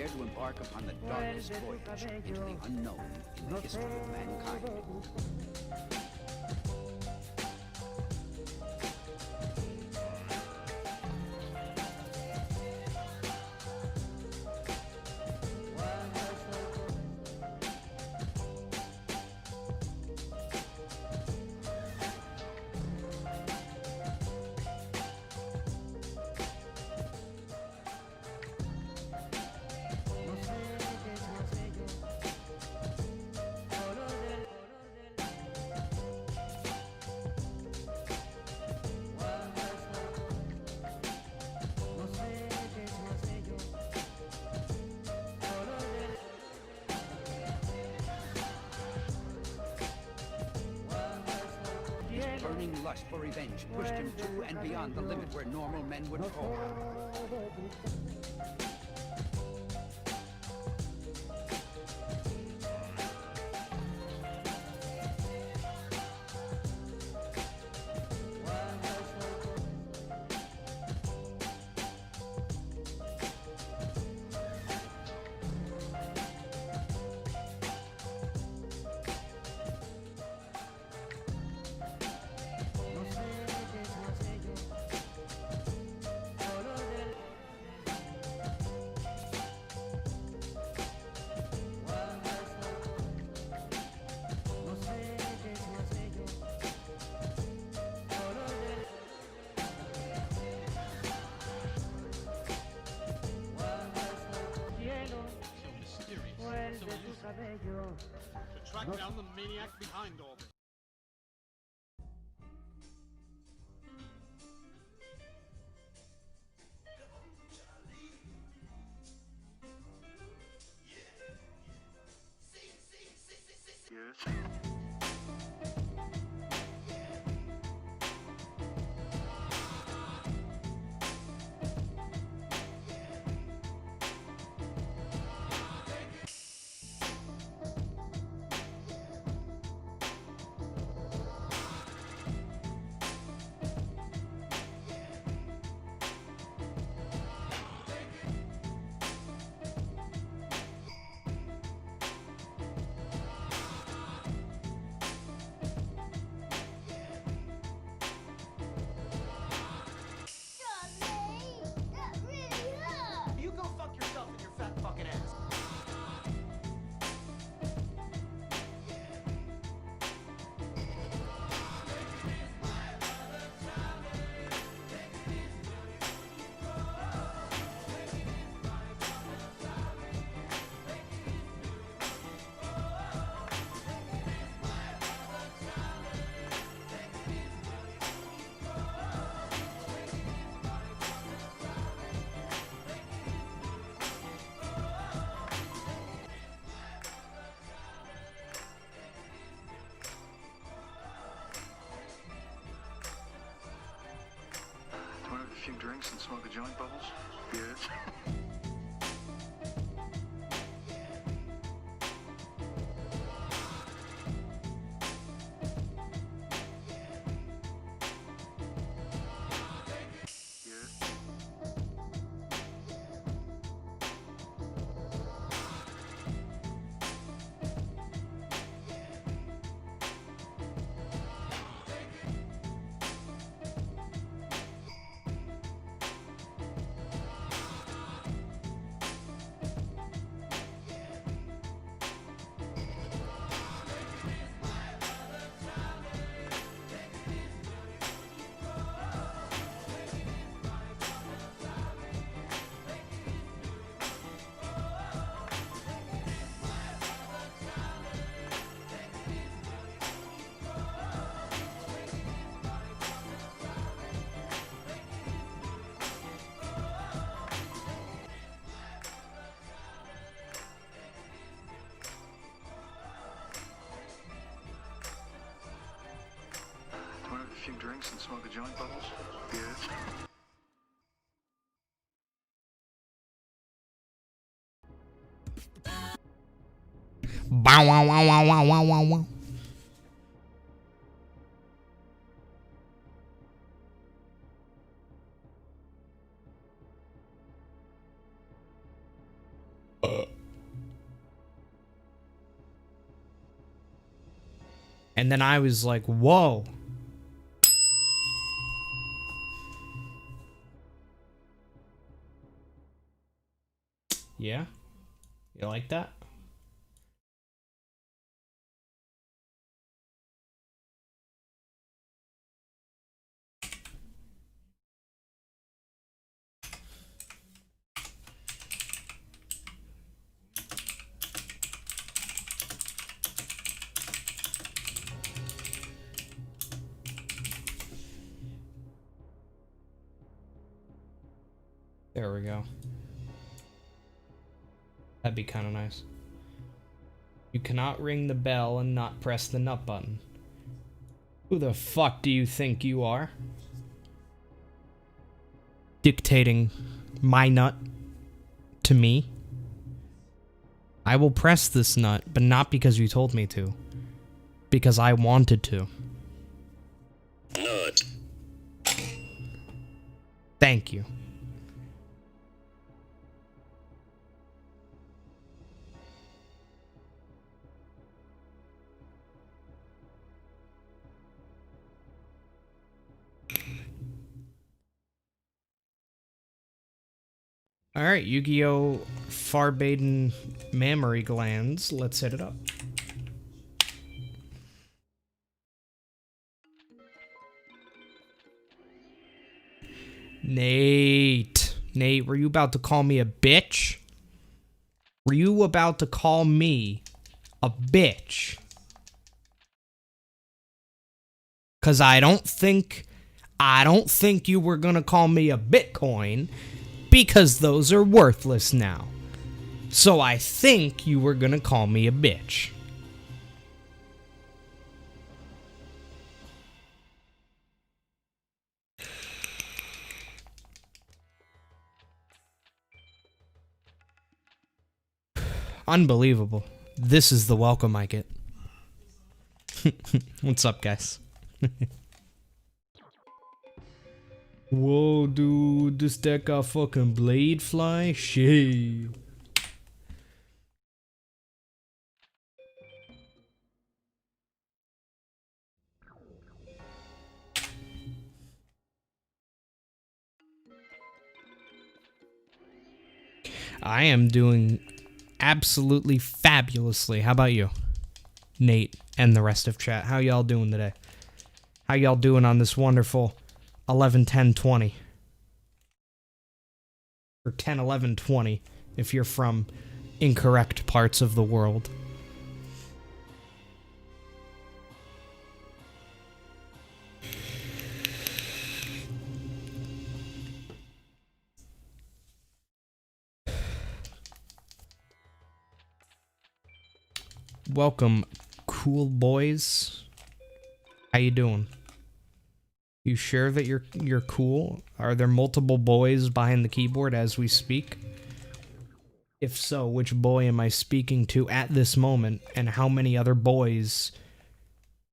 prepare to embark upon the darkest voyage into the unknown in the history of mankind. Burning lust for revenge pushed him to and beyond the limit where normal men would fall. To track down the maniac behind all this. Yes. A few drinks and smoke a joint, Bubbles? Yes. A few drinks and smoke a joint, Bubbles? Yes. Bow wow wow wow wow wow wow wow. And then I was like, whoa. Yeah? You like that? There we go. That'd be kind of nice. You cannot ring the bell and not press the nut button. Who the fuck do you think you are? Dictating my nut to me? I will press this nut, but not because you told me to. Because I wanted to. Nut. Thank you. Alright, Yu-Gi-Oh! Farbaden mammary glands. Let's hit it up. Nate. Nate, were you about to call me a bitch? Were you about to call me a bitch? 'Cause I don't think you were gonna call me a Bitcoin, because those are worthless now. So I think you were gonna call me a bitch. Unbelievable. This is the welcome I get. What's up, guys? Whoa, dude, this deck got fucking blade fly? Shit. I am doing absolutely fabulously. How about you, Nate, and the rest of chat? How y'all doing today? How y'all doing on this wonderful 11-10-20? Or 10-11-20 if you're from incorrect parts of the world. Welcome, cool boys. How you doing? You sure that you're cool? Are there multiple boys behind the keyboard as we speak? If so, which boy am I speaking to at this moment, and how many other boys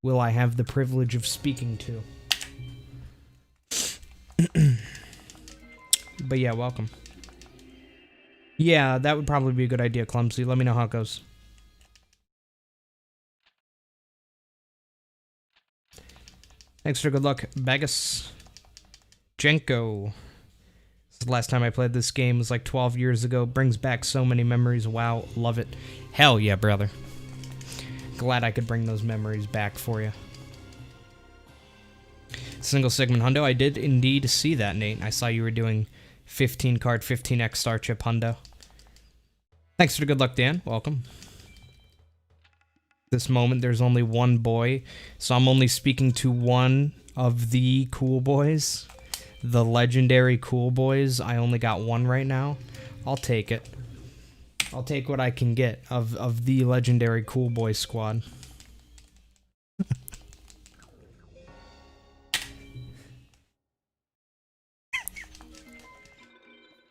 will I have the privilege of speaking to? But yeah, welcome. Yeah, that would probably be a good idea, Clumsy. Let me know how it goes. Extra good luck, Vegas. Jenko. This is the last time I played this game. It was like 12 years ago. Brings back so many memories. Wow, love it. Hell yeah, brother. Glad I could bring those memories back for you. Single segment hundo. I did indeed see that, Nate. I saw you were doing 15 card, 15x star chip hundo. Thanks for the good luck, Dan. Welcome. This moment, there's only one boy, so I'm only speaking to one of the cool boys. The legendary cool boys. I only got one right now. I'll take it. I'll take what I can get of the legendary cool boy squad.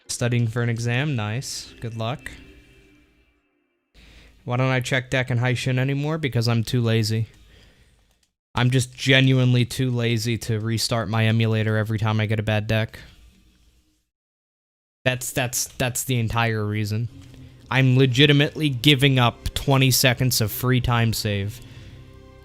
Studying for an exam, nice. Good luck. Why don't I check deck and Haishin anymore? Because I'm too lazy. I'm just genuinely too lazy to restart my emulator every time I get a bad deck. That's the entire reason. I'm legitimately giving up 20 seconds of free time save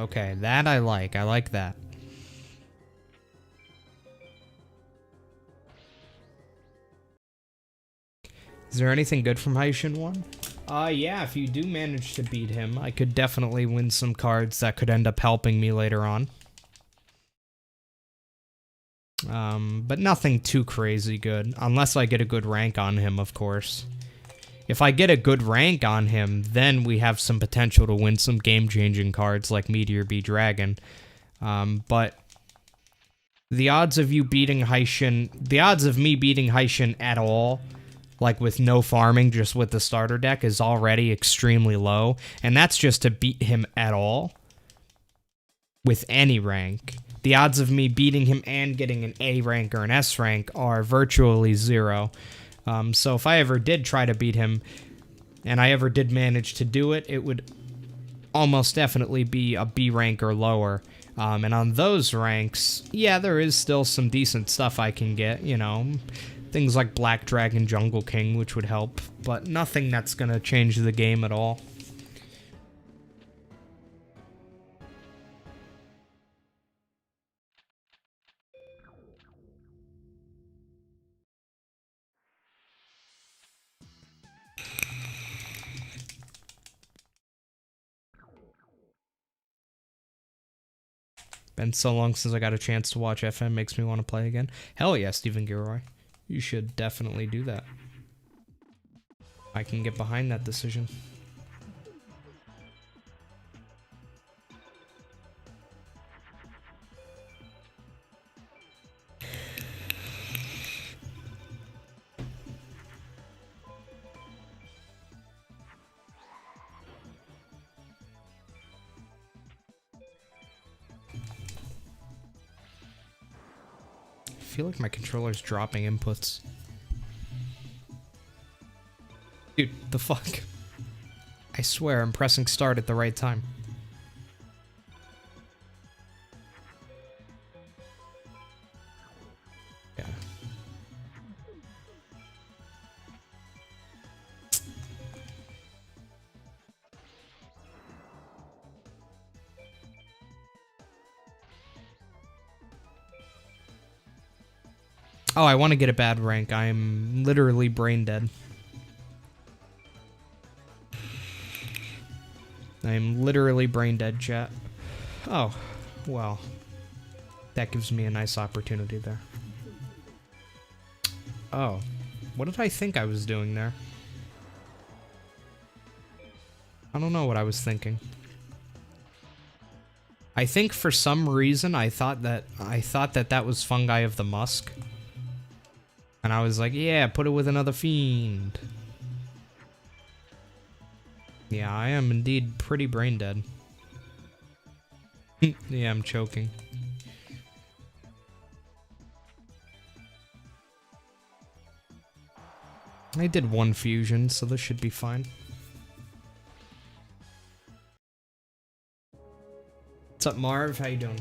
Okay, that I like. I like that. Is there anything good from Haishin 1? Yeah, if you do manage to beat him, I could definitely win some cards that could end up helping me later on. But nothing too crazy good, unless I get a good rank on him, of course. If I get a good rank on him, then we have some potential to win some game-changing cards like Meteor B Dragon. But the odds of you beating Haishin, the odds of me beating Haishin at all, like with no farming, just with the starter deck, is already extremely low. And that's just to beat him at all with any rank. The odds of me beating him and getting an A rank or an S rank are virtually 0. So if I ever did try to beat him, and I ever did manage to do it, it would almost definitely be a B rank or lower. And on those ranks, yeah, there is still some decent stuff I can get, you know. Things like Black Dragon Jungle King, which would help, but nothing that's gonna change the game at all. Been so long since I got a chance to watch FM, makes me want to play again. Hell yeah, Stephen Gilroy. You should definitely do that. I can get behind that decision. I feel like my controller's dropping inputs. Dude, the fuck? I swear I'm pressing start at the right time. Yeah. Oh, I want to get a bad rank. I'm literally brain dead. I'm literally brain dead, chat. Oh, well. That gives me a nice opportunity there. Oh. What did I think I was doing there? I don't know what I was thinking. I think for some reason I thought that that was Fungi of the Musk. And I was like, yeah, put it with another fiend. Yeah, I am indeed pretty brain dead. Yeah, I'm choking. I did one fusion, so this should be fine. What's up, Marv? How you doing?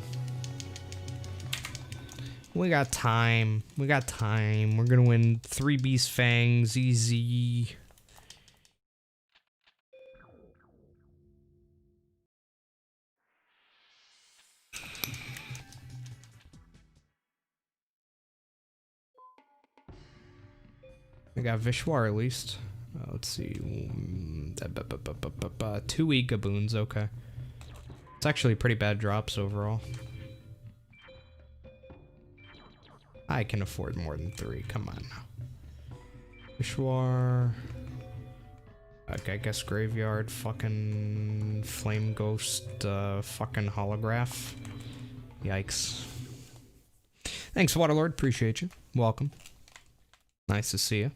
We got time. We got time. We're gonna win 3 Beast Fangs, easy. I got Vishwar at least. Let's see. 2 Egaboons, okay. It's actually pretty bad drops overall. I can afford more than 3. Come on now. Vishwar. Okay, I guess Graveyard. Fucking Flame Ghost. Fucking Holograph. Yikes. Thanks, Waterlord. Appreciate you. Welcome. Nice to see you.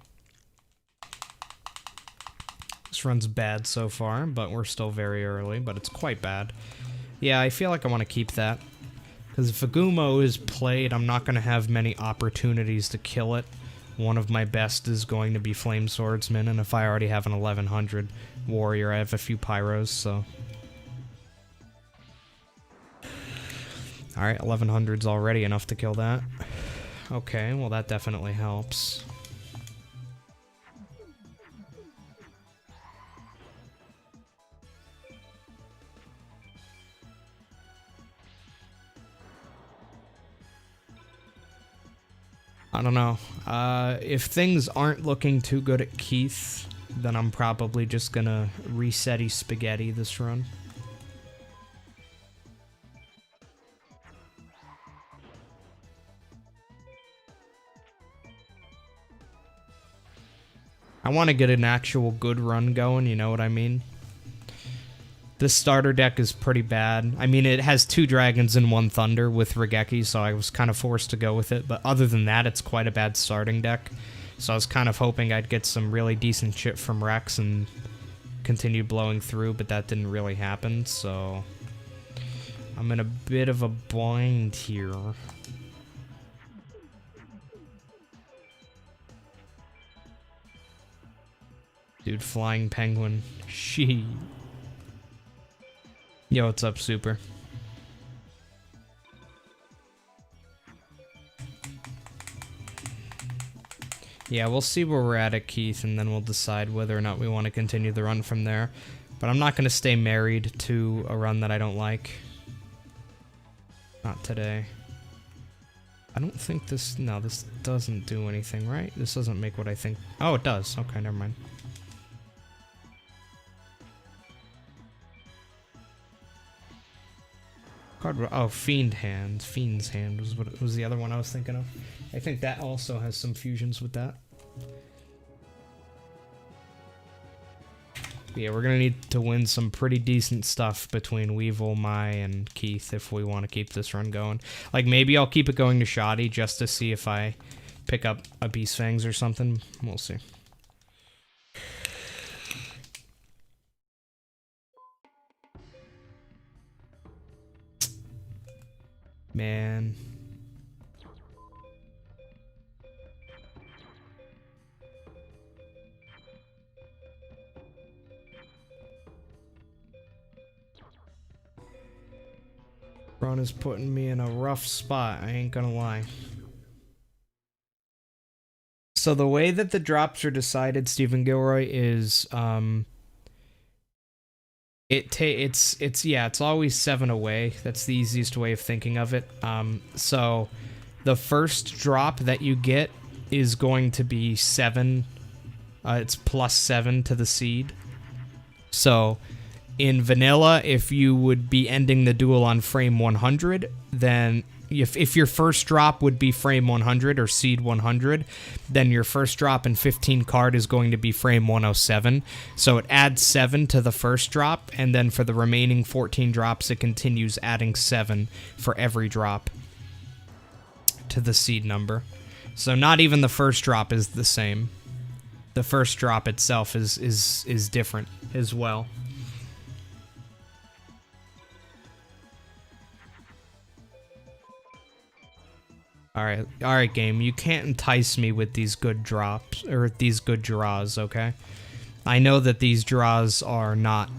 This run's bad so far, but we're still very early, but it's quite bad. Yeah, I feel like I want to keep that. Because if Agumo is played, I'm not going to have many opportunities to kill it. One of my best is going to be Flame Swordsman, and if I already have an 1100 warrior, I have a few pyros, so... Alright, 1100's already enough to kill that. Okay, well that definitely helps. I don't know. If things aren't looking too good at Keith, then I'm probably just gonna reset spaghetti this run. I want to get an actual good run going, you know what I mean? This starter deck is pretty bad. I mean, it has 2 dragons and 1 thunder with Regeki, so I was kind of forced to go with it. But other than that, it's quite a bad starting deck. So I was kind of hoping I'd get some really decent shit from Rex and continue blowing through, but that didn't really happen, so I'm in a bit of a bind here. Dude, flying penguin. She. Yo, what's up, Super? Yeah, we'll see where we're at Keith, and then we'll decide whether or not we want to continue the run from there. But I'm not going to stay married to a run that I don't like. Not today. I don't think this... No, this doesn't do anything, right? This doesn't make what I think... Oh, it does. Okay, never mind. Card... Oh, Fiend's Hand was what was the other one I was thinking of. I think that also has some fusions with that. Yeah, we're gonna need to win some pretty decent stuff between Weevil, Mai, and Keith if we want to keep this run going. Like, maybe I'll keep it going to Shoddy just to see if I pick up a Beast Fangs or something. We'll see. Man. Ron is putting me in a rough spot, I ain't gonna lie. So the way that the drops are decided, Stephen Gilroy, is it's always 7 away. That's the easiest way of thinking of it. So the first drop that you get is going to be 7. It's +7 to the seed. So in vanilla, if you would be ending the duel on frame 100, then if your first drop would be frame 100 or seed 100, then your first drop in 15 card is going to be frame 107. So it adds 7 to the first drop, and then for the remaining 14 drops, it continues adding 7 for every drop to the seed number. So not even the first drop is the same. The first drop itself is different as well. Alright, game. You can't entice me with these good drops, or these good draws, okay? I know that these draws are not...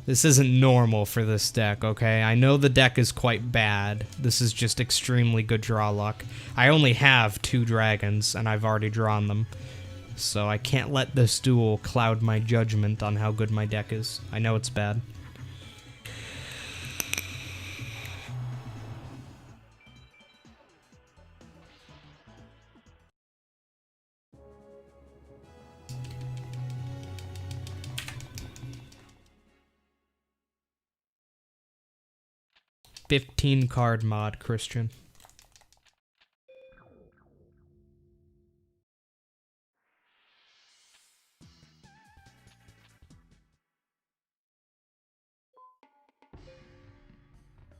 This isn't normal for this deck, okay? I know the deck is quite bad. This is just extremely good draw luck. I only have 2 dragons, and I've already drawn them. So I can't let this duel cloud my judgment on how good my deck is. I know it's bad. $15 mod, Christian.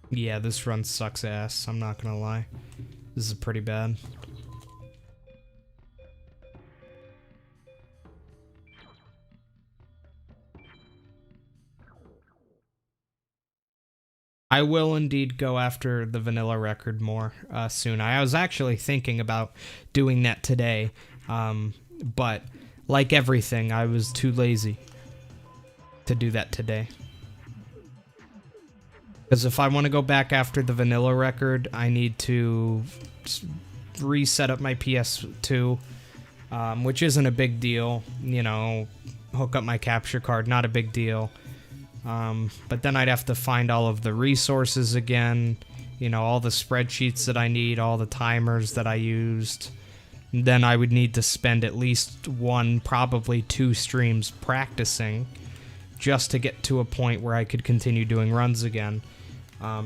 Yeah, this run sucks ass, I'm not gonna lie. This is pretty bad. I will indeed go after the vanilla record more soon. I was actually thinking about doing that today, but like everything, I was too lazy to do that today. Because if I want to go back after the vanilla record, I need to reset up my PS2, which isn't a big deal. You know, hook up my capture card, not a big deal. But then I'd have to find all of the resources again, You know, all the spreadsheets that I need, all the timers that I used. Then I would need to spend at least 1, probably 2 streams practicing just to get to a point where I could continue doing runs again.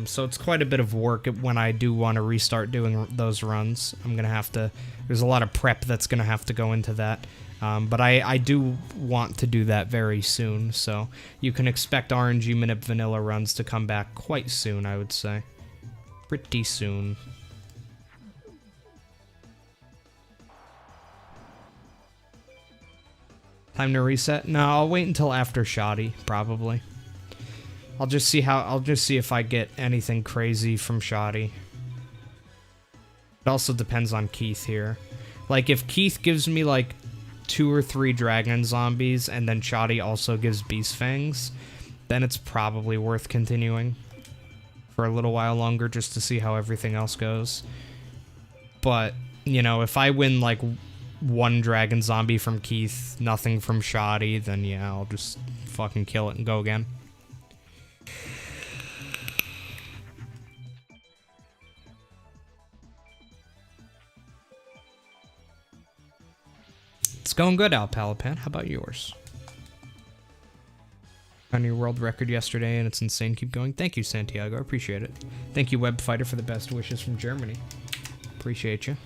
So it's quite a bit of work when I do want to restart doing those runs. I'm going to have to... There's a lot of prep that's going to have to go into that. But I do want to do that very soon, so you can expect RNG Minute Vanilla runs to come back quite soon, I would say. Pretty soon. Time to reset? No, I'll wait until after Shoddy, probably. I'll just see if I get anything crazy from Shoddy. It also depends on Keith here. Like, if Keith gives me, like, 2 or 3 dragon zombies, and then Shoddy also gives beast fangs, then it's probably worth continuing for a little while longer just to see how everything else goes. But, you know, if I win, like, 1 dragon zombie from Keith, nothing from Shoddy, then yeah, I'll just fucking kill it and go again. It's going good, Al Palapan. How about yours? On your world record yesterday, and it's insane. Keep going. Thank you, Santiago. I appreciate it. Thank you, Webfighter, for the best wishes from Germany. Appreciate you.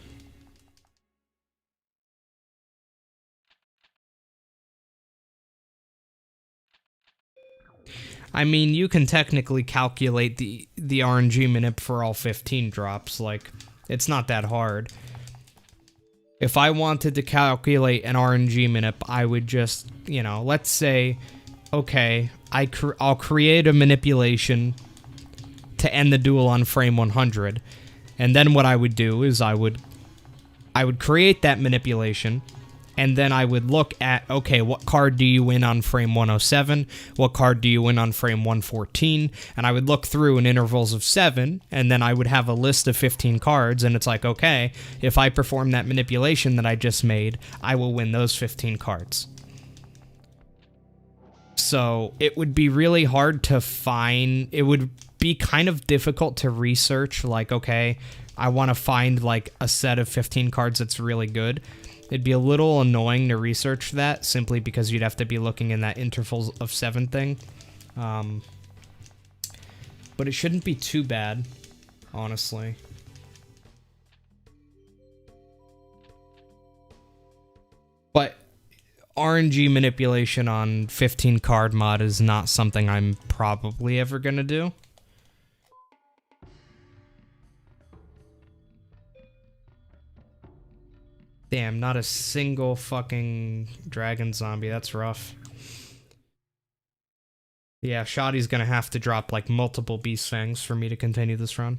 I mean, you can technically calculate the RNG minute for all 15 drops. Like, it's not that hard. If I wanted to calculate an RNG minute, I would just, you know, let's say, okay, I'll create a manipulation to end the duel on frame 100. And then what I would do is I would create that manipulation, and then I would look at, okay, what card do you win on frame 107? What card do you win on frame 114? And I would look through in intervals of 7, and then I would have a list of 15 cards, and it's like, okay, if I perform that manipulation that I just made, I will win those 15 cards. So it would be really hard to find, it would be kind of difficult to research, like, okay, I want to find like a set of 15 cards that's really good. It'd be a little annoying to research that, simply because you'd have to be looking in that intervals of 7 thing. But it shouldn't be too bad, honestly. But RNG manipulation on 15 card mod is not something I'm probably ever gonna do. Damn, not a single fucking dragon zombie. That's rough. Yeah, Shoddy's gonna have to drop like multiple beast fangs for me to continue this run.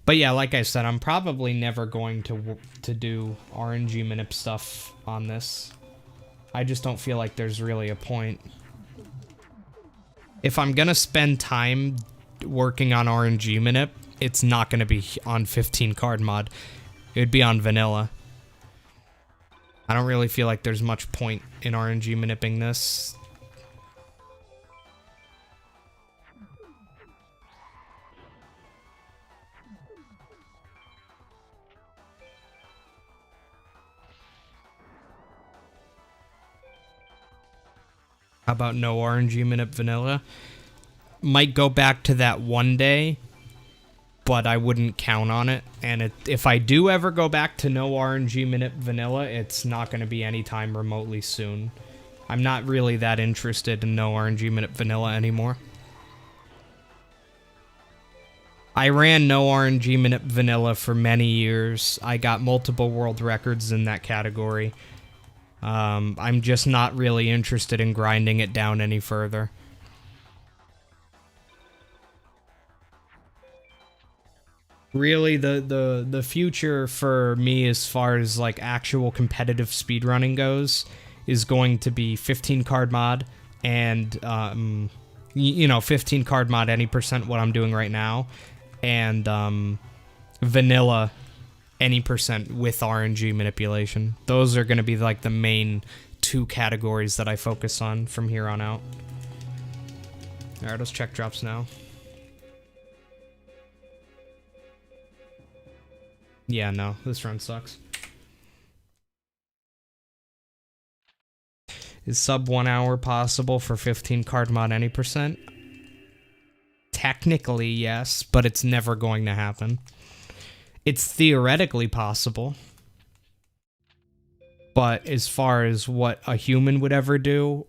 But yeah, like I said, I'm probably never going to do RNG manip stuff on this. I just don't feel like there's really a point. If I'm gonna spend time working on RNG manip, it's not gonna be on 15 card mod. It would be on vanilla. I don't really feel like there's much point in RNG manipping this. How about no RNG manip vanilla? Might go back to that one day, but I wouldn't count on it. And if I do ever go back to no RNG minute vanilla, it's not going to be anytime remotely soon. I'm not really that interested in no RNG minute vanilla anymore. I ran no RNG minute vanilla for many years. I got multiple world records in that category. I'm just not really interested in grinding it down any further. Really, the future for me as far as like actual competitive speedrunning goes is going to be 15 card mod and you know, 15 card mod any percent what I'm doing right now, and vanilla any percent with RNG manipulation. Those are going to be like the main 2 categories that I focus on from here on out. Alright, let's check drops now. Yeah, no, this run sucks. Is sub 1 hour possible for 15 card mod any percent? Technically, yes, but it's never going to happen. It's theoretically possible. But as far as what a human would ever do,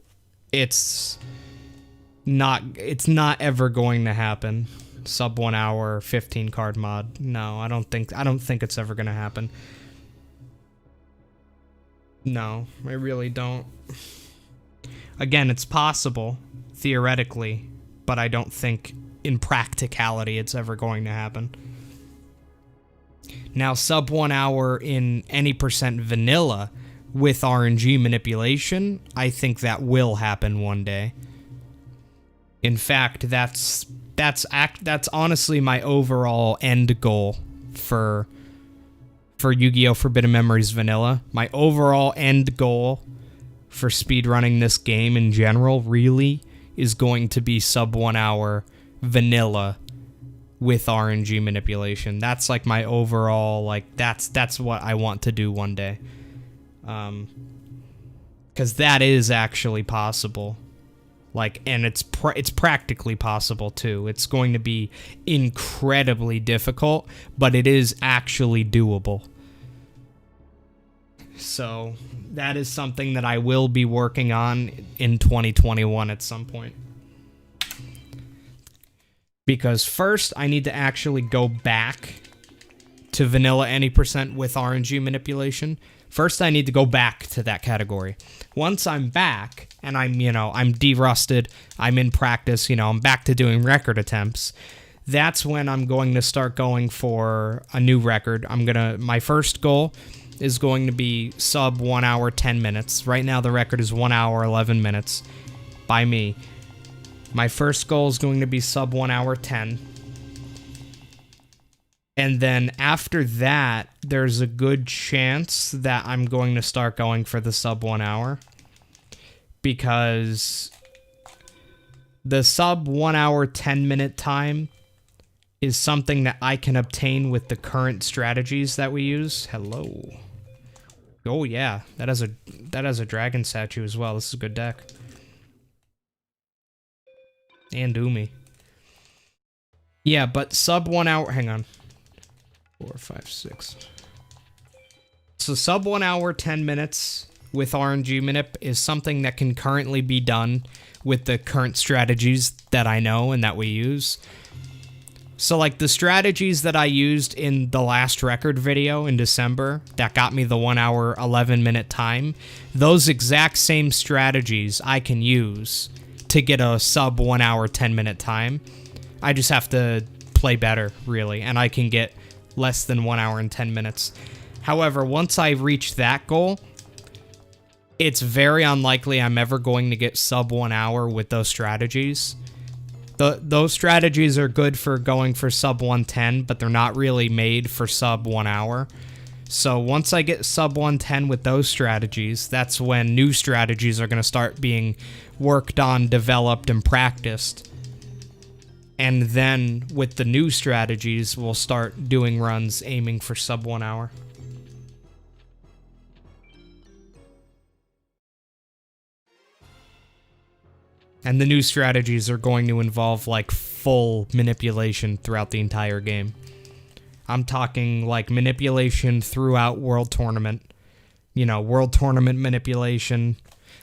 it's not ever going to happen. Sub 1 hour, 15 card mod. No, I don't think it's ever going to happen. No, I really don't. Again, it's possible, theoretically, but I don't think in practicality it's ever going to happen. Now, sub 1 hour in any percent vanilla with RNG manipulation, I think that will happen one day. In fact, that's honestly my overall end goal for Yu-Gi-Oh! Forbidden Memories vanilla. My overall end goal for speedrunning this game in general really is going to be sub 1 hour vanilla with RNG manipulation. That's like my overall, like, that's what I want to do one day. Because that is actually possible. Like, and it's practically possible too. It's going to be incredibly difficult, but it is actually doable. So that is something that I will be working on in 2021 at some point. Because first, I need to actually go back to vanilla any percent with RNG manipulation. First, I need to go back to that category. Once I'm back, and I'm derusted, I'm in practice, I'm back to doing record attempts, that's when I'm going to start going for a new record. My first goal is going to be sub 1 hour 10 minutes. Right now the record is 1 hour 11 minutes by me. My first goal is going to be sub 1 hour 10. And then after that, there's a good chance that I'm going to start going for the sub 1 hour. Because the sub 1 hour 10 minute time is something that I can obtain with the current strategies that we use. Hello. Oh yeah, that has a dragon statue as well. This is a good deck. And Umi. Yeah, but sub 1 hour, hang on. 4, 5, 6. So sub 1 hour 10 minutes with RNG manip is something that can currently be done with the current strategies that I know and that we use. So like the strategies that I used in the last record video in December that got me the 1 hour 11 minute time, those exact same strategies I can use to get a sub 1 hour 10 minute time. I just have to play better, really, and I can get less than 1 hour and 10 minutes. However, once I reach that goal, it's very unlikely I'm ever going to get sub 1 hour with those strategies. Those strategies are good for going for sub 110, but they're not really made for sub 1 hour. So once I get sub 110 with those strategies, that's when new strategies are going to start being worked on, developed, and practiced. And then with the new strategies, we'll start doing runs aiming for sub 1 hour. And the new strategies are going to involve, like, full manipulation throughout the entire game. I'm talking, like, manipulation throughout World Tournament. World Tournament manipulation.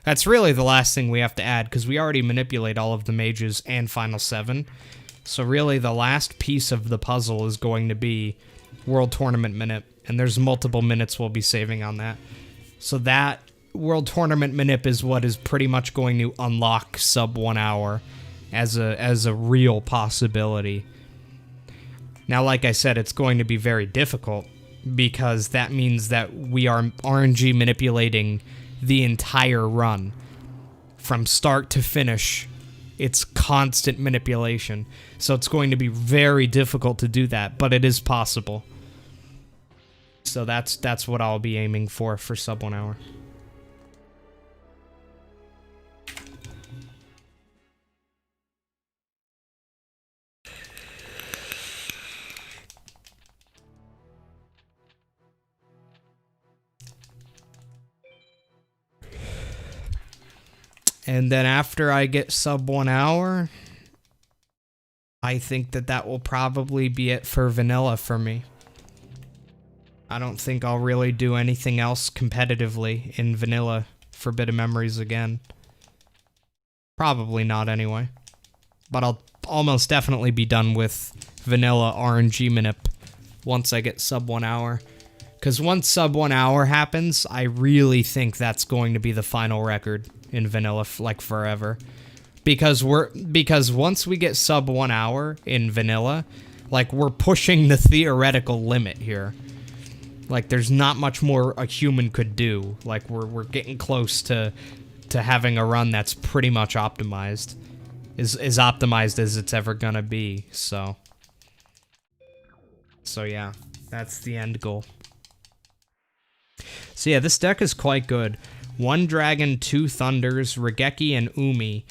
That's really the last thing we have to add, because we already manipulate all of the mages and Final 7. So really, the last piece of the puzzle is going to be World Tournament Manip. And there's multiple minutes we'll be saving on that. So that World Tournament Manip is what is pretty much going to unlock sub 1 hour as a real possibility. Now, like I said, it's going to be very difficult because that means that we are RNG manipulating the entire run. From start to finish, it's constant manipulation. So it's going to be very difficult to do that, but it is possible. So that's what I'll be aiming for sub 1 hour. And then after I get sub 1 hour, I think that will probably be it for vanilla for me. I don't think I'll really do anything else competitively in vanilla Forbidden Memories again. Probably not anyway. But I'll almost definitely be done with vanilla RNG manip once I get sub 1 hour. Because once sub 1 hour happens, I really think that's going to be the final record in vanilla, like forever. Because once we get sub 1 hour in vanilla, like we're pushing the theoretical limit here. Like there's not much more a human could do. Like we're getting close to having a run that's pretty much optimized. Is optimized as it's ever gonna be, so yeah, that's the end goal. So yeah, this deck is quite good. 1 Dragon, 2 Thunders, Regeki, and Umi.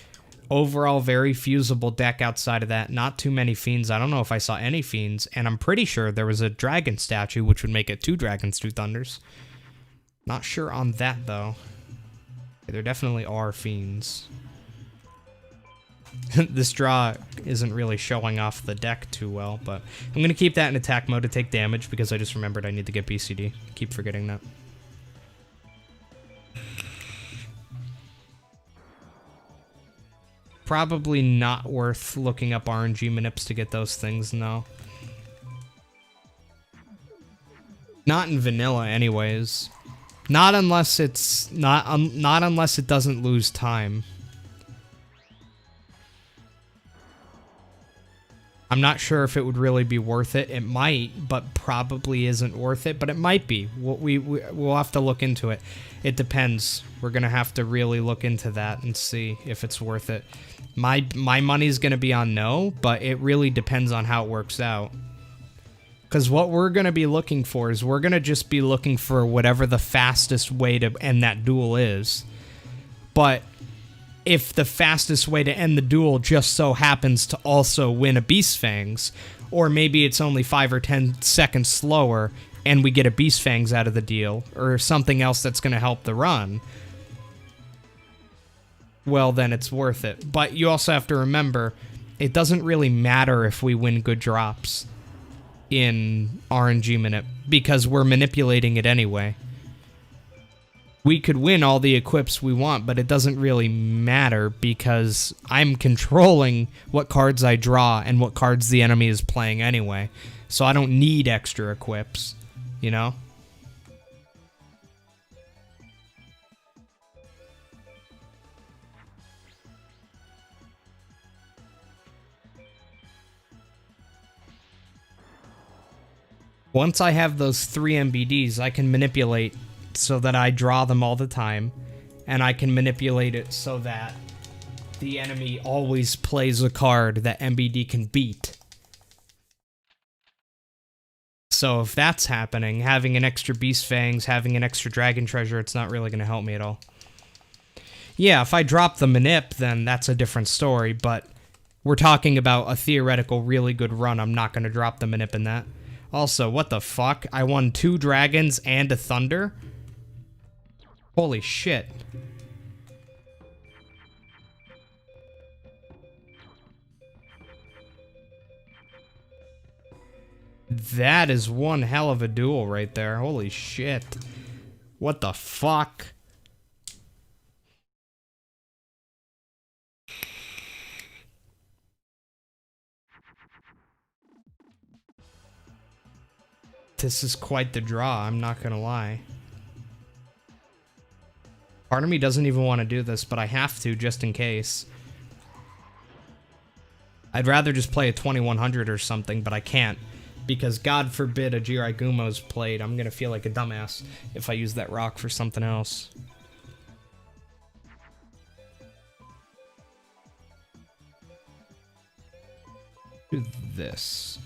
Overall, very fusible deck outside of that. Not too many Fiends. I don't know if I saw any Fiends, and I'm pretty sure there was a Dragon statue, which would make it 2 Dragons, 2 Thunders. Not sure on that, though. There definitely are Fiends. This draw isn't really showing off the deck too well, but I'm going to keep that in attack mode to take damage because I just remembered I need to get BCD. Keep forgetting that. Probably not worth looking up RNG manips to get those things, no. Not in vanilla anyways. Not unless it's not unless it doesn't lose time. I'm not sure if it would really be worth it. It might, but probably isn't worth it. But it might be. We'll have to look into it. It depends. We're gonna have to really look into that and see if it's worth it. My money's gonna be on no, but it really depends on how it works out. Because what we're gonna be looking for is we're gonna just be looking for whatever the fastest way to end that duel is. But if the fastest way to end the duel just so happens to also win a Beast Fangs, or maybe it's only 5 or 10 seconds slower and we get a Beast Fangs out of the deal, or something else that's going to help the run, well, then it's worth it. But you also have to remember, it doesn't really matter if we win good drops in RNG manip, because we're manipulating it anyway. We could win all the equips we want, but it doesn't really matter because I'm controlling what cards I draw and what cards the enemy is playing anyway. So I don't need extra equips, you know? Once I have those 3 MBDs, I can manipulate so that I draw them all the time, and I can manipulate it so that the enemy always plays a card that MBD can beat. So if that's happening, having an extra Beast Fangs, having an extra Dragon Treasure, it's not really going to help me at all. Yeah, if I drop the manip, then that's a different story, but we're talking about a theoretical really good run. I'm not going to drop the manip in that. Also, what the fuck? I won 2 Dragons and a Thunder? Holy shit. That is one hell of a duel right there. Holy shit. What the fuck? This is quite the draw, I'm not gonna lie. Part of me doesn't even want to do this, but I have to just in case. I'd rather just play a 2100 or something, but I can't. Because God forbid a Jirai Gumo's played. I'm gonna feel like a dumbass if I use that rock for something else. Do this.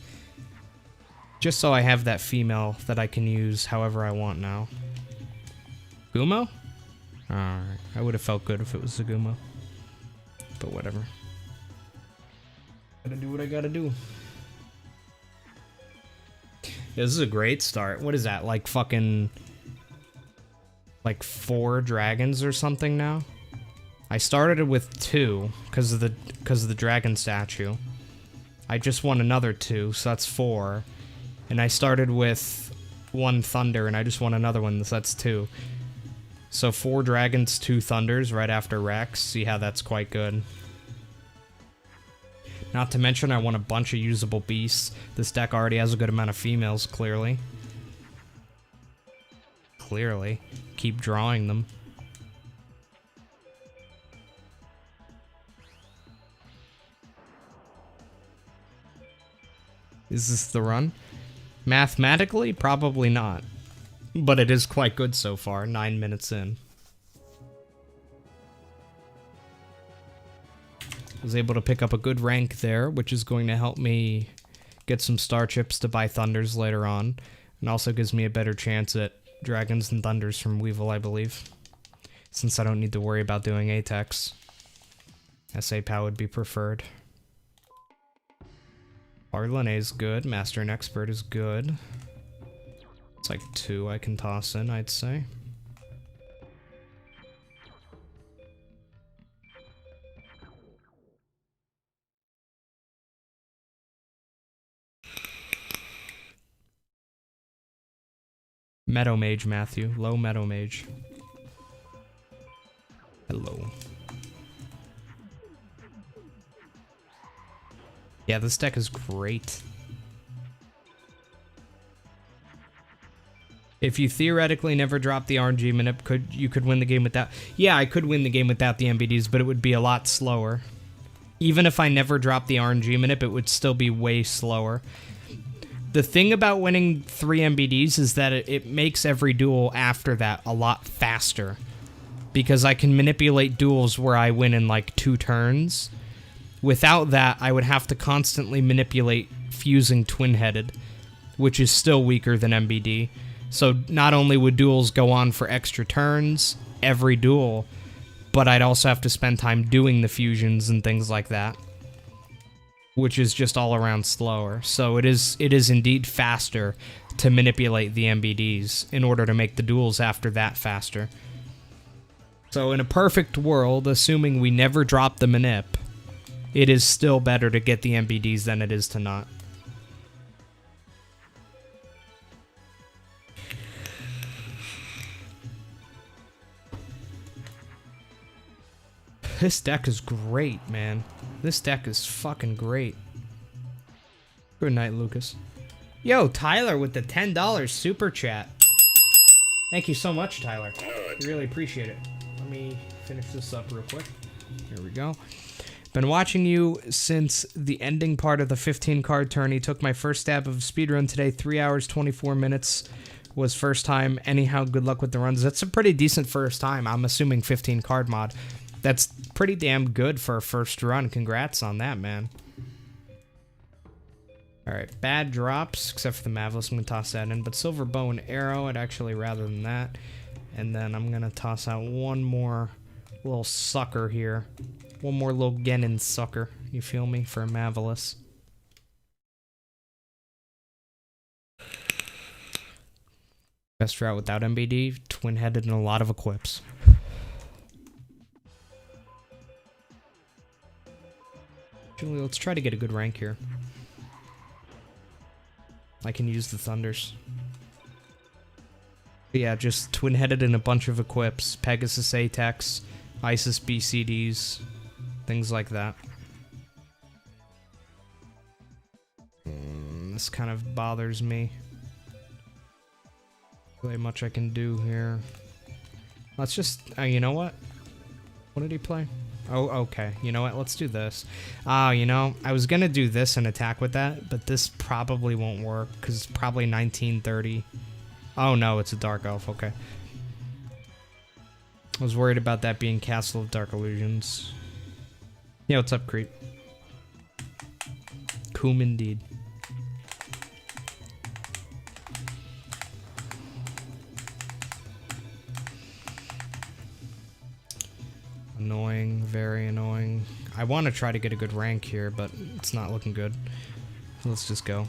Just so I have that female that I can use however I want now. Gumo? Alright, I would have felt good if it was a Gumo. But whatever. Gotta do what I gotta do. Yeah, this is a great start. What is that, like fucking... like 4 dragons or something now? I started with 2 because of the dragon statue. I just won another 2, so that's 4. And I started with 1 thunder, and I just won another one, so that's 2. So 4 dragons, 2 thunders right after Rex. See how that's quite good. Not to mention I won a bunch of usable beasts. This deck already has a good amount of females, clearly. Clearly. Keep drawing them. Is this the run? Mathematically, probably not. But it is quite good so far, 9 minutes in. Was able to pick up a good rank there, which is going to help me get some star chips to buy thunders later on. And also gives me a better chance at dragons and thunders from Weevil, I believe. Since I don't need to worry about doing Atex. SA POW would be preferred. Arlene is good. Master and Expert is good. It's like 2 I can toss in, I'd say. Meadow Mage, Matthew. Low Meadow Mage. Hello. Yeah, this deck is great. If you theoretically never drop the RNG minute, you could win the game without... Yeah, I could win the game without the MBDs, but it would be a lot slower. Even if I never dropped the RNG minute, it would still be way slower. The thing about winning 3 MBDs is that it makes every duel after that a lot faster. Because I can manipulate duels where I win in like 2 turns. Without that, I would have to constantly manipulate fusing twin-headed, which is still weaker than MBD. So not only would duels go on for extra turns every duel, but I'd also have to spend time doing the fusions and things like that, which is just all around slower. So it is indeed faster to manipulate the MBDs in order to make the duels after that faster. So in a perfect world, assuming we never drop the manip, it is still better to get the MBDs than it is to not. This deck is great, man. This deck is fucking great. Good night, Lucas. Yo, Tyler with the $10 super chat. Thank you so much, Tyler. I really appreciate it. Let me finish this up real quick. Here we go. Been watching you since the ending part of the 15-card tourney. Took my first stab of speedrun today. 3 hours, 24 minutes was first time. Anyhow, good luck with the runs. That's a pretty decent first time. I'm assuming 15-card mod. That's pretty damn good for a first run. Congrats on that, man. Alright, bad drops, except for the Mavelus. I'm going to toss that in. But Silver Bow and Arrow, I'd actually rather than that. And then I'm going to toss out one more little sucker here. One more little Genin sucker, you feel me, for a Mavelus. Best route without MBD, twin-headed and a lot of equips. Actually, let's try to get a good rank here. I can use the Thunders. But yeah, just twin-headed and a bunch of equips. Pegasus Atex, Isis BCDs, things like that. This kind of bothers me. Really much I can do here. Let's just, you know what? What did he play? Oh, okay. You know what? Let's do this. You know, I was gonna do this and attack with that, but this probably won't work, because it's probably 1930. Oh no, it's a Dark Elf, okay. I was worried about that being Castle of Dark Illusions. Yeah, what's up, Creep? Coom indeed. Annoying, very annoying. I want to try to get a good rank here, but it's not looking good. Let's just go.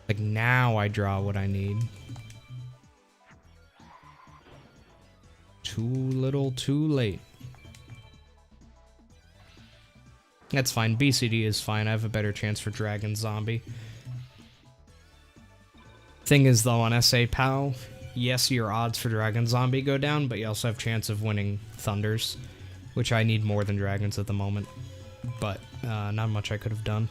Like, now I draw what I need. Too little, too late. That's fine. BCD is fine. I have a better chance for Dragon Zombie. Thing is, though, on SA POW, yes, your odds for Dragon Zombie go down, but you also have chance of winning Thunders, which I need more than Dragons at the moment. But not much I could have done.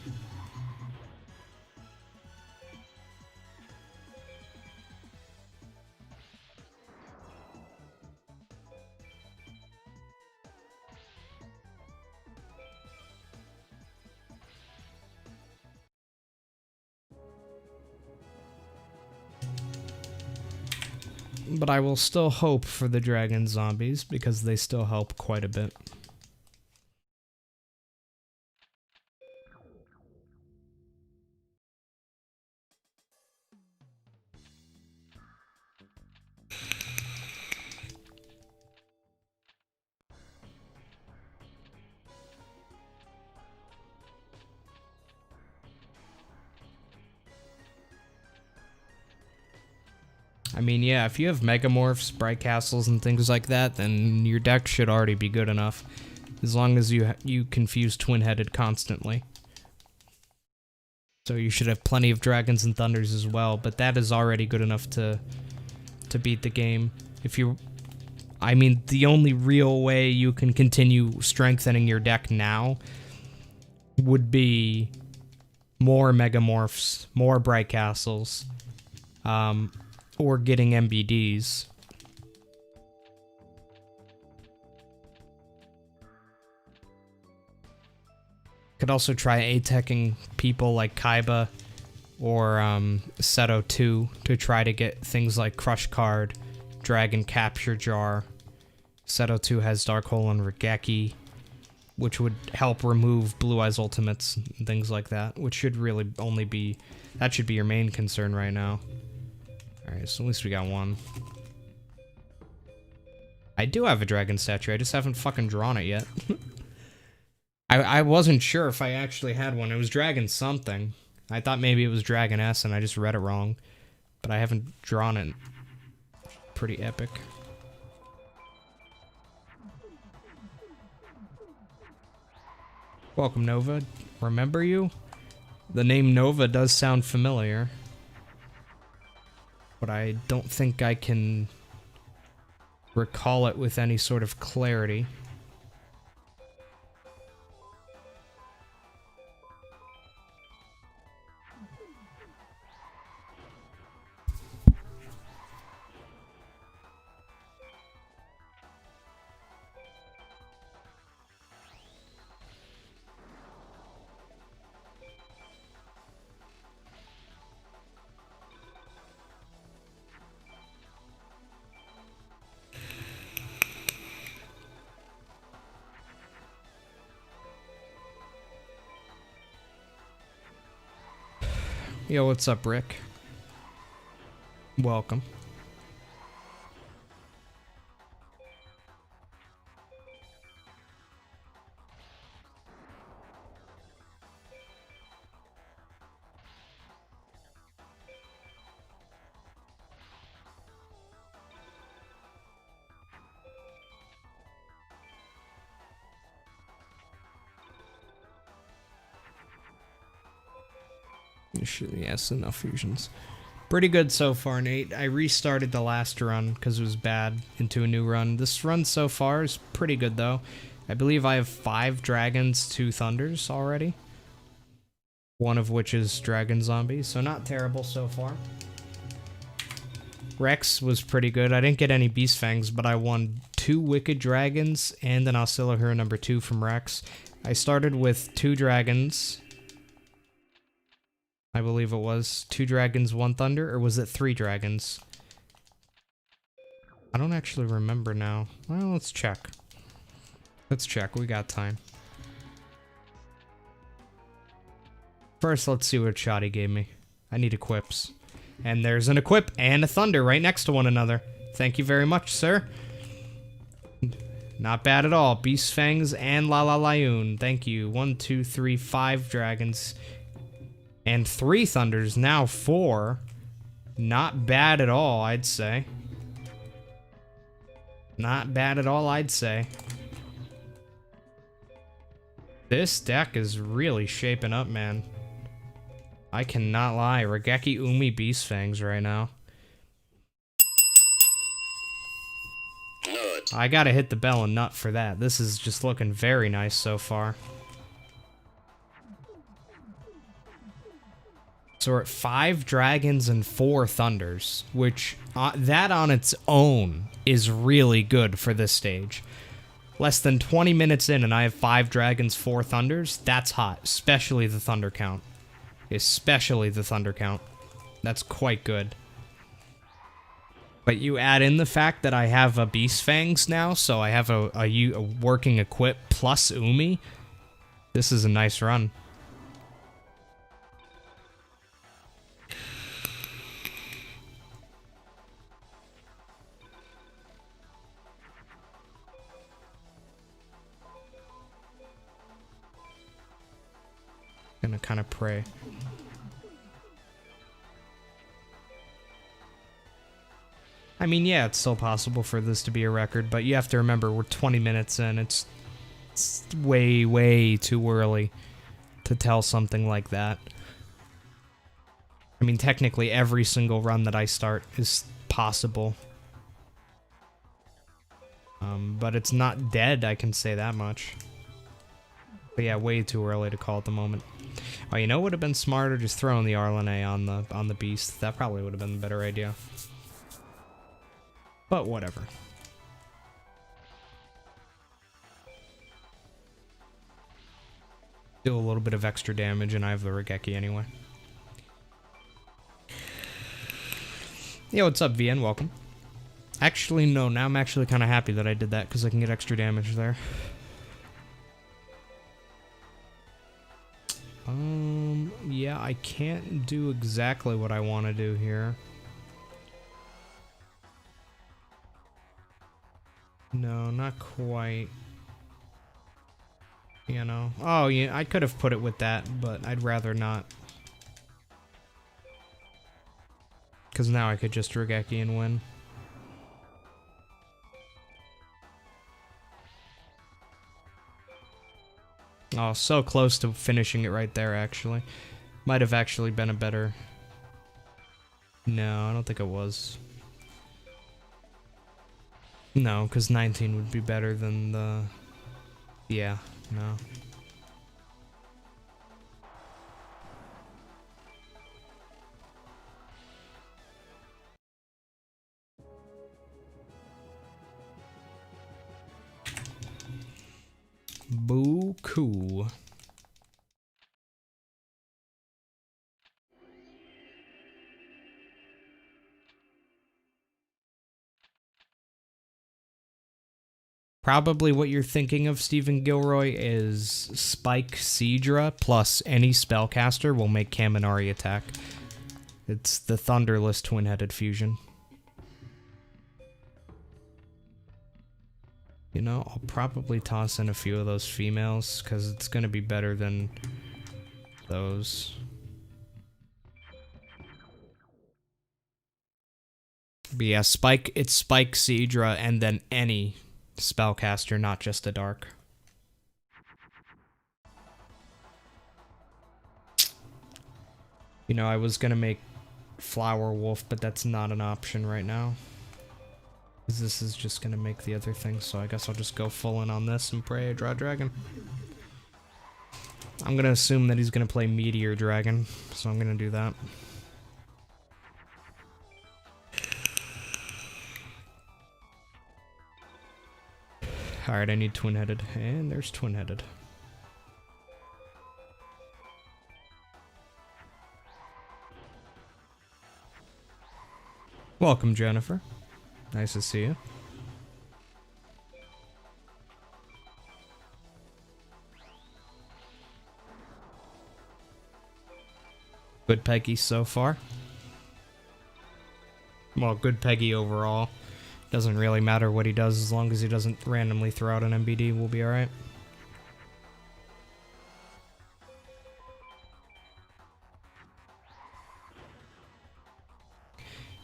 But I will still hope for the Dragon Zombies, because they still help quite a bit. I mean, yeah, if you have Megamorphs, Bright Castles, and things like that, then your deck should already be good enough. As long as you confuse Twin-Headed constantly. So you should have plenty of Dragons and Thunders as well, but that is already good enough to beat the game. I mean, the only real way you can continue strengthening your deck now would be more Megamorphs, more Bright Castles, or getting MBDs. Could also try A-teching people like Kaiba or Seto 2 to try to get things like Crush Card, Dragon Capture Jar. Seto 2 has Dark Hole and Regeki, which would help remove Blue Eyes Ultimates and things like that, which should really only be... that should be your main concern right now. Alright, so at least we got one. I do have a dragon statue, I just haven't fucking drawn it yet. I wasn't sure if I actually had one. It was Dragon something. I thought maybe it was Dragon S and I just read it wrong. But I haven't drawn it. Pretty epic. Welcome, Nova. Remember you? The name Nova does sound familiar. But I don't think I can recall it with any sort of clarity. Yo, what's up, Rick? Welcome. Yes, enough fusions. Pretty good so far, Nate. I restarted the last run because it was bad into a new run. This run so far is pretty good, though. I believe I have 5 dragons, 2 thunders already. One of which is Dragon Zombie, so not terrible so far. Rex was pretty good. I didn't get any Beast Fangs, but I won 2 Wicked Dragons and an Oscilla Hero number 2 from Rex. I started with 2 dragons. I believe it was 2 dragons, 1 thunder, or was it 3 dragons? I don't actually remember now. Well, let's check. Let's check, we got time. First, let's see what shot he gave me. I need equips. And there's an equip and a thunder right next to one another. Thank you very much, sir. Not bad at all. Beast Fangs and La La Layoon. Thank you. 1, 2, 3, 5 dragons. And 3 thunders, now 4. Not bad at all, I'd say. Not bad at all, I'd say. This deck is really shaping up, man. I cannot lie. Regeki Umi Beast Fangs right now. I gotta hit the bell and nut for that. This is just looking very nice so far. So we're at 5 dragons and 4 thunders, which that on its own is really good for this stage. Less than 20 minutes in and I have 5 dragons, 4 thunders. That's hot, especially the thunder count. Especially the thunder count. That's quite good. But you add in the fact that I have a Beast Fangs now, so I have a working equip plus Umi. This is a nice run. Gonna kind of pray. I mean, yeah, it's still possible for this to be a record, but you have to remember we're 20 minutes in. It's way, way too early to tell something like that. I mean, technically, every single run that I start is possible. But it's not dead, I can say that much. But yeah, way too early to call at the moment. Oh, you know what would have been smarter? Just throwing the RLNA on the beast. That probably would have been a better idea. But whatever. Do a little bit of extra damage, and I have the Regeki anyway. Yo, what's up, VN? Welcome. Actually, no, now I'm actually kind of happy that I did that, because I can get extra damage there. Yeah, I can't do exactly what I want to do here. No, not quite. You know. Oh, yeah, I could have put it with that, but I'd rather not. Because now I could just Regeki and win. Oh, so close to finishing it right there, actually. Might have actually been a better... No, I don't think it was. No, because 19 would be better than the... Yeah, no. Boo-coo. Probably what you're thinking of, Stephen Gilroy, is Spike Seadra plus any spellcaster will make Kaminari attack. It's the Thunderless twin-headed fusion. You know, I'll probably toss in a few of those females, because it's going to be better than those. But yeah, Spike, it's Spike Seadra and then any spellcaster, not just a dark. You know, I was going to make Flower Wolf, but that's not an option right now. This is just gonna make the other thing, so I guess I'll just go full in on this and pray I draw Dragon. I'm gonna assume that he's gonna play Meteor Dragon, so I'm gonna do that. Alright, I need twin-headed, and there's twin-headed. Welcome, Jennifer. Nice to see you. Good Peggy so far. Well, good Peggy overall. Doesn't really matter what he does as long as he doesn't randomly throw out an MBD, we'll be alright.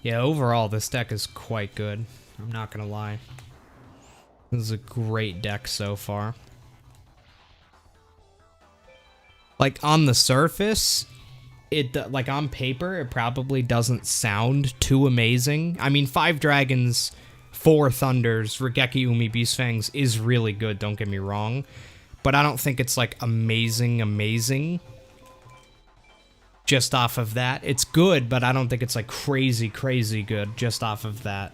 Yeah, overall, this deck is quite good. I'm not gonna lie. This is a great deck so far. Like, on the surface, like, on paper, it probably doesn't sound too amazing. I mean, 5 Dragons, 4 Thunders, Regeki Umi Beast Fangs is really good, don't get me wrong. But I don't think it's, like, amazing. Just off of that. It's good, but I don't think it's, like, crazy good just off of that.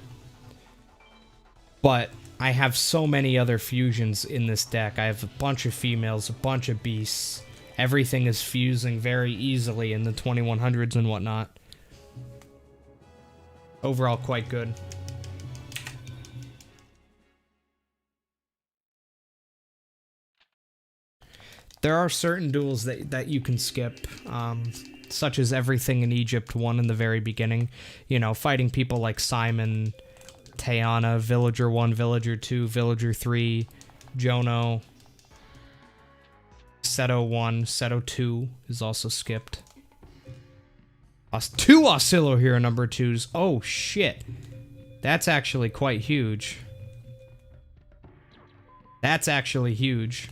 But I have so many other fusions in this deck. I have a bunch of females, a bunch of beasts. Everything is fusing very easily in the 2100s and whatnot. Overall, quite good. There are certain duels that you can skip, such as Everything in Egypt 1 in the very beginning. You know, fighting people like Simon, Tayana, Villager 1, Villager 2, Villager 3, Jono. Seto 1, Seto 2 is also skipped. 2 Oscillo Hero number 2s. Oh, shit. That's actually quite huge. That's actually huge.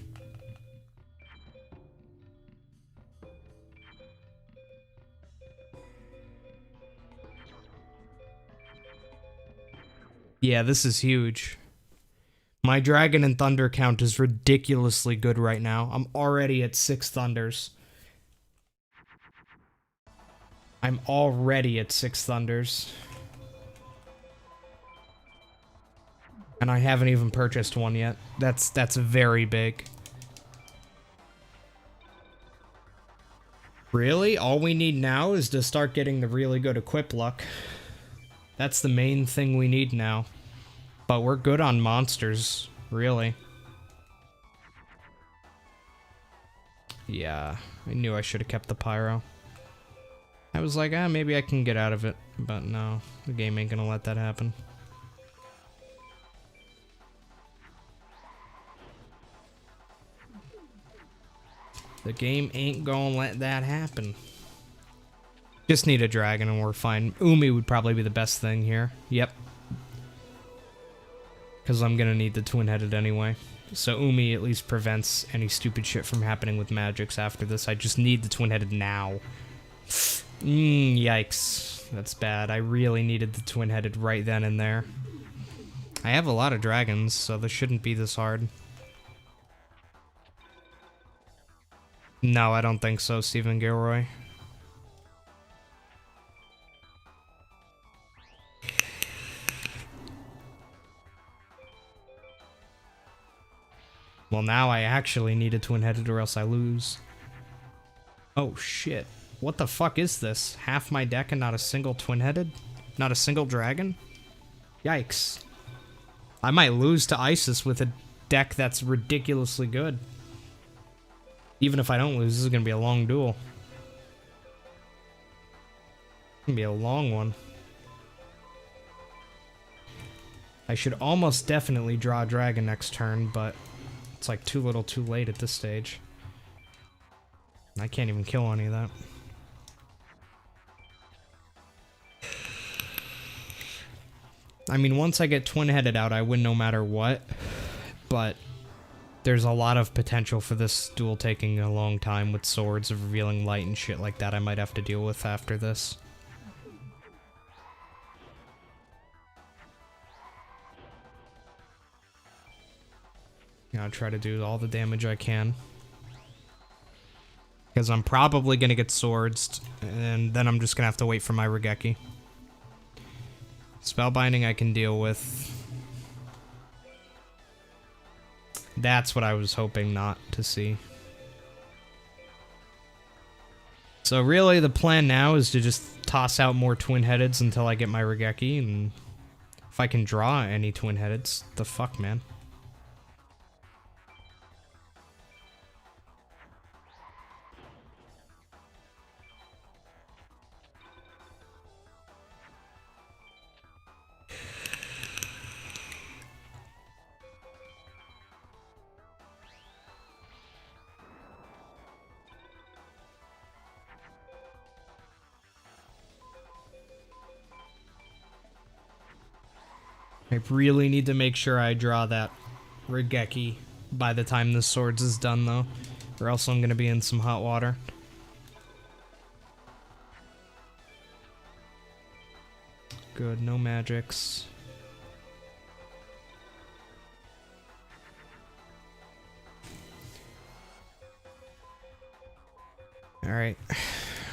Yeah, this is huge. My Dragon and Thunder count is ridiculously good right now. I'm already at 6 Thunders. I'm already at 6 Thunders. And I haven't even purchased one yet. That's very big. Really? All we need now is to start getting the really good equip luck. That's the main thing we need now. But we're good on monsters, really. Yeah, I knew I should have kept the pyro. I was like, maybe I can get out of it. But no, the game ain't gonna let that happen. The game ain't gonna let that happen. Just need a dragon and we're fine. Umi would probably be the best thing here. Yep. Because I'm gonna need the twin-headed anyway. So Umi at least prevents any stupid shit from happening with magics after this. I just need the twin-headed now. Yikes. That's bad. I really needed the twin-headed right then and there. I have a lot of dragons, so this shouldn't be this hard. No, I don't think so, Stephen Gilroy. Well, now I actually need a twin-headed or else I lose. Oh, shit. What the fuck is this? Half my deck and not a single twin-headed? Not a single dragon? Yikes. I might lose to Isis with a deck that's ridiculously good. Even if I don't lose, this is gonna be a long duel. It's gonna be a long one. I should almost definitely draw a dragon next turn, but it's like too little too late at this stage. I can't even kill any of that. I mean, once I get twin-headed out, I win no matter what, but there's a lot of potential for this duel taking a long time with swords of revealing light and shit like that I might have to deal with after this. I'll try to do all the damage I can. Because I'm probably going to get swords, and then I'm just going to have to wait for my Regeki. Spellbinding I can deal with. That's what I was hoping not to see. So really the plan now is to just toss out more twin-headeds until I get my Regeki, and if I can draw any twin-headeds, the fuck, man. I really need to make sure I draw that Regeki by the time the swords is done, though, or else I'm gonna be in some hot water. Good, no magics. Alright.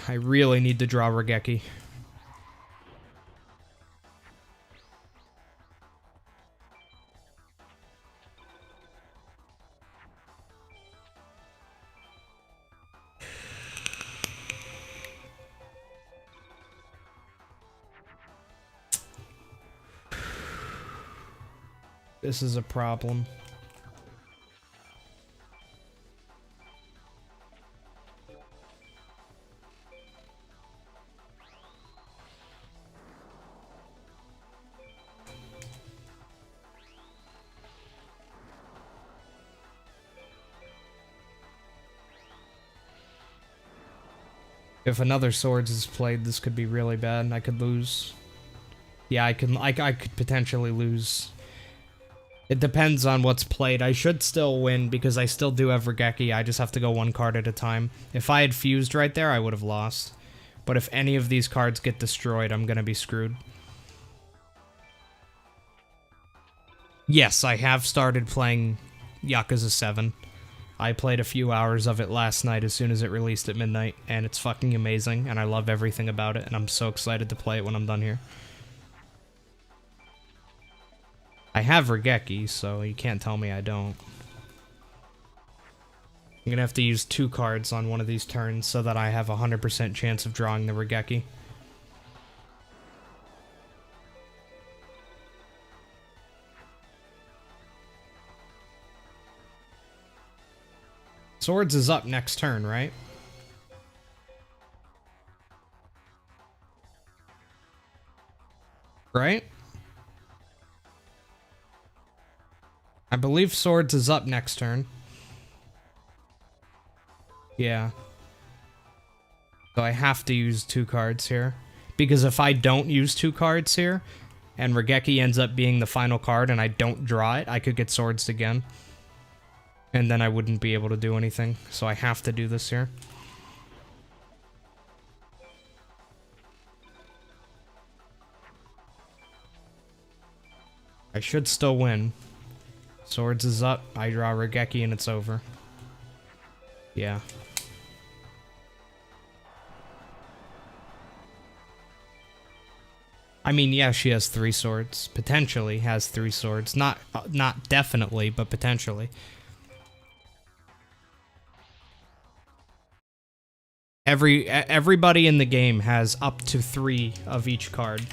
I really need to draw Regeki. This is a problem. If another swords is played, this could be really bad. I could lose. Yeah, I could potentially lose. It depends on what's played. I should still win because I still do have Regeki. I just have to go one card at a time. If I had fused right there, I would have lost. But if any of these cards get destroyed, I'm gonna be screwed. Yes, I have started playing Yakuza 7. I played a few hours of it last night as soon as it released at midnight, and it's fucking amazing, and I love everything about it, and I'm so excited to play it when I'm done here. I have Regeki, so you can't tell me I don't. I'm gonna have to use 2 cards on one of these turns so that I have a 100% chance of drawing the Regeki. Swords is up next turn, right? Right? I believe Swords is up next turn. Yeah. So I have to use 2 cards here. Because if I don't use 2 cards here, and Regeki ends up being the final card and I don't draw it, I could get Swords again. And then I wouldn't be able to do anything. So I have to do this here. I should still win. Swords is up, I draw Regeki, and it's over. Yeah. I mean, yeah, she has 3 swords. Potentially has 3 swords. Not definitely, but potentially. Everybody in the game has up to 3 of each card.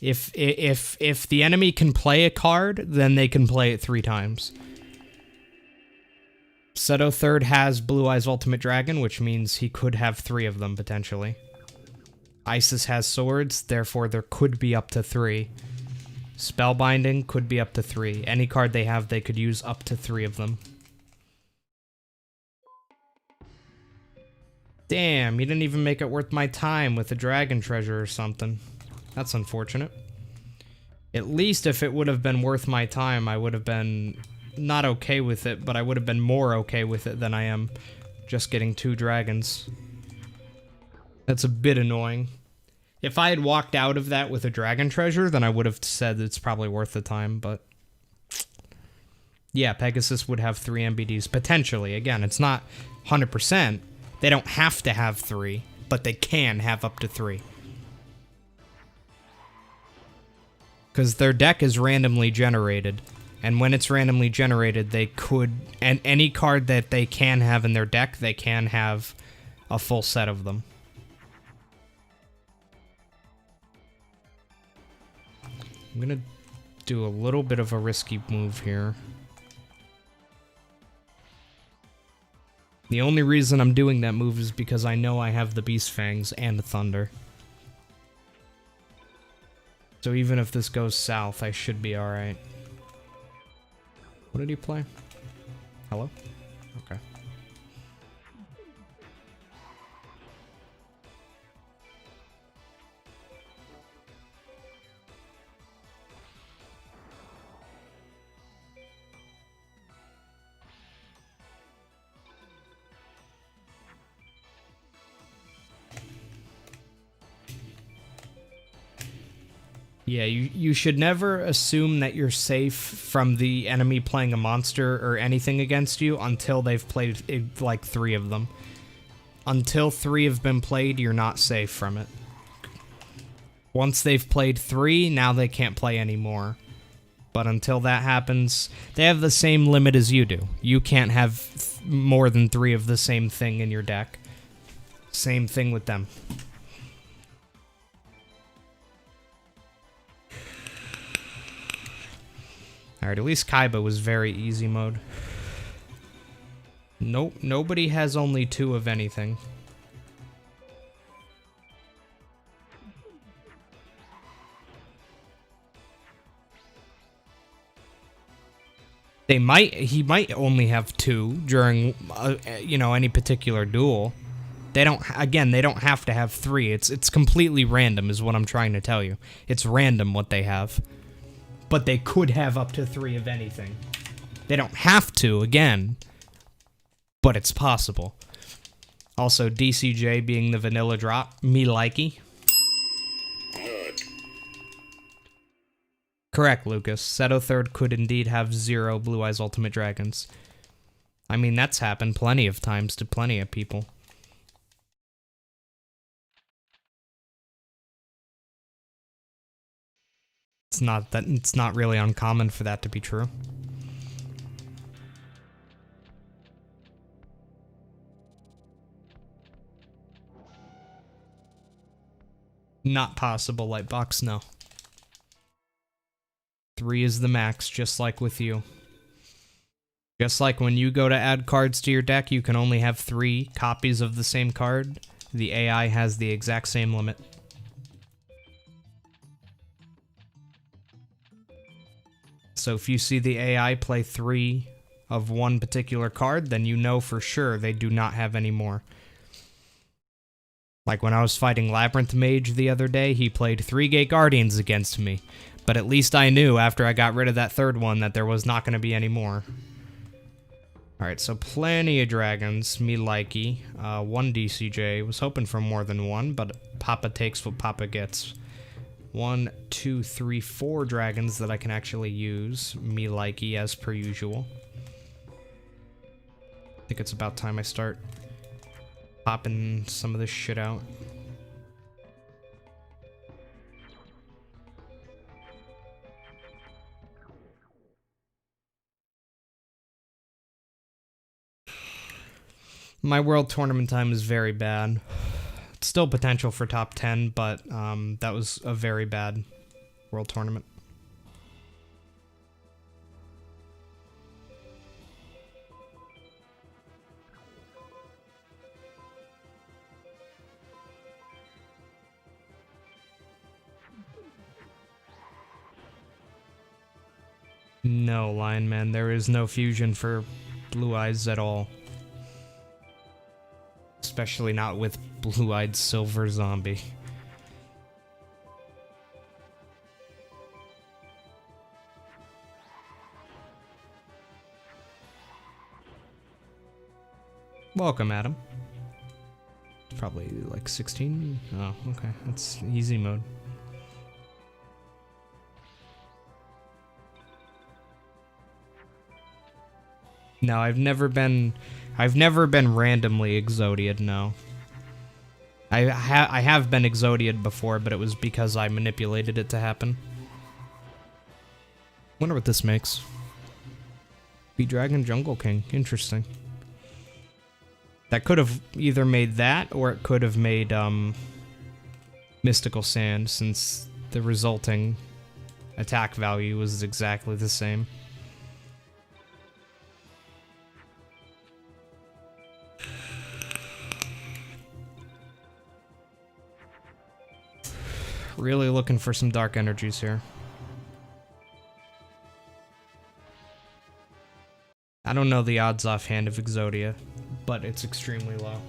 If the enemy can play a card, then they can play it 3 times. Seto Third has Blue Eyes Ultimate Dragon, which means he could have 3 of them, potentially. Isis has swords, therefore there could be up to 3. Spellbinding could be up to 3. Any card they have, they could use up to 3 of them. Damn, you didn't even make it worth my time with a dragon treasure or something. That's unfortunate. At least if it would have been worth my time, I would have been not okay with it, but I would have been more okay with it than I am just getting 2 dragons. That's a bit annoying. If I had walked out of that with a dragon treasure, then I would have said it's probably worth the time, but... yeah, Pegasus would have 3 MBDs, potentially. Again, it's not 100%. They don't have to have 3, but they can have up to 3. Because their deck is randomly generated, and when it's randomly generated, they could... and any card that they can have in their deck, they can have a full set of them. I'm gonna do a little bit of a risky move here. The only reason I'm doing that move is because I know I have the Beast Fangs and Thunder. So even if this goes south, I should be alright. What did he play? Hello? Okay. Yeah, you should never assume that you're safe from the enemy playing a monster or anything against you until they've played like 3 of them. Until 3 have been played, you're not safe from it. Once they've played 3, now they can't play anymore. But until that happens, they have the same limit as you do. You can't have more than 3 of the same thing in your deck. Same thing with them. Alright, at least Kaiba was very easy mode. Nope, nobody has only 2 of anything. He might only have 2 during, any particular duel. They don't have to have 3. It's completely random is what I'm trying to tell you. It's random what they have. But they could have up to 3 of anything. They don't have to, again, but it's possible. Also, DCJ being the vanilla drop, me likey. Correct, Lucas. Seto Third could indeed have 0 Blue Eyes Ultimate Dragons. I mean, that's happened plenty of times to plenty of people. It's not really uncommon for that to be true. Not possible, Lightbox, no. 3 is the max, just like with you. Just like when you go to add cards to your deck, you can only have 3 copies of the same card. The AI has the exact same limit. So if you see the AI play 3 of one particular card, then you know for sure they do not have any more. Like when I was fighting Labyrinth Mage the other day, he played 3 Gate Guardians against me. But at least I knew after I got rid of that 3rd one that there was not going to be any more. Alright, so plenty of dragons, me likey. 1 DCJ, was hoping for more than 1, but Papa takes what Papa gets. 1, 2, 3, 4 dragons that I can actually use, me likey as per usual. I think it's about time I start popping some of this shit out. My world tournament time is very bad. It's still potential for top 10, but that was a very bad world tournament. No, Lion Man, there is no fusion for Blue Eyes at all. Especially not with Blue-Eyed Silver Zombie. Welcome, Adam. It's probably like 16. Oh, okay. That's easy mode. No, I've never been randomly Exodia'd, no. I have been Exodia'd before, but it was because I manipulated it to happen. Wonder what this makes. Be Dragon Jungle King. Interesting. That could have either made that, or it could have made, Mystical Sand, since the resulting attack value was exactly the same. Really looking for some dark energies here. I don't know the odds offhand of Exodia, but it's extremely low.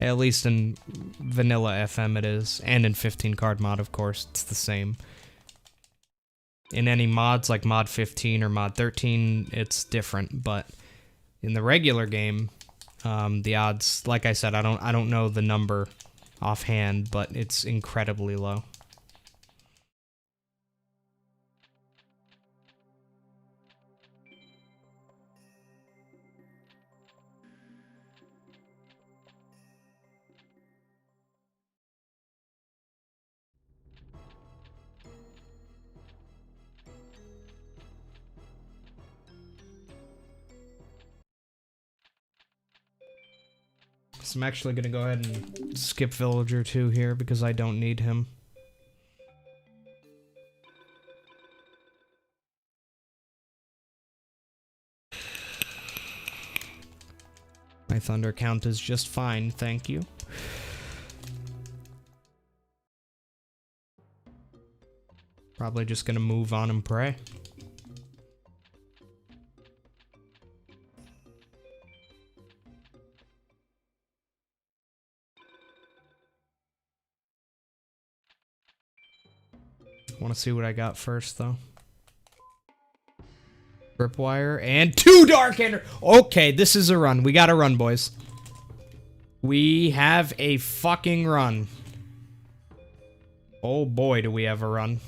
At least in vanilla FM it is, and in 15 card mod, of course, it's the same. In any mods like mod 15 or mod 13, it's different, but in the regular game, The odds, like I said, I don't know the number offhand, but it's incredibly low. So I'm actually gonna go ahead and skip Villager 2 here because I don't need him. My thunder count is just fine, thank you. Probably just gonna move on and pray. Want to see what I got first, though. Tripwire and 2 Dark Ender. Okay, this is a run. We got a run, boys. We have a fucking run. Oh boy, do we have a run.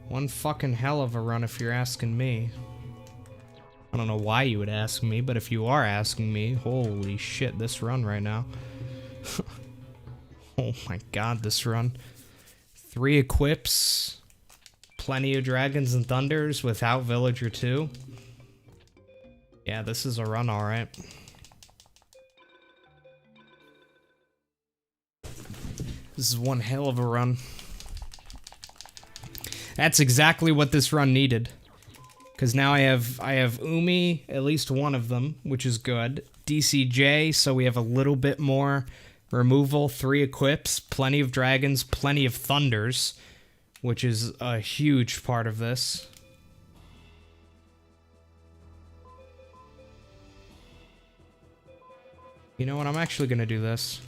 One fucking hell of a run if you're asking me. I don't know why you would ask me, but if you are asking me, holy shit, this run right now. Oh my god, this run. 3 equips, plenty of Dragons and Thunders without Villager 2. Yeah, this is a run, alright. This is one hell of a run. That's exactly what this run needed. Because now I have Umi, at least one of them, which is good. DCJ, so we have a little bit more removal. 3 equips, plenty of dragons, plenty of thunders, which is a huge part of this. You know what, I'm actually gonna do this.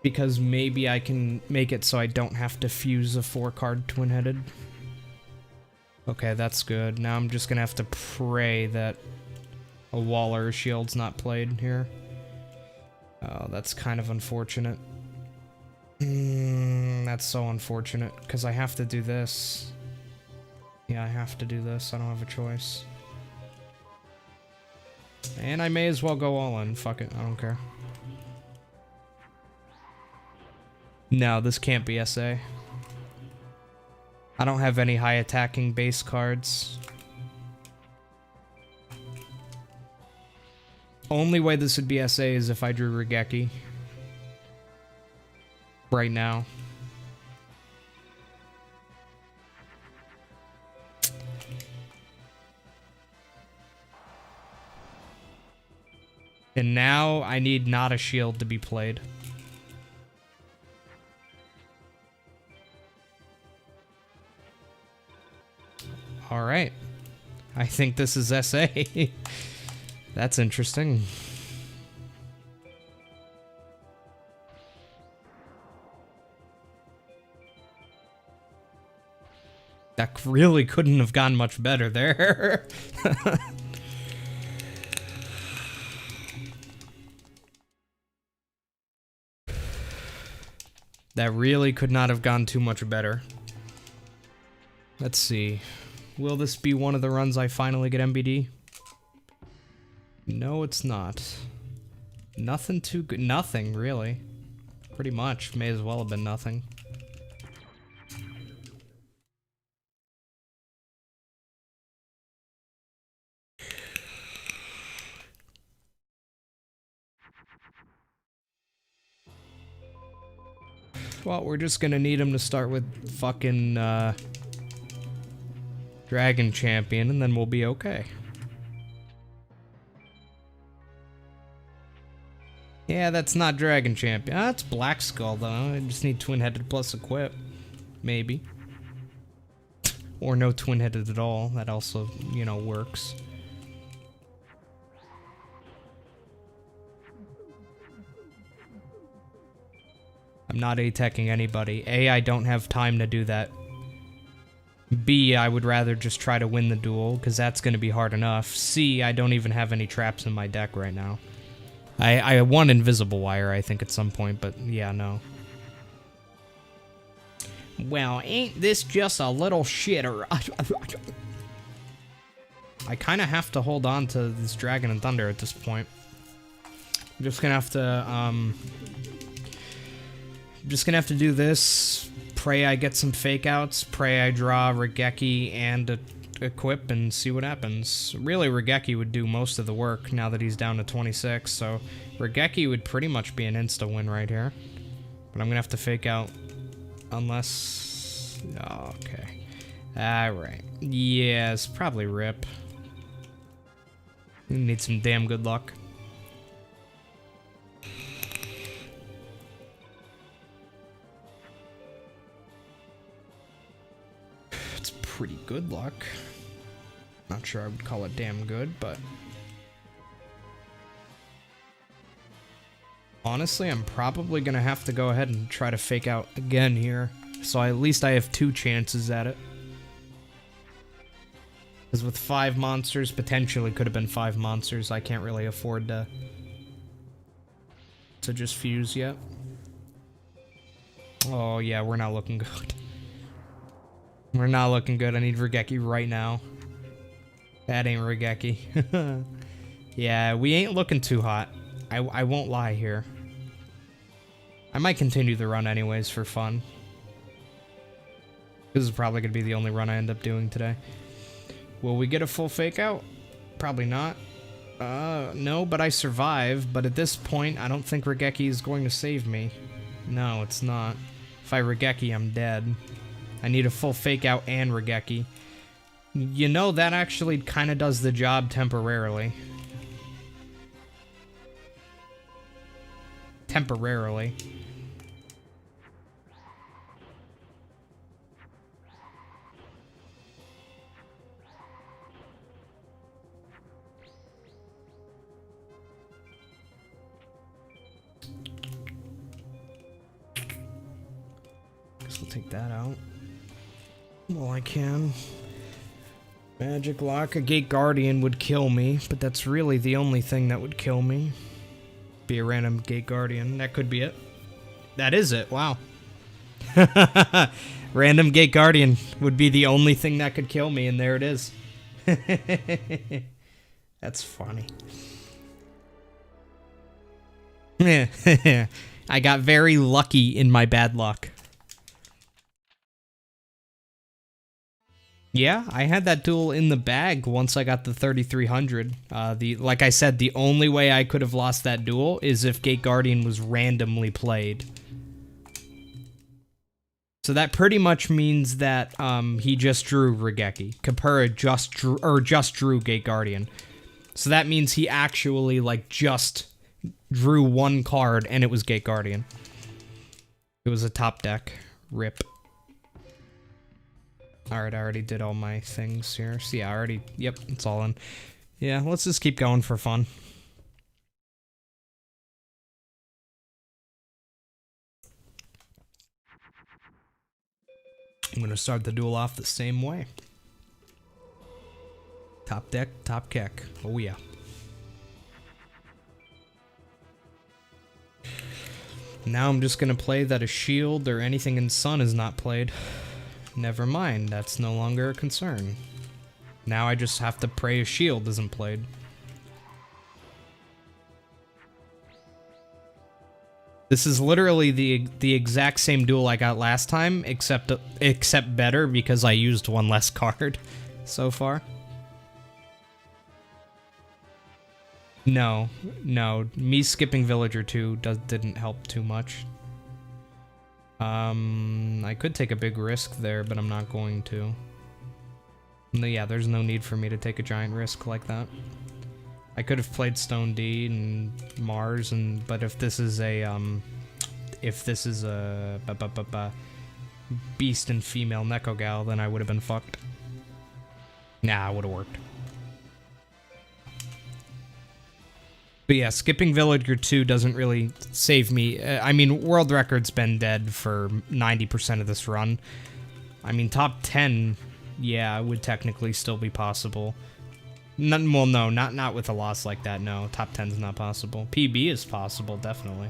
Because maybe I can make it so I don't have to fuse a 4-card twin-headed. Okay, that's good. Now I'm just gonna have to pray that a wall or a shield's not played here. Oh, that's kind of unfortunate. That's so unfortunate, because I have to do this. Yeah, I have to do this. I don't have a choice. And I may as well go all in. Fuck it, I don't care. No, this can't be SA. I don't have any high attacking base cards. Only way this would be SA is if I drew Regeki. Right now. And now I need not a shield to be played. Alright. I think this is SA. That's interesting. That really couldn't have gone much better there. That really could not have gone too much better. Let's see. Will this be one of the runs I finally get MBD? No, it's not. Nothing too good. Nothing, really. Pretty much. May as well have been nothing. Well, we're just gonna need him to start with fucking, Dragon Champion, and then we'll be okay. Yeah, that's not Dragon Champion. Ah, that's Black Skull, though. I just need twin-headed plus equip. Maybe. Or no twin-headed at all. That also, you know, works. I'm not A-teching anybody. A, I don't have time to do that. B, I would rather just try to win the duel, because that's going to be hard enough. C, I don't even have any traps in my deck right now. I won Invisible Wire, I think, at some point, but yeah, no. Well, ain't this just a little shitter? I kind of have to hold on to this Dragon and Thunder at this point. I'm just gonna have to do this, pray I get some fake outs, pray I draw Regeki and equip and see what happens. Really, Regeki would do most of the work now that he's down to 26, so Regeki would pretty much be an insta-win right here. But I'm gonna have to fake out unless... Oh, okay. Alright. Yes, probably rip. Need some damn good luck. It's pretty good luck. Not sure I would call it damn good, but... Honestly, I'm probably gonna have to go ahead and try to fake out again here. So at least I have 2 chances at it. Because with 5 monsters, potentially could have been 5 monsters, I can't really afford to just fuse yet. Oh yeah, we're not looking good. We're not looking good. I need Regeki right now. That ain't Regeki. Yeah, we ain't looking too hot. I won't lie here. I might continue the run anyways for fun. This is probably going to be the only run I end up doing today. Will we get a full fake out? Probably not. No, but I survive. But at this point, I don't think Regeki is going to save me. No, it's not. If I Regeki, I'm dead. I need a full fake out and Regeki. You know, that actually kind of does the job temporarily. Temporarily. Guess I'll take that out. Well, I can. Magic Lock, a Gate Guardian would kill me, but that's really the only thing that would kill me. Be a random Gate Guardian. That could be it. That is it. Wow. Random Gate Guardian would be the only thing that could kill me, and there it is. That's funny. I got very lucky in my bad luck. Yeah, I had that duel in the bag once I got the 3300. Like I said, the only way I could have lost that duel is if Gate Guardian was randomly played. So that pretty much means that he just drew Regeki. Kapura just drew Gate Guardian. So that means he actually just drew 1 card and it was Gate Guardian. It was a top deck. Rip. Alright, I already did all my things here. So yeah, yep, it's all in. Yeah, let's just keep going for fun. I'm gonna start the duel off the same way. Top deck, top kick. Oh yeah. Now I'm just gonna play that a shield or anything in sun is not played. Never mind, that's no longer a concern. Now I just have to pray a shield isn't played. This is literally the exact same duel I got last time, except better because I used 1 less card so far. No, me skipping Villager 2 didn't help too much. I could take a big risk there, but I'm not going to. Yeah, there's no need for me to take a giant risk like that. I could have played Stone D and Mars, but if this is a Beast and Female Neko Gal, then I would have been fucked. Nah, it would have worked. But yeah, skipping Villager 2 doesn't really save me. I mean, World Record's been dead for 90% of this run. I mean, top 10, yeah, would technically still be possible. Well, no, not with a loss like that, no. Top 10's not possible. PB is possible, definitely.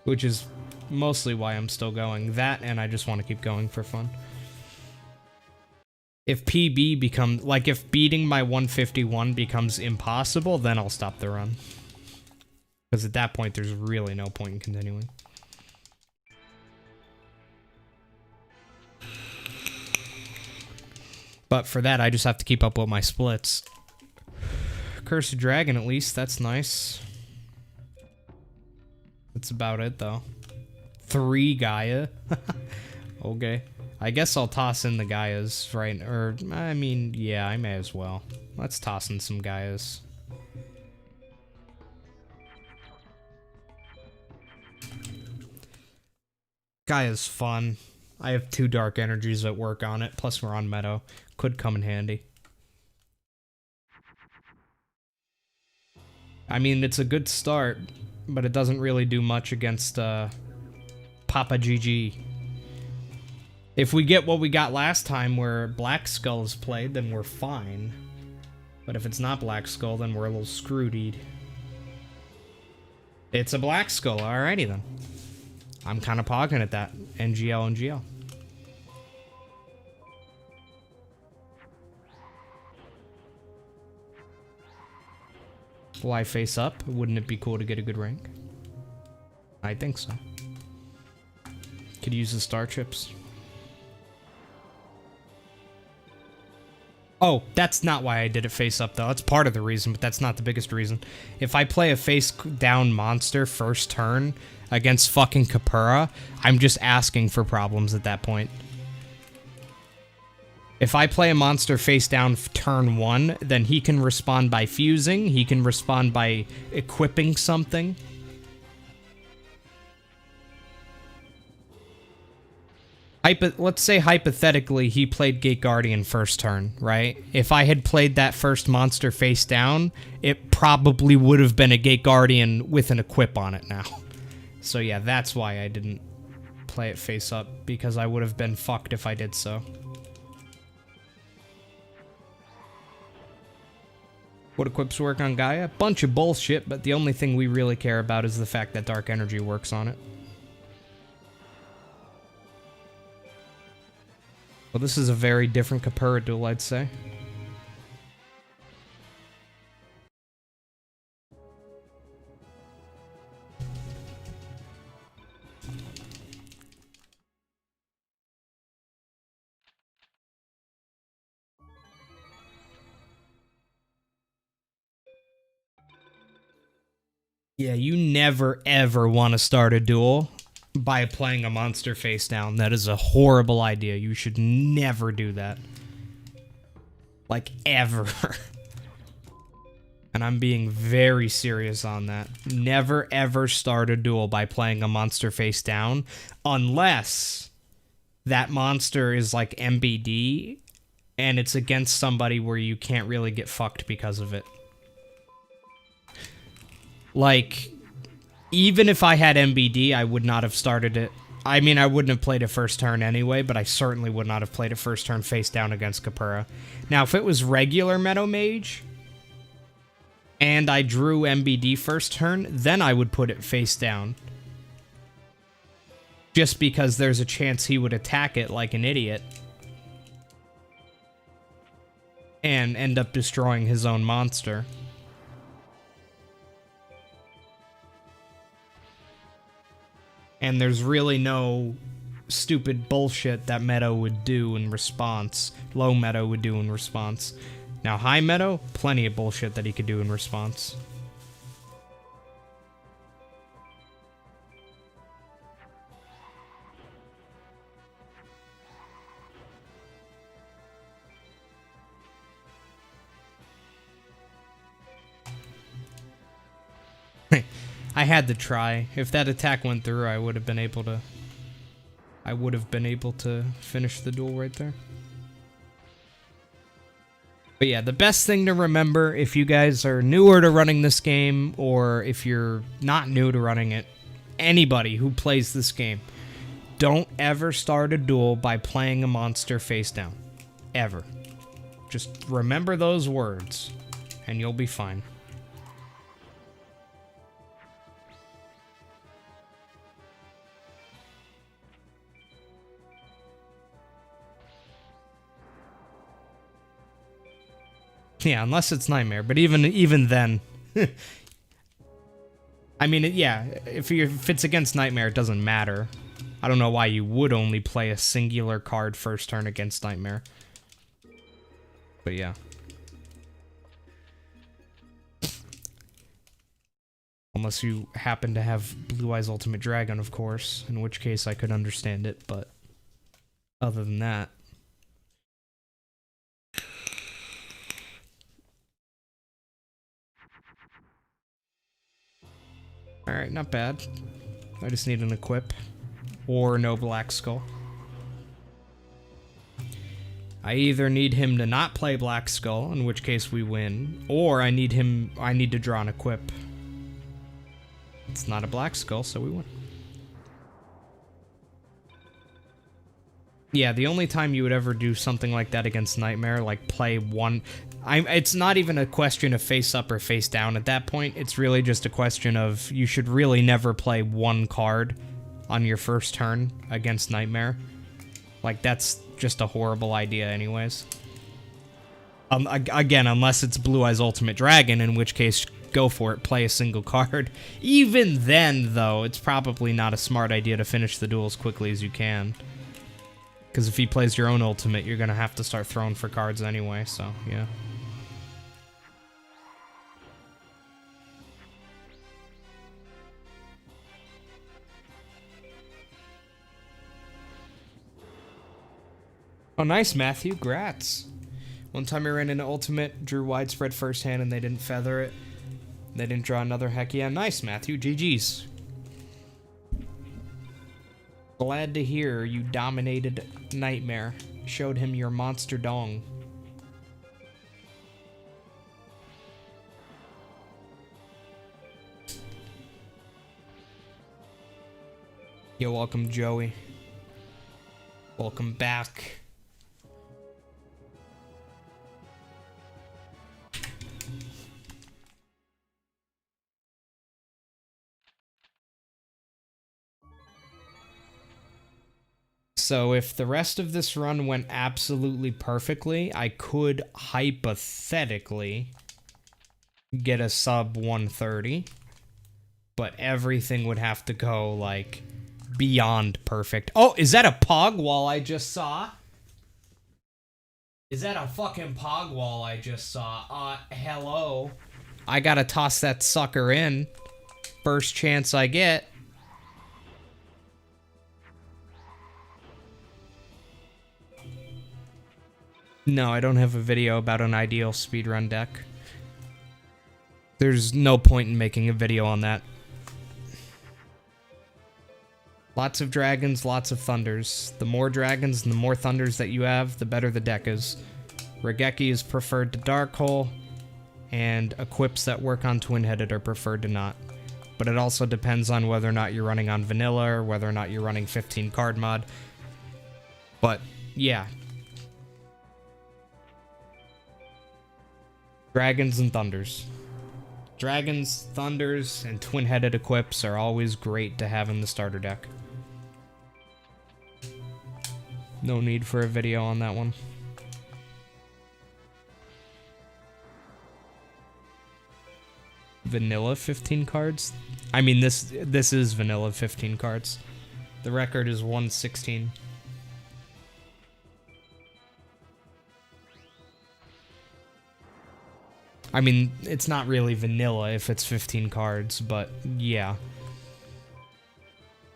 Which is mostly why I'm still going. That, and I just want to keep going for fun. If PB becomes... Like, if beating my 151 becomes impossible, then I'll stop the run. Because at that point, there's really no point in continuing. But for that, I just have to keep up with my splits. Cursed Dragon, at least. That's nice. That's about it, though. 3 Gaia. Okay. I guess I'll toss in the Gaias, right? Or, I mean, yeah, I may as well. Let's toss in some Gaias. Gaia's fun. I have 2 dark energies that work on it, plus we're on Meadow. Could come in handy. I mean, it's a good start, but it doesn't really do much against Papa GG. If we get what we got last time where Black Skull is played, then we're fine. But if it's not Black Skull, then we're a little screwed. It's a Black Skull, alrighty then. I'm kind of pogging at that. NGL, NGL. Will I face up? Wouldn't it be cool to get a good rank? I think so. Could use the star chips. Oh, that's not why I did it face up, though. That's part of the reason, but that's not the biggest reason. If I play a face down monster first turn against fucking Capura, I'm just asking for problems at that point. If I play a monster face down turn 1, then he can respond by fusing, he can respond by equipping something. Let's say hypothetically he played Gate Guardian first turn, right? If I had played that first monster face down, it probably would have been a Gate Guardian with an equip on it now. So yeah, that's why I didn't play it face up, because I would have been fucked if I did so. What equips work on Gaia? Bunch of bullshit, but the only thing we really care about is the fact that Dark Energy works on it. Well, this is a very different Capura duel, I'd say. Yeah, you never ever want to start a duel by playing a monster face down. That is a horrible idea. You should never do that. Like, ever. And I'm being very serious on that. Never ever start a duel by playing a monster face down, unless that monster is like MBD and it's against somebody where you can't really get fucked because of it. Like, even if I had MBD, I would not have started it. I mean, I wouldn't have played it first turn anyway, but I certainly would not have played it first turn face down against Capura. Now, if it was regular Meadow Mage, and I drew MBD first turn, then I would put it face down. Just because there's a chance he would attack it like an idiot. And end up destroying his own monster. And there's really no stupid bullshit that Meadow would do in response. Low Meadow would do in response. Now, high Meadow, plenty of bullshit that he could do in response. I had to try. If that attack went through, I would have been able to I would have been able to finish the duel right there. But yeah, the best thing to remember if you guys are newer to running this game, or if you're not new to running it, anybody who plays this game, don't ever start a duel by playing a monster face down. Ever. Just remember those words, and you'll be fine. Yeah, unless it's Nightmare, but even then, I mean, yeah, if it's against Nightmare, it doesn't matter. I don't know why you would only play a singular card first turn against Nightmare. But yeah. Unless you happen to have Blue Eyes Ultimate Dragon, of course, in which case I could understand it, but other than that. Alright, not bad. I just need an equip. Or no Black Skull. I either need him to not play Black Skull, in which case we win, or I need to draw an equip. It's not a Black Skull, so we win. Yeah, the only time you would ever do something like that against Nightmare, like play one... it's not even a question of face up or face down at that point. It's really just a question of you should really never play one card on your first turn against Nightmare. Like, that's just a horrible idea anyways. Again, unless it's Blue Eyes Ultimate Dragon, in which case, go for it, play a single card. Even then, though, it's probably not a smart idea to finish the duel as quickly as you can. Because if he plays your own ultimate, you're going to have to start throwing for cards anyway, so, yeah. Oh, nice, Matthew. Grats. One time I ran into Ultimate, drew widespread first hand, and they didn't feather it. They didn't draw another. Heck yeah. Nice, Matthew. GG's. Glad to hear you dominated Nightmare. Showed him your monster dong. You're welcome, Joey. Welcome back. So if the rest of this run went absolutely perfectly, I could hypothetically get a sub 130, but everything would have to go, like, beyond perfect. Oh, is that a pog wall I just saw? Is that a fucking pog wall I just saw? Hello. I gotta toss that sucker in. First chance I get. No, I don't have a video about an ideal speedrun deck. There's no point in making a video on that. Lots of dragons, lots of thunders. The more dragons and the more thunders that you have, the better the deck is. Regeki is preferred to Darkhole, and equips that work on Twin-Headed are preferred to not. But it also depends on whether or not you're running on vanilla, or whether or not you're running 15 card mod. But, yeah. Dragons and thunders. Dragons, thunders, and twin-headed equips are always great to have in the starter deck. No need for a video on that one. Vanilla 15 cards? I mean, this is vanilla 15 cards. The record is 116. I mean, it's not really vanilla if it's 15 cards, but yeah.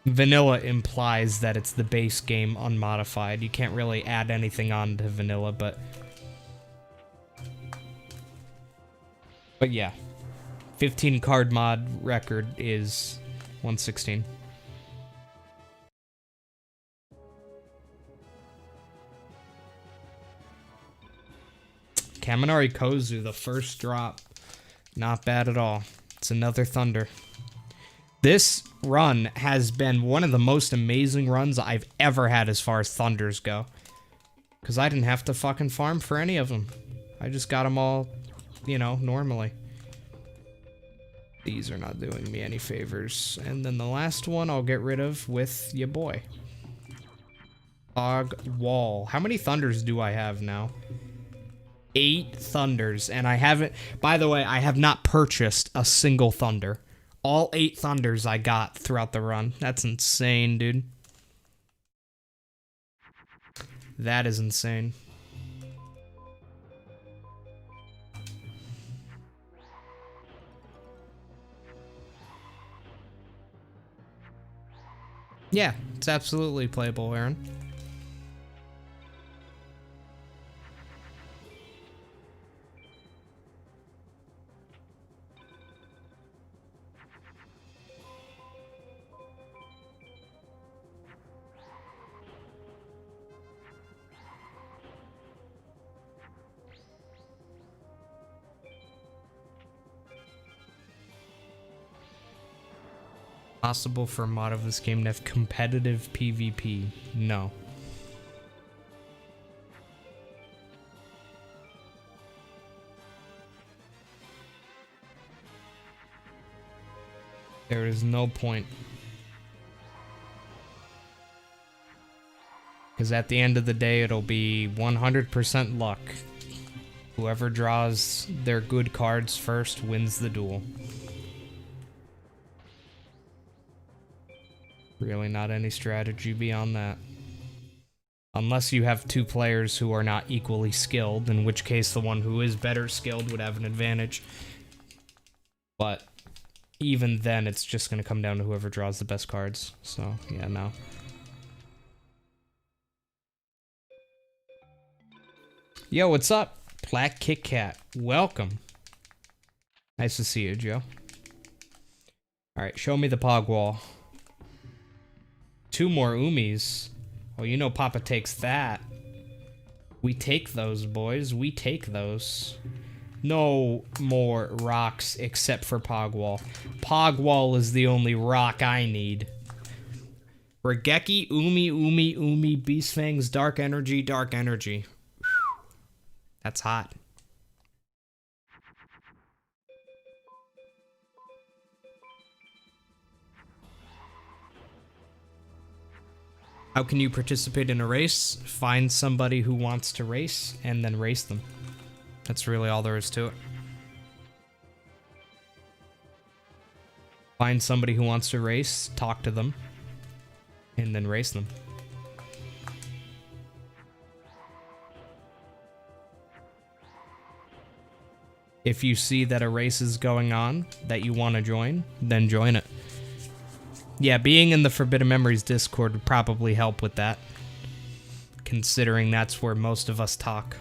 Vanilla implies that it's the base game unmodified. You can't really add anything on to vanilla, but yeah. 15 card mod record is 116. Kaminari Kozu, the first drop. Not bad at all. It's another Thunder. This run has been one of the most amazing runs I've ever had as far as Thunders go. Because I didn't have to fucking farm for any of them. I just got them all, you know, normally. These are not doing me any favors. And then the last one I'll get rid of with ya boy. Fog Wall. How many Thunders do I have now? 8 Thunders. And I haven't... By the way, I have not purchased a single Thunder. All 8 Thunders I got throughout the run. That's insane, dude. That is insane. Yeah, it's absolutely playable, Aaron. Possible for a mod of this game to have competitive PvP? No. There is no point. Because at the end of the day, it'll be 100% luck. Whoever draws their good cards first wins the duel. Really not any strategy beyond that. Unless you have 2 players who are not equally skilled, in which case the one who is better skilled would have an advantage. But even then, it's just going to come down to whoever draws the best cards. So, yeah, no. Yo, what's up? Black Kit Kat. Welcome. Nice to see you, Joe. Alright, show me the Pog Wall. 2 more Umis. Well, you know Papa takes that. We take those, boys. We take those. No more rocks except for Pogwall. Pogwall is the only rock I need. Regeki, Umi, Beast Fangs, Dark Energy, Dark Energy. Whew. That's hot. How can you participate in a race? Find somebody who wants to race, and then race them. That's really all there is to it. Find somebody who wants to race, talk to them, and then race them. If you see that a race is going on that you want to join, then join it. Yeah, being in the Forbidden Memories Discord would probably help with that, considering that's where most of us talk.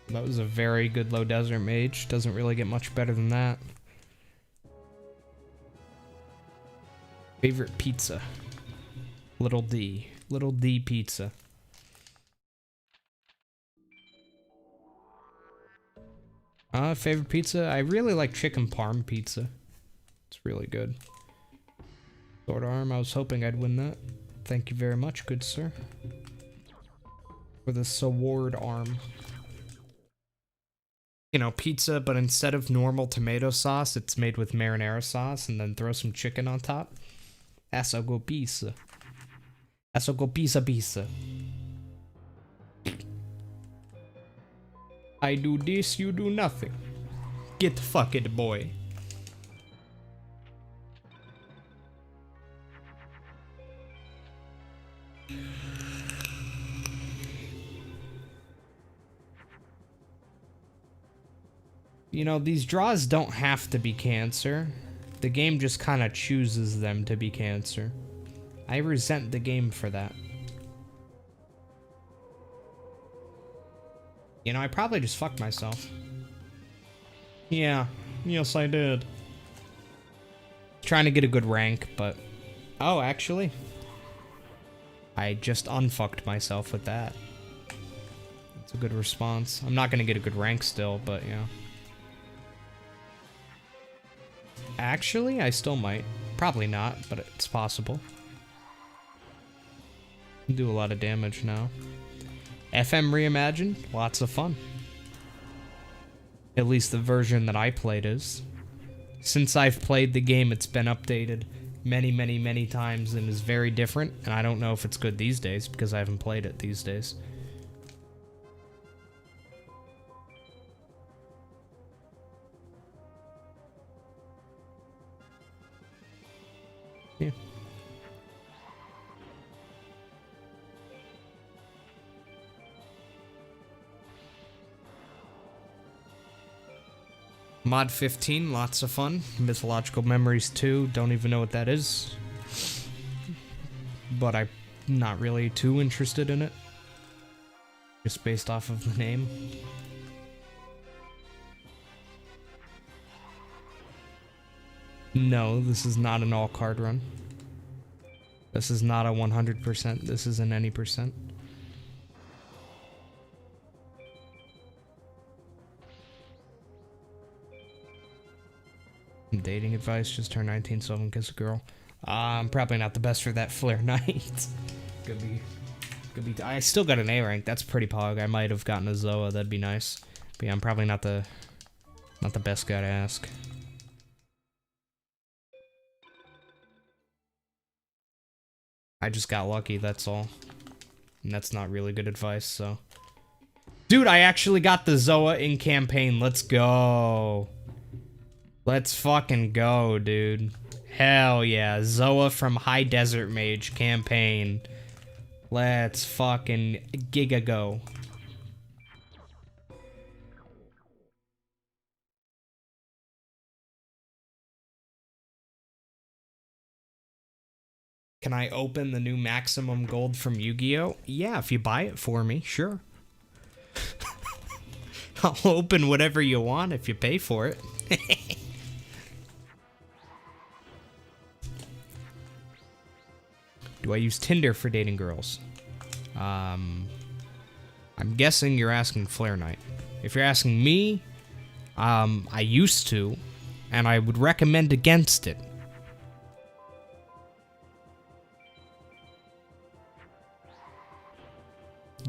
That was a very good low desert mage. Doesn't really get much better than that. Favorite pizza. Little D. Little D pizza. Favorite pizza? I really like chicken parm pizza. It's really good. Sword arm, I was hoping I'd win that. Thank you very much, good sir. For the sword arm. You know, pizza, but instead of normal tomato sauce, it's made with marinara sauce, and then throw some chicken on top. That's a good pizza. That's a good pizza. I do this, you do nothing. Get fucked, boy. You know, these draws don't have to be Cancer. The game just kind of chooses them to be Cancer. I resent the game for that. You know, I probably just fucked myself. Yeah. Yes, I did. Trying to get a good rank, but... Oh, actually. I just unfucked myself with that. That's a good response. I'm not gonna get a good rank still, but yeah. Actually, I still might. Probably not, but it's possible. Do a lot of damage now. FM Reimagined, lots of fun. At least the version that I played is. Since I've played the game, it's been updated many, many, many times and is very different. And I don't know if it's good these days because I haven't played it these days. Yeah. Mod 15, lots of fun. Mythological Memories 2, don't even know what that is. But I'm not really too interested in it. Just based off of the name. No, this is not an all card run. This is not a 100%, this is an any percent. Dating advice, just turn 19 so I can kiss a girl. I'm probably not the best for that Flare Knight. Could be. I still got an A rank. That's pretty pog. I might have gotten a Zoa. That'd be nice. But yeah, I'm probably not the best guy to ask. I just got lucky. That's all. And that's not really good advice. So, dude, I actually got the Zoa in campaign. Let's go. Let's fucking go, dude. Hell yeah. Zoa from High Desert Mage campaign. Let's fucking giga go. Can I open the new Maximum Gold from Yu-Gi-Oh? Yeah, if you buy it for me, sure. I'll open whatever you want if you pay for it. Do I use Tinder for dating girls? I'm guessing you're asking Flare Knight. If you're asking me, I used to, and I would recommend against it.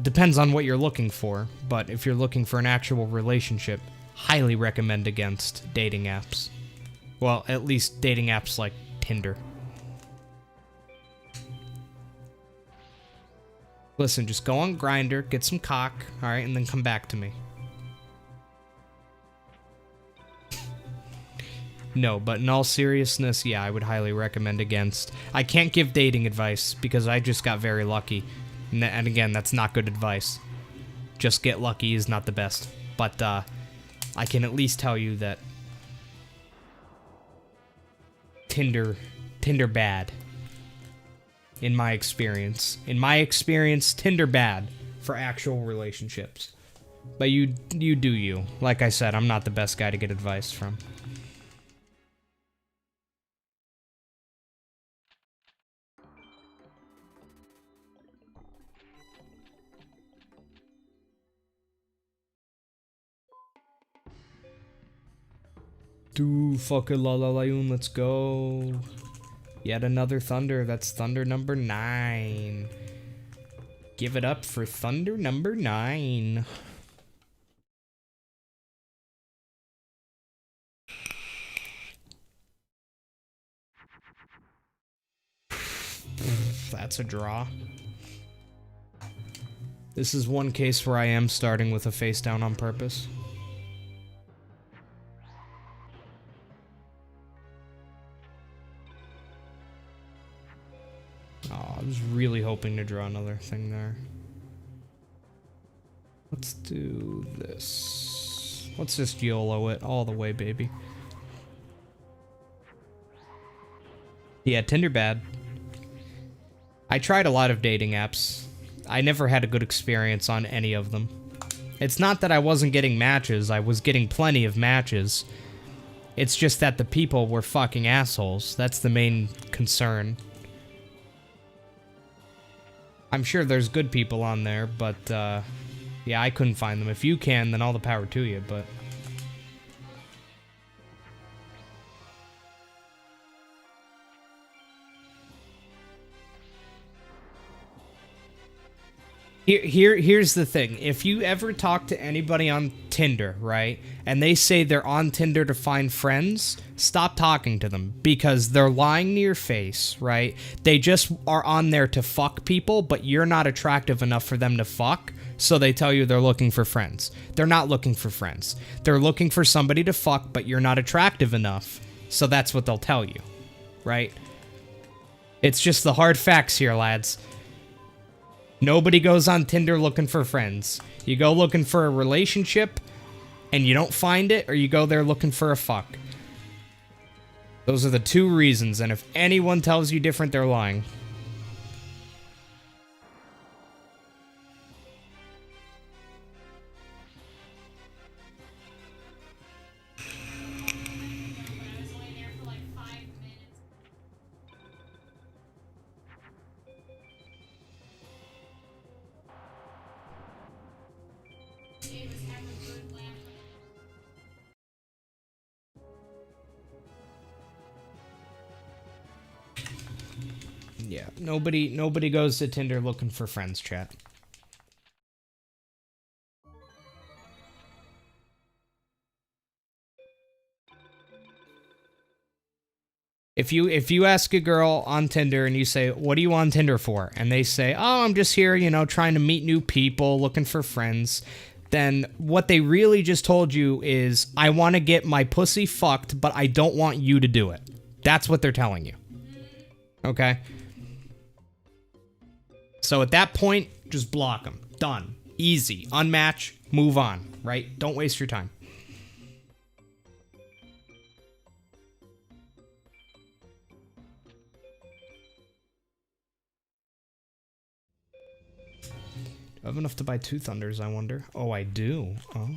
Depends on what you're looking for, but if you're looking for an actual relationship, highly recommend against dating apps. Well, at least dating apps like Tinder. Listen, just go on Grindr, get some cock, alright, and then come back to me. No, but in all seriousness, yeah, I would highly recommend against. I can't give dating advice because I just got very lucky. And again, that's not good advice. Just get lucky is not the best. But I can at least tell you that Tinder bad. In my experience. In my experience, Tinder bad for actual relationships. But you do you. Like I said, I'm not the best guy to get advice from. Do fucking la la la yoon, let's go. Yet another Thunder. That's Thunder number 9. Give it up for Thunder number 9. That's a draw. This is one case where I am starting with a face down on purpose. Oh, I was really hoping to draw another thing there. Let's do this. Let's just YOLO it all the way, baby. Yeah, Tinder bad. I tried a lot of dating apps. I never had a good experience on any of them. It's not that I wasn't getting matches. I was getting plenty of matches. It's just that the people were fucking assholes. That's the main concern. I'm sure there's good people on there, but, yeah, I couldn't find them. If you can, then all the power to you, but... Here's the thing. If you ever talk to anybody on Tinder, right, and they say they're on Tinder to find friends, stop talking to them, because they're lying to your face, right? They just are on there to fuck people, but you're not attractive enough for them to fuck, so they tell you they're looking for friends. They're not looking for friends. They're looking for somebody to fuck, but you're not attractive enough, so that's what they'll tell you, right? It's just the hard facts here, lads. Nobody goes on Tinder looking for friends. You go looking for a relationship, and you don't find it, or you go there looking for a fuck. Those are the two reasons, and if anyone tells you different, they're lying. Yeah, nobody goes to Tinder looking for friends, chat. If you ask a girl on Tinder and you say, "What are you on Tinder for?" and they say, "Oh, I'm just here, you know, trying to meet new people, looking for friends," then what they really just told you is, "I want to get my pussy fucked, but I don't want you to do it." That's what they're telling you. Okay? So at that point, just block them. Done. Easy. Unmatch. Move on. Right? Don't waste your time. Do I have enough to buy 2 Thunders, I wonder? Oh, I do. Oh.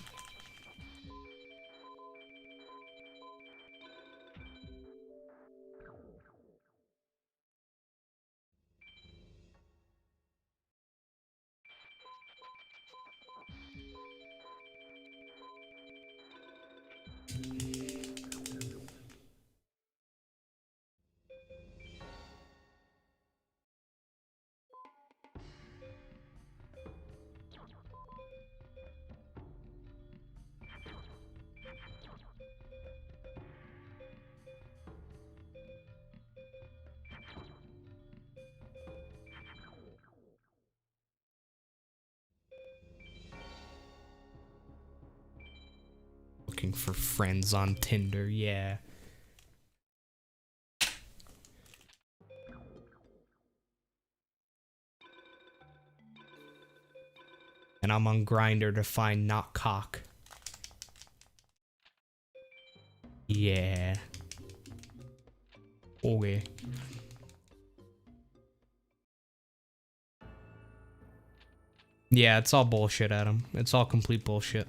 Looking for friends on Tinder, yeah. And I'm on Grindr to find not cock. Yeah. Okay. Yeah, it's all bullshit, Adam. It's all complete bullshit.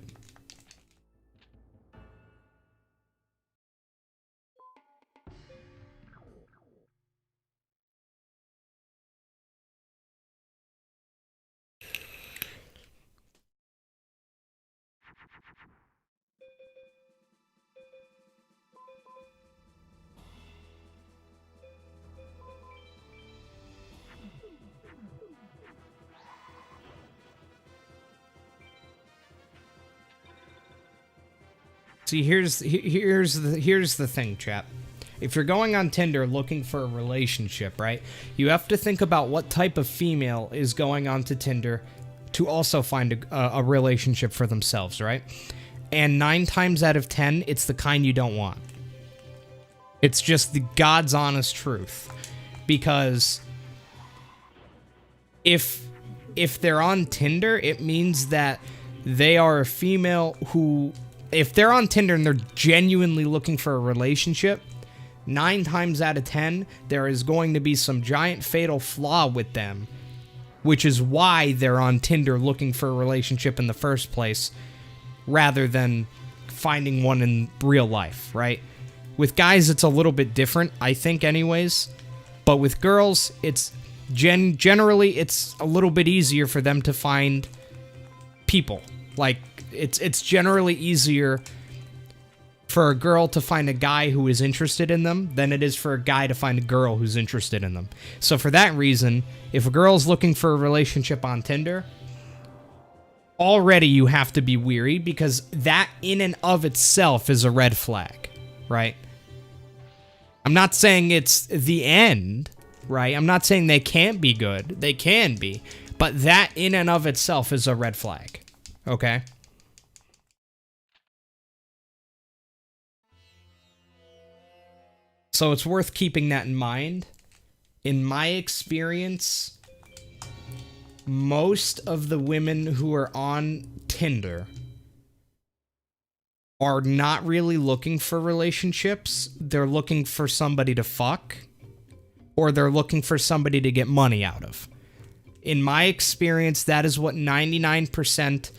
See, here's the thing, chap. If you're going on Tinder looking for a relationship, right? You have to think about what type of female is going onto Tinder to also find a relationship for themselves, right? And 9 times out of 10, it's the kind you don't want. It's just the God's honest truth. Because if they're on Tinder, it means that they are a female who... If they're on Tinder and they're genuinely looking for a relationship, 9 times out of 10, there is going to be some giant fatal flaw with them which is why they're on Tinder looking for a relationship in the first place, rather than finding one in real life, right? With guys, it's a little bit different, I think, anyways. But with girls, it's generally it's a little bit easier for them to find people. Like, it's generally easier for a girl to find a guy who is interested in them than it is for a guy to find a girl who's interested in them. So for that reason, if a girl's looking for a relationship on Tinder, already you have to be weary, because that in and of itself is a red flag, right? I'm not saying it's the end, right? I'm not saying they can't be good. They can be. But that in and of itself is a red flag, okay? So it's worth keeping that in mind. In my experience, most of the women who are on Tinder are not really looking for relationships. They're looking for somebody to fuck, or they're looking for somebody to get money out of. In my experience, that is what 99%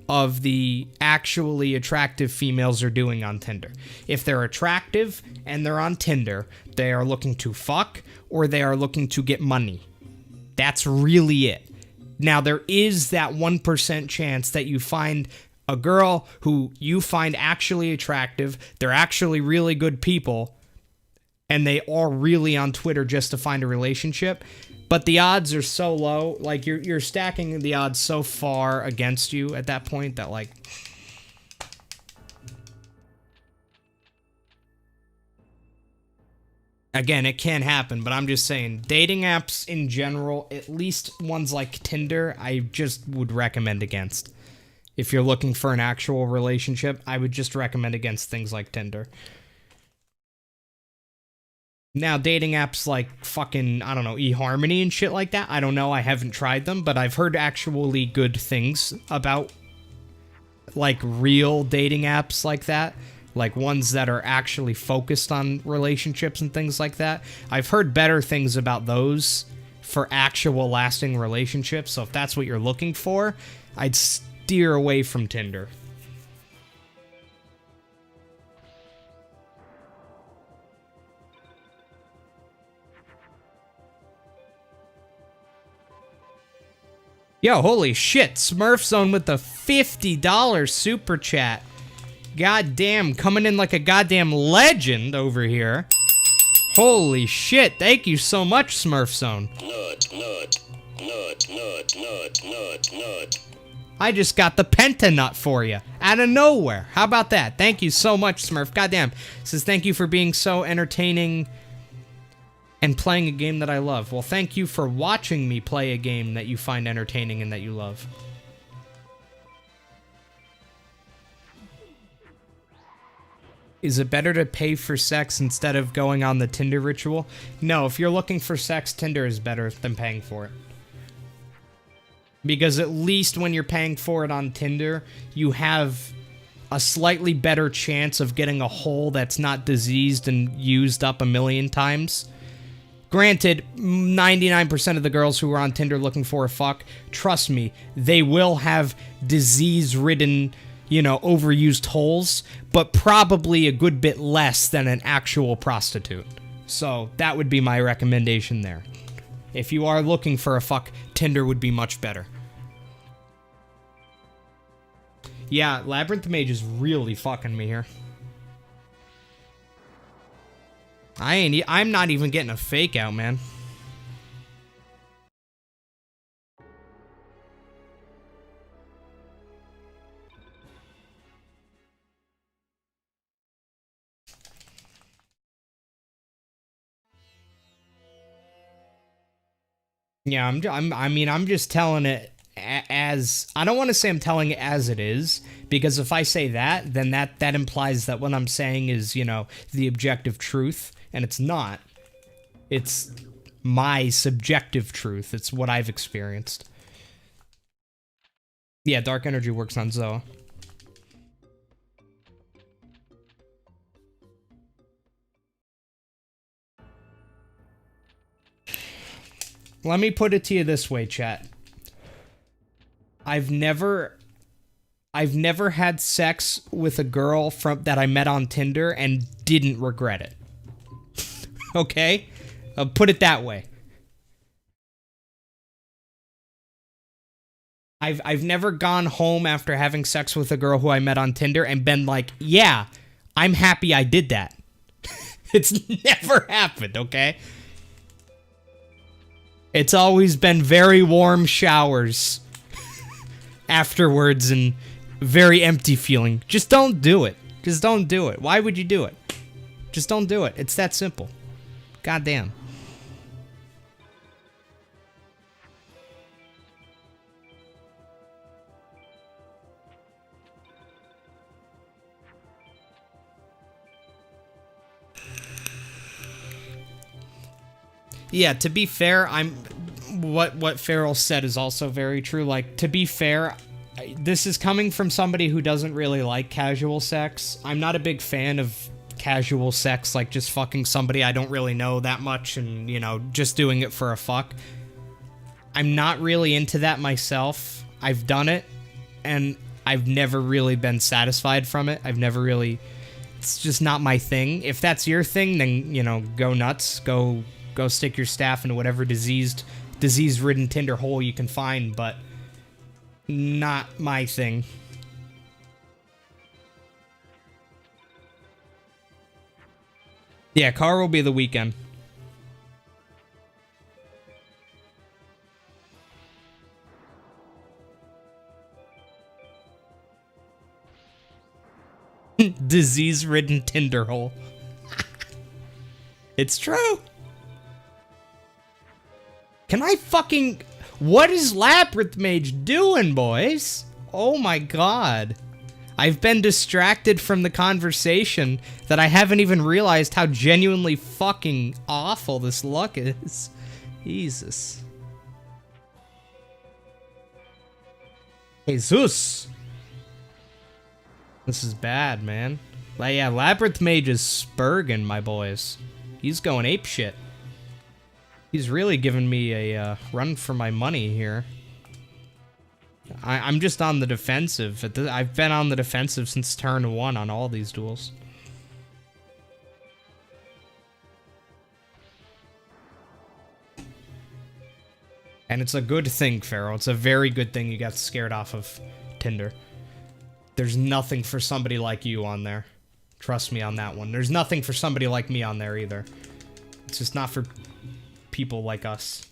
of the actually attractive females are doing on Tinder. If they're attractive and they're on Tinder, they are looking to fuck or they are looking to get money. That's really it. Now, there is that 1% chance that you find a girl who you find actually attractive, they're actually really good people, and they are really on Twitter just to find a relationship. But the odds are so low, like, you're stacking the odds so far against you at that point that, like... Again, it can happen, but I'm just saying, dating apps in general, at least ones like Tinder, I just would recommend against. If you're looking for an actual relationship, I would just recommend against things like Tinder. Now, dating apps like fucking, I don't know, eHarmony and shit like that, I don't know, I haven't tried them, but I've heard actually good things about, like, real dating apps like that. Like, ones that are actually focused on relationships and things like that. I've heard better things about those for actual lasting relationships, so if that's what you're looking for, I'd steer away from Tinder. Yo, holy shit, Smurf Zone with the $50 super chat. God damn, coming in like a goddamn legend over here. Holy shit, thank you so much, Smurf Zone. Nut. I just got the Pentanut for you, out of nowhere. How about that? Thank you so much, Smurf. Goddamn. Says, thank you for being so entertaining and playing a game that I love. Well, thank you for watching me play a game that you find entertaining and that you love. Is it better to pay for sex instead of going on the Tinder ritual? No, if you're looking for sex, Tinder is better than paying for it. Because at least when you're paying for it on Tinder, you have a slightly better chance of getting a hole that's not diseased and used up a million times. Granted, 99% of the girls who are on Tinder looking for a fuck, trust me, they will have disease-ridden, you know, overused holes, but probably a good bit less than an actual prostitute. So that would be my recommendation there. If you are looking for a fuck, Tinder would be much better. Yeah, Labyrinth Mage is really fucking me here. I'm not even getting a fake out, man. Yeah, I'm just telling it as, I don't want to say I'm telling it as it is, because if I say that, then that implies that what I'm saying is, you know, the objective truth, and it's not. It's my subjective truth. It's what I've experienced. Yeah, Dark Energy works on Zoa. Let me put it to you this way, chat. I've never had sex with a girl that I met on Tinder and didn't regret it. Okay? Put it that way. I've never gone home after having sex with a girl who I met on Tinder and been like, yeah, I'm happy I did that. It's never happened, okay? It's always been very warm showers afterwards and very empty feeling. Just don't do it. Just don't do it. Why would you do it? Just don't do it. It's that simple. Goddamn. Yeah, to be fair, what Farrell said is also very true. Like, to be fair, this is coming from somebody who doesn't really like casual sex. I'm not a big fan of casual sex, like just fucking somebody I don't really know that much and, you know, just doing it for a fuck. I'm not really into that myself. I've done it, and I've never really been satisfied from it. It's just not my thing. If that's your thing, then, you know, go nuts. Go stick your staff into whatever disease-ridden Tinder hole you can find, but not my thing. Yeah, car will be the weekend. Disease-ridden Tinder hole. It's true. Can I fucking... What is Labyrinth Mage doing, boys? Oh my god. I've been distracted from the conversation that I haven't even realized how genuinely fucking awful this luck is. Jesus. Jesus. This is bad, man. Like, yeah, Labyrinth Mage is spurging, my boys. He's going apeshit. He's really giving me a run for my money here. I'm just on the defensive. I've been on the defensive since turn 1 on all these duels. And it's a good thing, Pharaoh. It's a very good thing you got scared off of Tinder. There's nothing for somebody like you on there. Trust me on that one. There's nothing for somebody like me on there either. It's just not for people like us.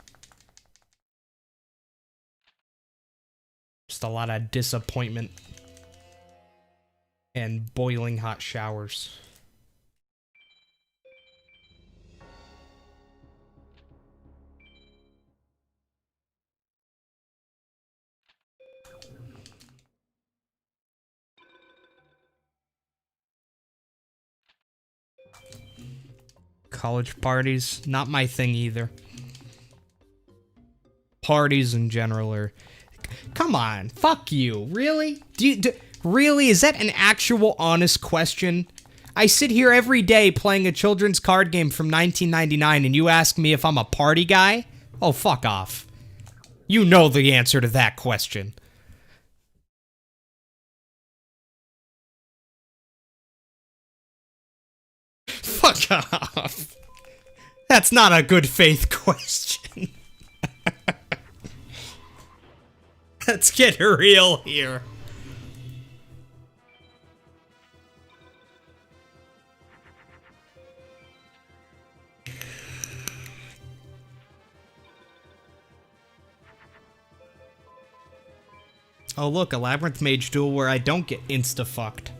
Just a lot of disappointment and boiling hot showers. College parties, not my thing either. Parties in general are... Come on, fuck you. Really? Really? Is that an actual honest question? I sit here every day playing a children's card game from 1999 and you ask me if I'm a party guy? Oh, fuck off. You know the answer to that question. Fuck off. That's not a good faith question. Let's get real here. Oh look, a Labyrinth Mage duel where I don't get insta-fucked.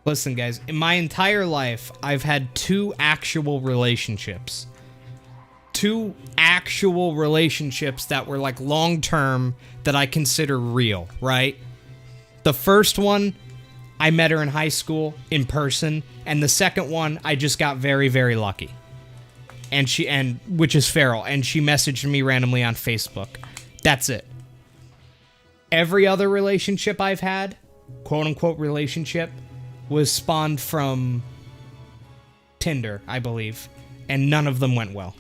Listen, guys, in my entire life, I've had 2 actual relationships. 2 actual relationships that were, like, long-term that I consider real, right? The first one, I met her in high school, in person, and the second one, I just got very, very lucky. and which is feral, and she messaged me randomly on Facebook. That's it. Every other relationship I've had, quote unquote relationship, was spawned from Tinder, I believe, and none of them went well.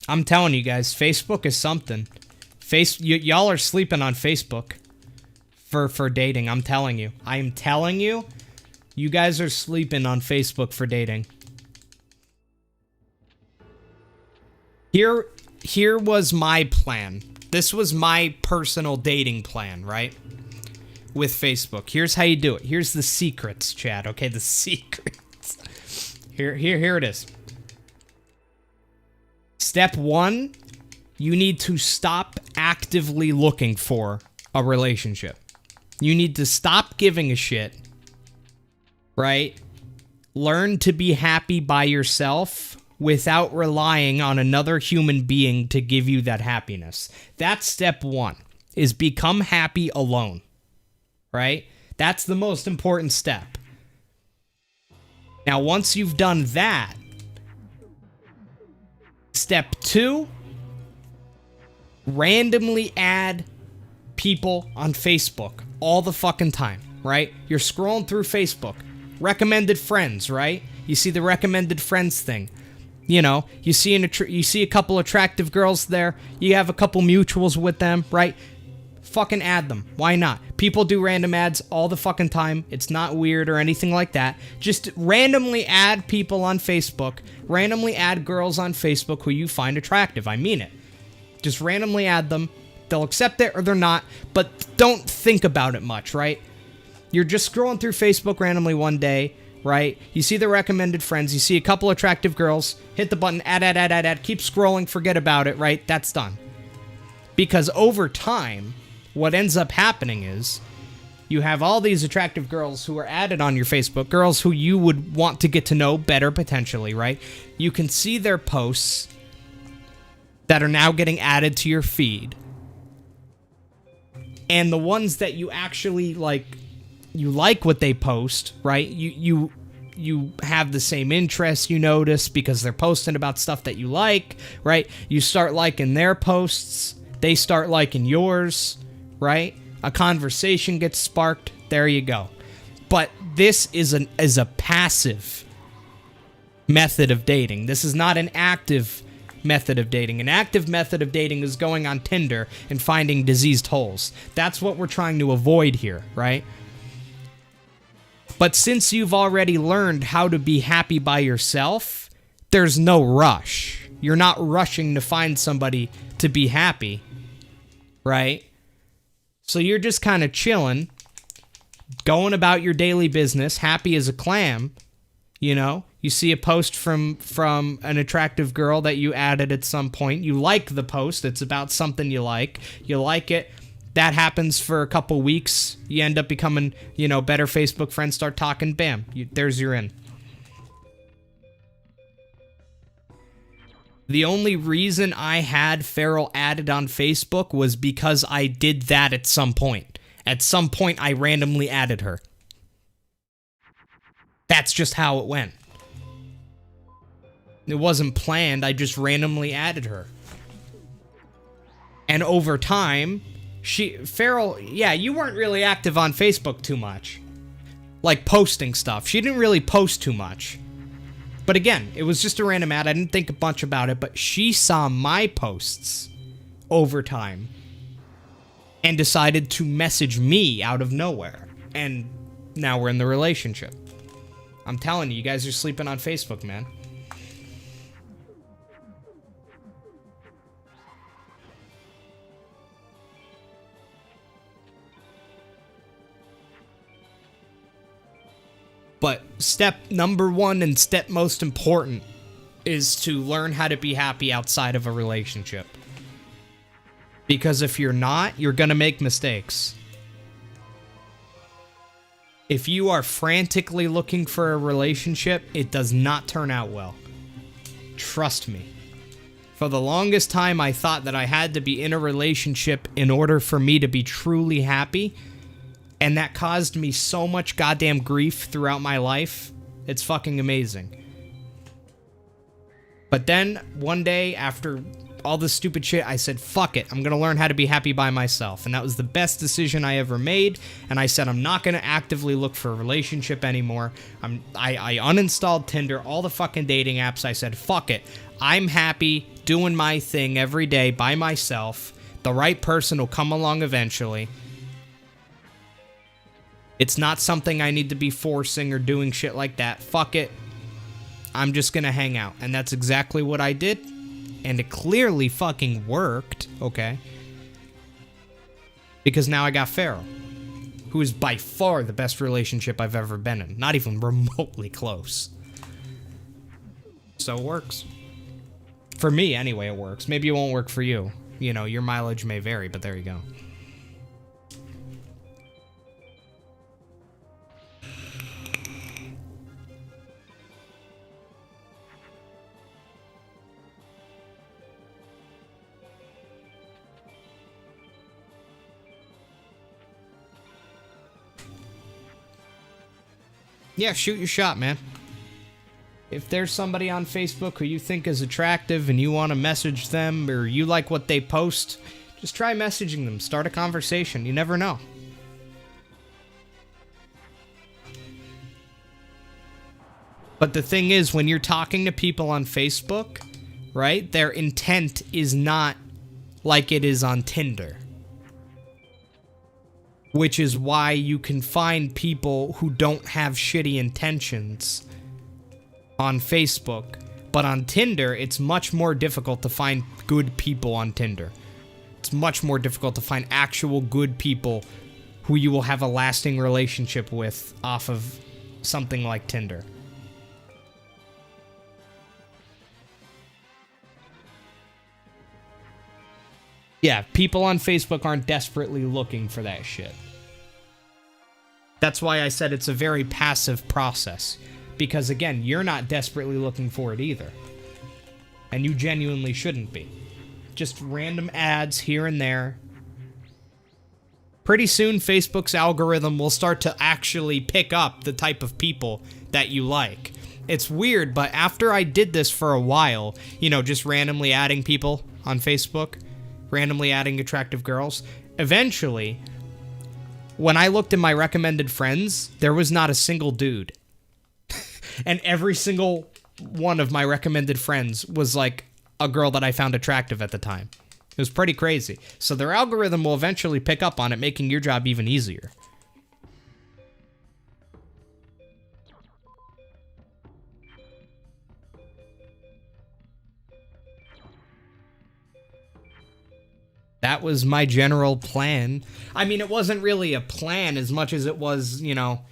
I'm telling you guys, Facebook is something. Y'all are sleeping on Facebook for dating. I'm telling you. I am telling you, you guys are sleeping on Facebook for dating. Here was my plan. This was my personal dating plan, right? With Facebook. Here's how you do it. Here's the secrets, Chad. Okay, the secrets. Here it is. Step 1, you need to stop actively looking for a relationship. You need to stop giving a shit, right? Learn to be happy by yourself without relying on another human being to give you that happiness. That's step 1, is become happy alone, right? That's the most important step. Now, once you've done that, step 2, randomly add people on Facebook all the fucking time, right? You're scrolling through Facebook. Recommended friends, right? You see the recommended friends thing. You know, you see a couple attractive girls there. You have a couple mutuals with them, right? Fucking add them. Why not? People do random ads all the fucking time. It's not weird or anything like that. Just randomly add people on Facebook. Randomly add girls on Facebook who you find attractive. I mean it. Just randomly add them. They'll accept it or they're not, but don't think about it much, right? You're just scrolling through Facebook randomly one day, right? You see the recommended friends. You see a couple attractive girls. Hit the button, add. Keep scrolling, forget about it, right? That's done. Because over time, what ends up happening is you have all these attractive girls who are added on your Facebook, girls who you would want to get to know better potentially, right? You can see their posts that are now getting added to your feed. And the ones that you actually like, you like what they post, right? You have the same interests, you notice, because they're posting about stuff that you like, right? You start liking their posts, they start liking yours, right? A conversation gets sparked. There you go. But this is a passive method of dating. This is not an active method of dating. An active method of dating is going on Tinder and finding diseased holes. That's what we're trying to avoid here, right? But since you've already learned how to be happy by yourself, there's no rush. You're not rushing to find somebody to be happy, right? So you're just kind of chilling, going about your daily business, happy as a clam, you know? You see a post from an attractive girl that you added at some point. You like the post. It's about something you like. You like it. That happens for a couple weeks. You end up becoming, you know, better Facebook friends, start talking, bam, there's your in. The only reason I had Feral added on Facebook was because I did that at some point. At some point, I randomly added her. That's just how it went. It wasn't planned, I just randomly added her. And over time, Feral, yeah, you weren't really active on Facebook too much. Like posting stuff. She didn't really post too much. But again, it was just a random ad. I didn't think a bunch about it, but she saw my posts over time and decided to message me out of nowhere. And now we're in the relationship. I'm telling you, you guys are sleeping on Facebook, man. But step number 1 and step most important is to learn how to be happy outside of a relationship. Because if you're not, you're gonna make mistakes. If you are frantically looking for a relationship, it does not turn out well. Trust me. For the longest time, I thought that I had to be in a relationship in order for me to be truly happy. And that caused me so much goddamn grief throughout my life. It's fucking amazing. But then, one day, after all this stupid shit, I said, fuck it, I'm gonna learn how to be happy by myself. And that was the best decision I ever made. And I said, I'm not gonna actively look for a relationship anymore. I uninstalled Tinder, all the fucking dating apps. I said, fuck it. I'm happy doing my thing every day by myself. The right person will come along eventually. It's not something I need to be forcing or doing shit like that. Fuck it. I'm just gonna hang out. And that's exactly what I did. And it clearly fucking worked, okay? Because now I got Farrell, who is by far the best relationship I've ever been in. Not even remotely close. So it works. For me, anyway, it works. Maybe it won't work for you. You know, your mileage may vary, but there you go. Yeah, shoot your shot, man. If there's somebody on Facebook who you think is attractive and you want to message them or you like what they post, just try messaging them. Start a conversation. You never know. But the thing is, when you're talking to people on Facebook, right, their intent is not like it is on Tinder. Which is why you can find people who don't have shitty intentions on Facebook. But on Tinder, it's much more difficult to find good people on Tinder. It's much more difficult to find actual good people who you will have a lasting relationship with off of something like Tinder. Yeah, people on Facebook aren't desperately looking for that shit. That's why I said it's a very passive process. Because again, you're not desperately looking for it either. And you genuinely shouldn't be. Just random ads here and there. Pretty soon, Facebook's algorithm will start to actually pick up the type of people that you like. It's weird, but after I did this for a while, you know, just randomly adding people on Facebook, randomly adding attractive girls, eventually, when I looked at my recommended friends, there was not a single dude. And every single one of my recommended friends was like a girl that I found attractive at the time. It was pretty crazy. So their algorithm will eventually pick up on it, making your job even easier. That was my general plan. I mean, it wasn't really a plan as much as it was, you know,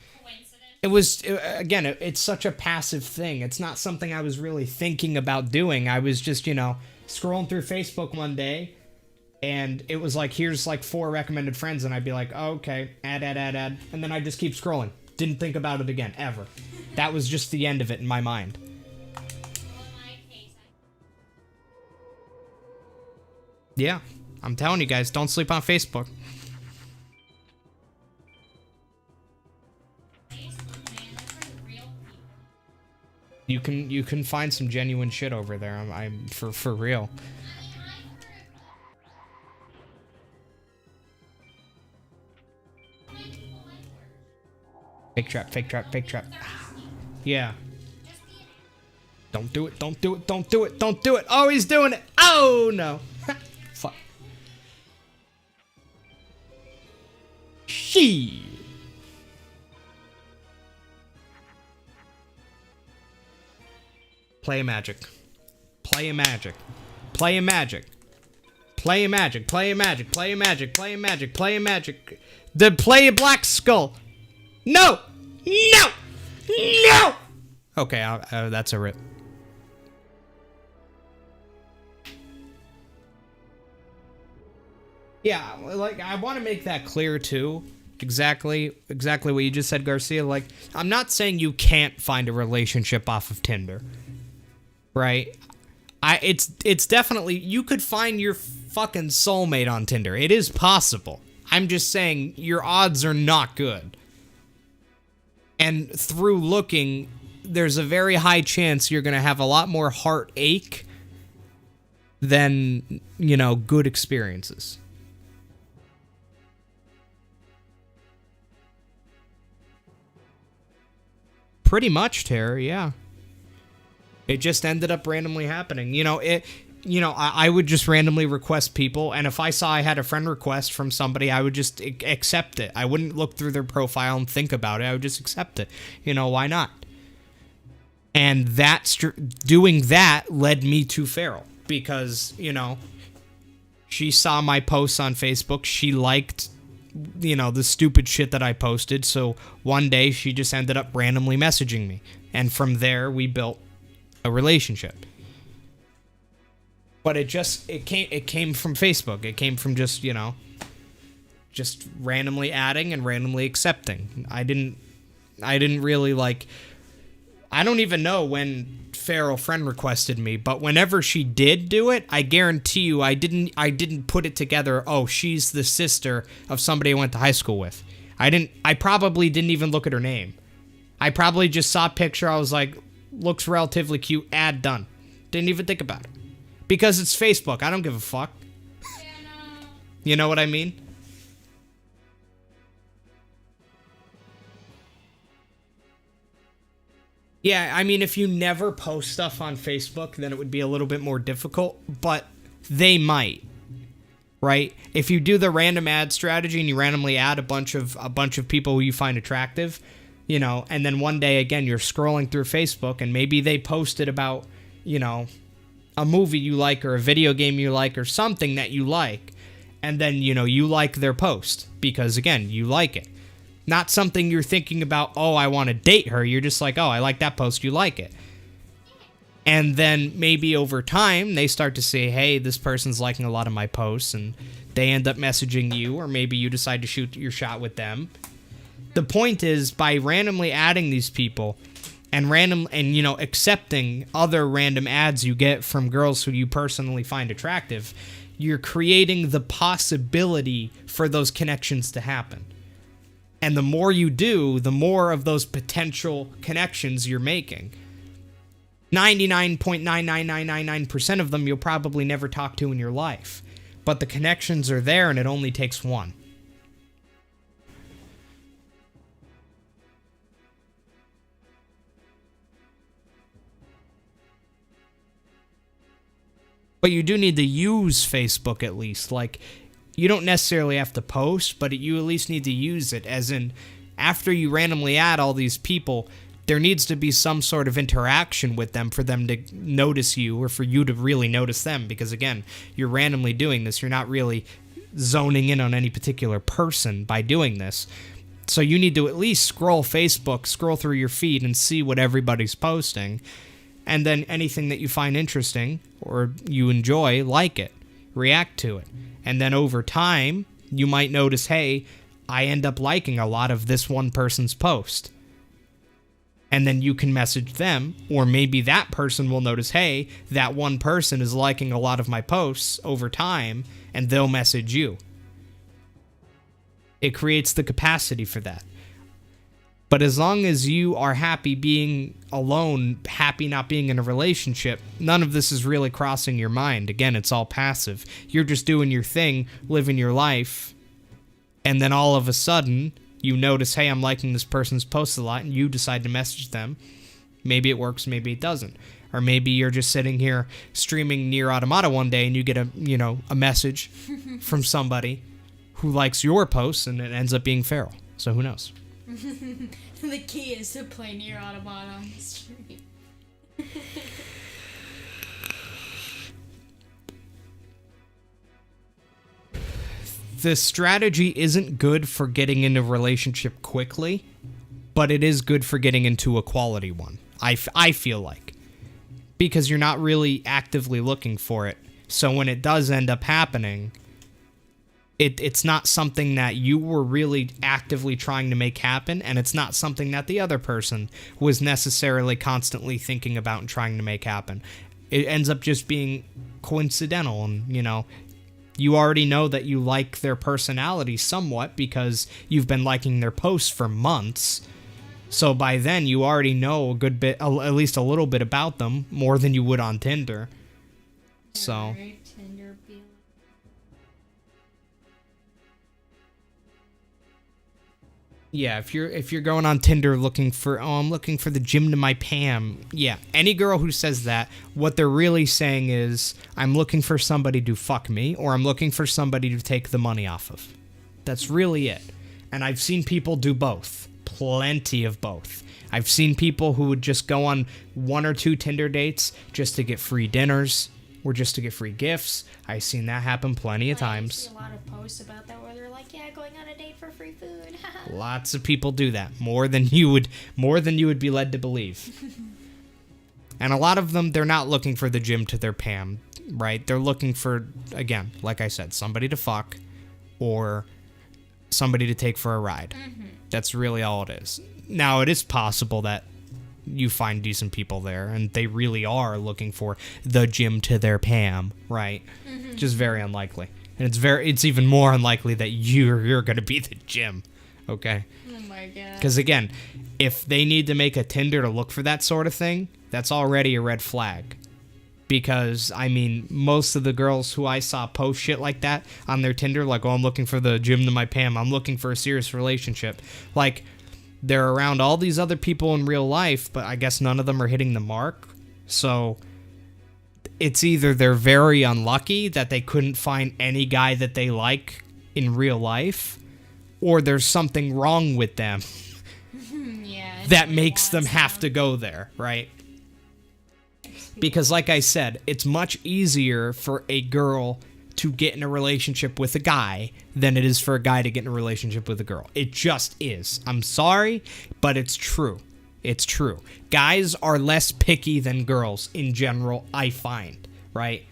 it was, again, it's such a passive thing. It's not something I was really thinking about doing. I was just, you know, scrolling through Facebook one day, and it was like, here's like 4 recommended friends, and I'd be like, oh, okay, add, and then I'd just keep scrolling. Didn't think about it again, ever. That was just the end of it in my mind. Yeah. I'm telling you guys, don't sleep on Facebook. You can find some genuine shit over there. I'm for real. Fake trap. Yeah. Don't do it. Oh, he's doing it. Oh no. Fuck. She. Play magic. Play a black skull. No. Okay, that's a rip. Yeah, like, I want to make that clear, too. Exactly what you just said, Garcia. Like, I'm not saying you can't find a relationship off of Tinder. Right? It's definitely, you could find your fucking soulmate on Tinder. It is possible. I'm just saying your odds are not good. And through looking, there's a very high chance you're going to have a lot more heartache than, you know, good experiences. Pretty much, Terry, yeah. It just ended up randomly happening. You know, I would just randomly request people, and if I saw I had a friend request from somebody, I would just accept it. I wouldn't look through their profile and think about it. I would just accept it. You know, why not? And doing that led me to Farrell, because, you know, she saw my posts on Facebook. She liked, you know, the stupid shit that I posted. So one day she just ended up randomly messaging me. And from there, we built a relationship. But it came from Facebook. It came from just, you know, just randomly adding and randomly accepting. I didn't really like, I don't even know when Farrell friend requested me, but whenever she did do it, I guarantee you I didn't put it together, oh, she's the sister of somebody I went to high school with. I probably didn't even look at her name. I probably just saw a picture, I was like, looks relatively cute, add done. Didn't even think about it. Because it's Facebook, I don't give a fuck. You know what I mean? Yeah, I mean, if you never post stuff on Facebook, then it would be a little bit more difficult, but they might, right? If you do the random ad strategy and you randomly add a bunch of people who you find attractive, you know, and then one day, again, you're scrolling through Facebook and maybe they posted about, you know, a movie you like or a video game you like or something that you like, and then, you know, you like their post because, again, you like it. Not something you're thinking about, oh, I want to date her. You're just like, oh, I like that post, you like it. And then maybe over time, they start to say, hey, this person's liking a lot of my posts, and they end up messaging you, or maybe you decide to shoot your shot with them. The point is, by randomly adding these people, and you know, accepting other random ads you get from girls who you personally find attractive, you're creating the possibility for those connections to happen. And the more you do, the more of those potential connections you're making. 99.99999% of them you'll probably never talk to in your life. But the connections are there, and it only takes one. But you do need to use Facebook at least. Like, you don't necessarily have to post, but you at least need to use it. As in, after you randomly add all these people, there needs to be some sort of interaction with them for them to notice you, or for you to really notice them. Because again, you're randomly doing this. You're not really zoning in on any particular person by doing this. So you need to at least scroll Facebook, scroll through your feed, and see what everybody's posting. And then anything that you find interesting or you enjoy, like it, react to it. And then over time, you might notice, hey, I end up liking a lot of this one person's post. And then you can message them, or maybe that person will notice, hey, that one person is liking a lot of my posts over time, and they'll message you. It creates the capacity for that. But as long as you are happy being alone, happy not being in a relationship, none of this is really crossing your mind. Again, it's all passive. You're just doing your thing, living your life, and then all of a sudden, you notice, hey, I'm liking this person's post a lot, and you decide to message them. Maybe it works, maybe it doesn't. Or maybe you're just sitting here streaming Nier Automata one day, and you get a message from somebody who likes your posts, and it ends up being Farrell. So who knows? The key is to play Nier Automata on the stream. The strategy isn't good for getting into a relationship quickly, but it is good for getting into a quality one. I feel like. Because you're not really actively looking for it. So when it does end up happening, it's not something that you were really actively trying to make happen, and it's not something that the other person was necessarily constantly thinking about and trying to make happen. It ends up just being coincidental, and, you know, you already know that you like their personality somewhat because you've been liking their posts for months. So by then, you already know a good bit, at least a little bit about them, more than you would on Tinder. So... Alright, Tinder be like- Yeah, if you're going on Tinder looking for, oh, I'm looking for the gym to my Pam. Yeah, any girl who says that, what they're really saying is, I'm looking for somebody to fuck me, or I'm looking for somebody to take the money off of. That's really it. And I've seen people do both. Plenty of both. I've seen people who would just go on 1 or 2 Tinder dates just to get free dinners, or just to get free gifts. I've seen that happen plenty of I times. see a lot of posts about that where they're like, yeah, going on a date for free food. Lots of people do that, more than you would be led to believe. And a lot of them, they're not looking for the gym to their Pam, right? They're looking for, again, like I said, somebody to fuck or somebody to take for a ride. That's really all it is. Now, it is possible that you find decent people there and they really are looking for the gym to their Pam, right? Just very unlikely. And it's even more unlikely that you're going to be the gym. Okay? Oh my god. Because again, if they need to make a Tinder to look for that sort of thing, that's already a red flag. Because, I mean, most of the girls who I saw post shit like that on their Tinder, like, oh, I'm looking for the gym to my Pam, I'm looking for a serious relationship. Like, they're around all these other people in real life, but I guess none of them are hitting the mark. So, it's either they're very unlucky that they couldn't find any guy that they like in real life, or there's something wrong with them Yeah. that makes them have to go there, right? Because like I said, it's much easier for a girl to get in a relationship with a guy than it is for a guy to get in a relationship with a girl. It just is. I'm sorry, but it's true. It's true. Guys are less picky than girls in general, I find, right?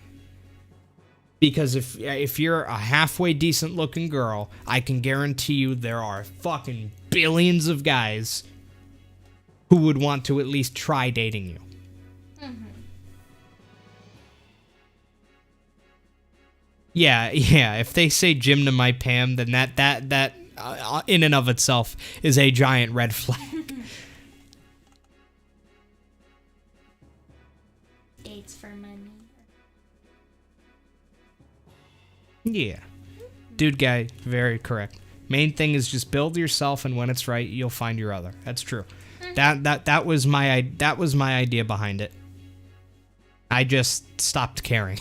Because if you're a halfway decent looking girl, I can guarantee you there are fucking billions of guys who would want to at least try dating you. Yeah, if they say gym to my Pam, then that in and of itself is a giant red flag. Dates for money. Yeah. Dude guy, very correct. Main thing is just build yourself, and when it's right, you'll find your other. That's true. That was my idea behind it. I just stopped caring.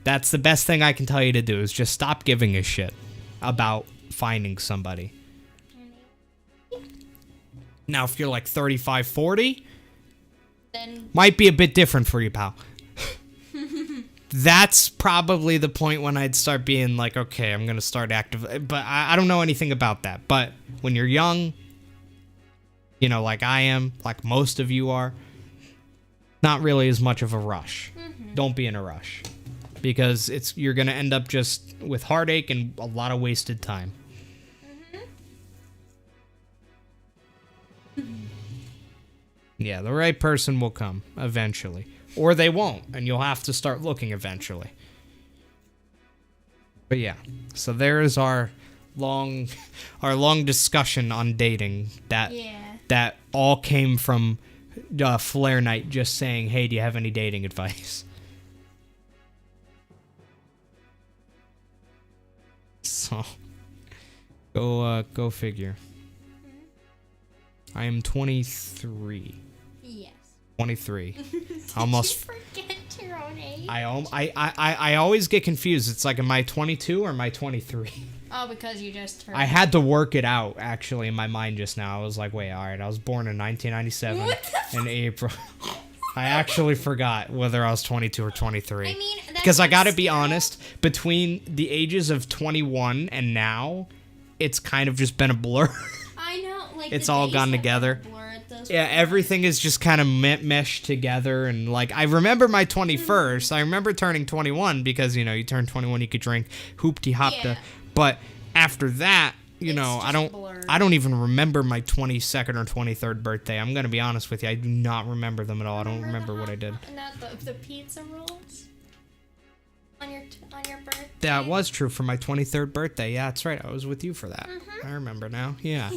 That's the best thing I can tell you to do, is just stop giving a shit about finding somebody. Now, if you're like 35, 40, Then might be a bit different for you, pal. That's probably the point when I'd start being like, okay, I'm going to start active. But I don't know anything about that. But when you're young, you know, like I am, like most of you are, not really as much of a rush. Don't be in a rush. Because you're going to end up just with heartache and a lot of wasted time. Yeah, the right person will come eventually. Or they won't, and you'll have to start looking eventually. But yeah, so there is our long discussion on dating that all came from Flare Knight just saying, hey, do you have any dating advice? So, go figure. I am 23. yes. 23. Did Almost. you forget your own age? I always get confused. It's like, am I 22 or am I 23? Oh, because you just heard. I had to work it out, actually, in my mind just now. I was like, wait, all right, I was born in 1997 What the in April. I actually forgot whether I was 22 or 23. I mean, that's because I gotta be still- honest, between the ages of 21 and now, it's kind of just been a blur. I know, like It's the all days gone have together. been a blur at this Yeah, point. everything is just kind of meshed together, and like I remember my 21st. I remember turning 21 because you turn 21, you could drink hoopty hopta. Yeah. But after that, It's I just don't. blurred. I don't even remember my 22nd or 23rd birthday. I'm gonna be honest with you. I do not remember them at all. I don't remember what I did. Not the pizza rolls on your birthday. That was true for my 23rd birthday. Yeah, that's right. I was with you for that. I remember now. Yeah.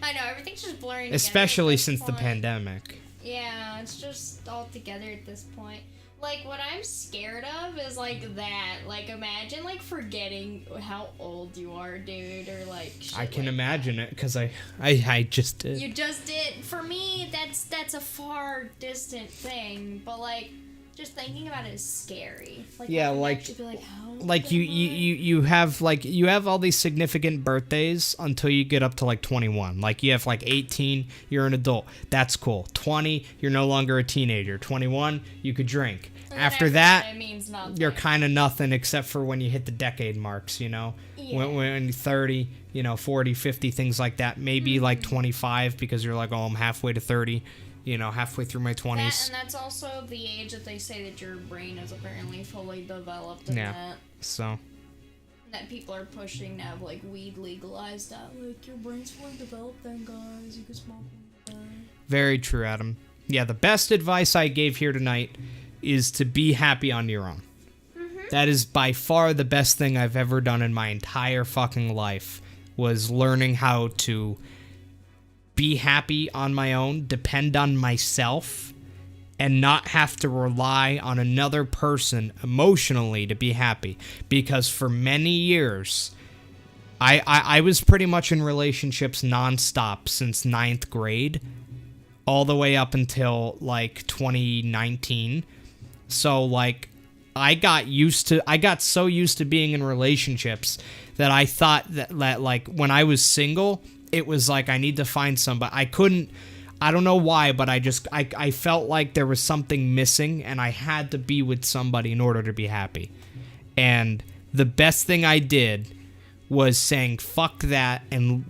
I know, everything's just blurring together Especially at this since the point. pandemic. Yeah, it's just all together at this point. Like, what I'm scared of is, like, that. Like, imagine, like, forgetting how old you are, dude, or, like, shit I can like imagine it, because I just did. You just did. For me, that's a far distant thing, but, like, just thinking about it is scary. Like, Yeah, I would like- actually be like, how old Like, am you have all these significant birthdays until you get up to, like, 21. Like, you have, like, 18, you're an adult. That's cool. 20, you're no longer a teenager. 21, you could drink. And then After that, it means nothing. you're kind of nothing except for when you hit the decade marks, you know? Yeah. When you're 30, 40, 50, things like that. Maybe, like, 25 because you're like, oh, I'm halfway to 30. Halfway through my 20s. And that's also the age that they say that your brain is apparently fully developed and Yeah. So, that people are pushing to have, like, weed legalized out. Like, your brain's fully developed then, guys. You can smoke weed. very true, Adam. Yeah, the best advice I gave here tonight is to be happy on your own. That is by far the best thing I've ever done in my entire fucking life, was learning how to be happy on my own, depend on myself, and not have to rely on another person emotionally to be happy. Because for many years, I was pretty much in relationships nonstop since 9th grade, all the way up until, like, 2019. So, like, I got so used to being in relationships that I thought that like, when I was single, it was like, I need to find somebody. I don't know why, but I felt like there was something missing, and I had to be with somebody in order to be happy. And the best thing I did was saying fuck that and,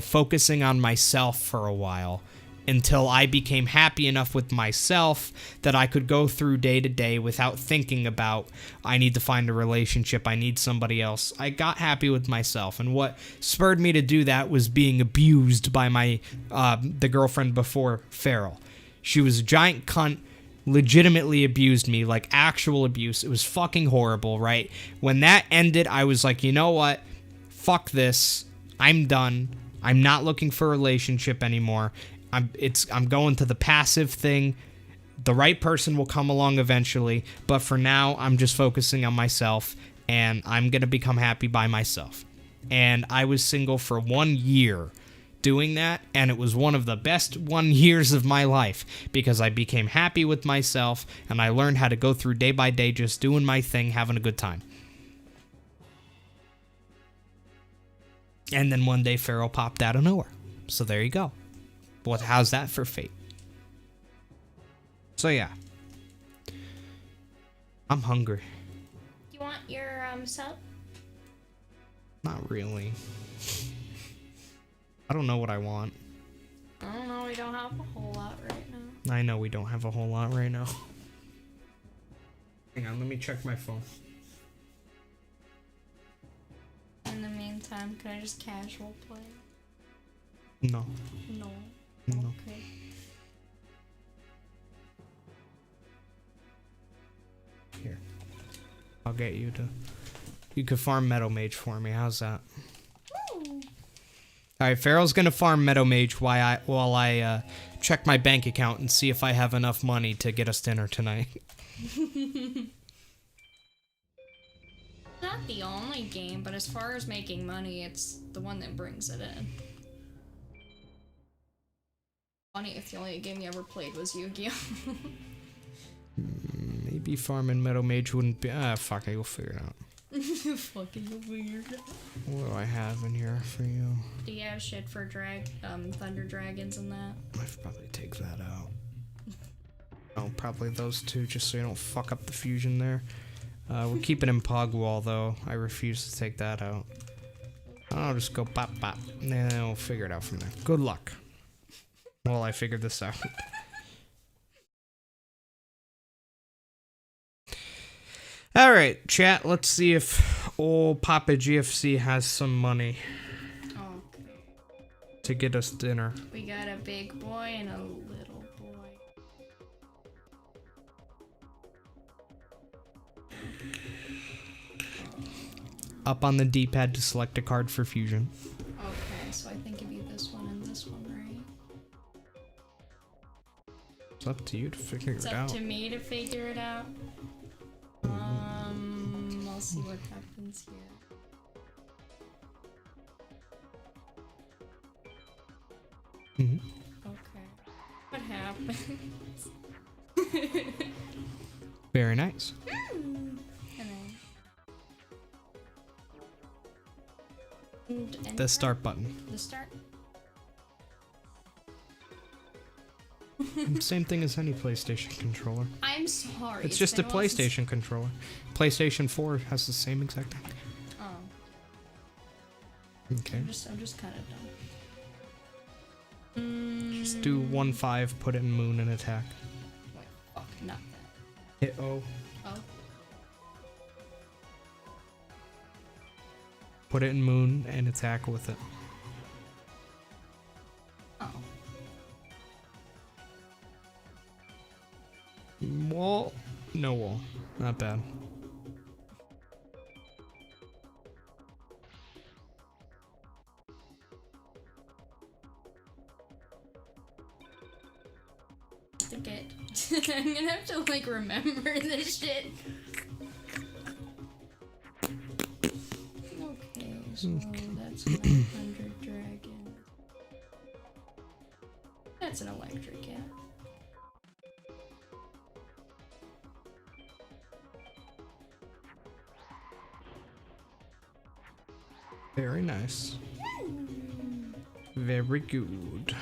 focusing on myself for a while, until I became happy enough with myself that I could go through day to day without thinking about, I need to find a relationship, I need somebody else. I got happy with myself, and what spurred me to do that was being abused by my the girlfriend before Farrell. She was a giant cunt, legitimately abused me, like actual abuse. It was fucking horrible, right? When that ended, I was like, you know what? Fuck this. I'm done. I'm not looking for a relationship anymore. I'm going to the passive thing. The right person will come along eventually, but for now, I'm just focusing on myself, and I'm going to become happy by myself. And I was single for 1 year doing that, and it was one of the best 1 years of my life, because I became happy with myself, and I learned how to go through day by day just doing my thing, having a good time. And then one day, Farrell popped out of nowhere. So there you go. How's that for fate? So yeah. I'm hungry. You want your sub? Not really. I don't know what I want. I don't know, we don't have a whole lot right now. I know we don't have a whole lot right now. Hang on, let me check my phone. In the meantime, can I just casual play? No. No. No. Okay. Here. I'll get you to... You could farm Meadow Mage for me. How's that? Alright, Farrell's gonna farm Meadow Mage while I check my bank account and see if I have enough money to get us dinner tonight. Not the only game, but as far as making money, it's the one that brings it in. Funny if the only game you ever played was Yu-Gi-Oh! Maybe farming Meadow Mage wouldn't be... fuck it, we'll figure it out. Fucking weird. What do I have in here for you? Do you have shit for Thunder Dragons and that? I should probably take that out. Oh, probably those two, just so you don't fuck up the fusion there. We're keeping in Pogwall, though. I refuse to take that out. I'll just go bop bop, and then we'll figure it out from there. Good luck. While I figure this out. Alright, chat, let's see if old Papa GFC has some money. Okay. to get us dinner. We got a big boy and a little boy. Up on the D-pad to select a card for fusion. Okay, so I think it'd be this one and this one, right? It's up to you to figure It's it up out. to me to figure it out. I'll see what happens here. Mhm. Okay. What happens? Very nice. And then The start button. The start. Same thing as any PlayStation controller. I'm sorry. It's just a been while since- PlayStation controller. PlayStation 4 has the same exact thing. Oh, Okay. I'm just kind of dumb. Just do 1-5, put it in moon and attack. Wait, fuck, not that. Hit O. Oh, Put it in moon and attack with it. oh. Wall. No wall. Not bad. Forget. I'm gonna have to like remember this shit. Okay, so that's an 100 dragon. That's an electric, yeah. Very nice. Very good.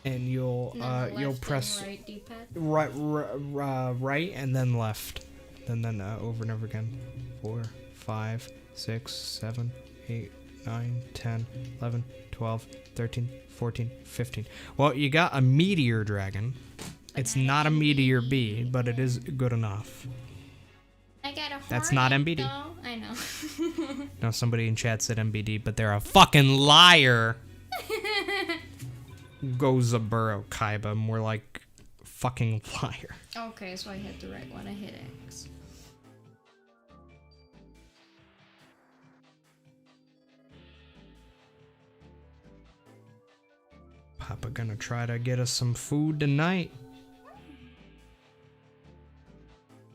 And you'll And then the you'll left press and right D-pad. right and then left, and then over and over again. 4, 5, 6, 7, 8, 9, 10, 11, 12, 13, 14, 15. Well, you got a meteor dragon. It's not a meteor bee, but it is good enough. I got a That's not hornet, MBD. though. I know. Now somebody in chat said MBD, but they're a fucking liar. Goes a burrow, Kaiba. More like fucking liar. Okay, so I hit the right one. I hit X. Papa gonna try to get us some food tonight.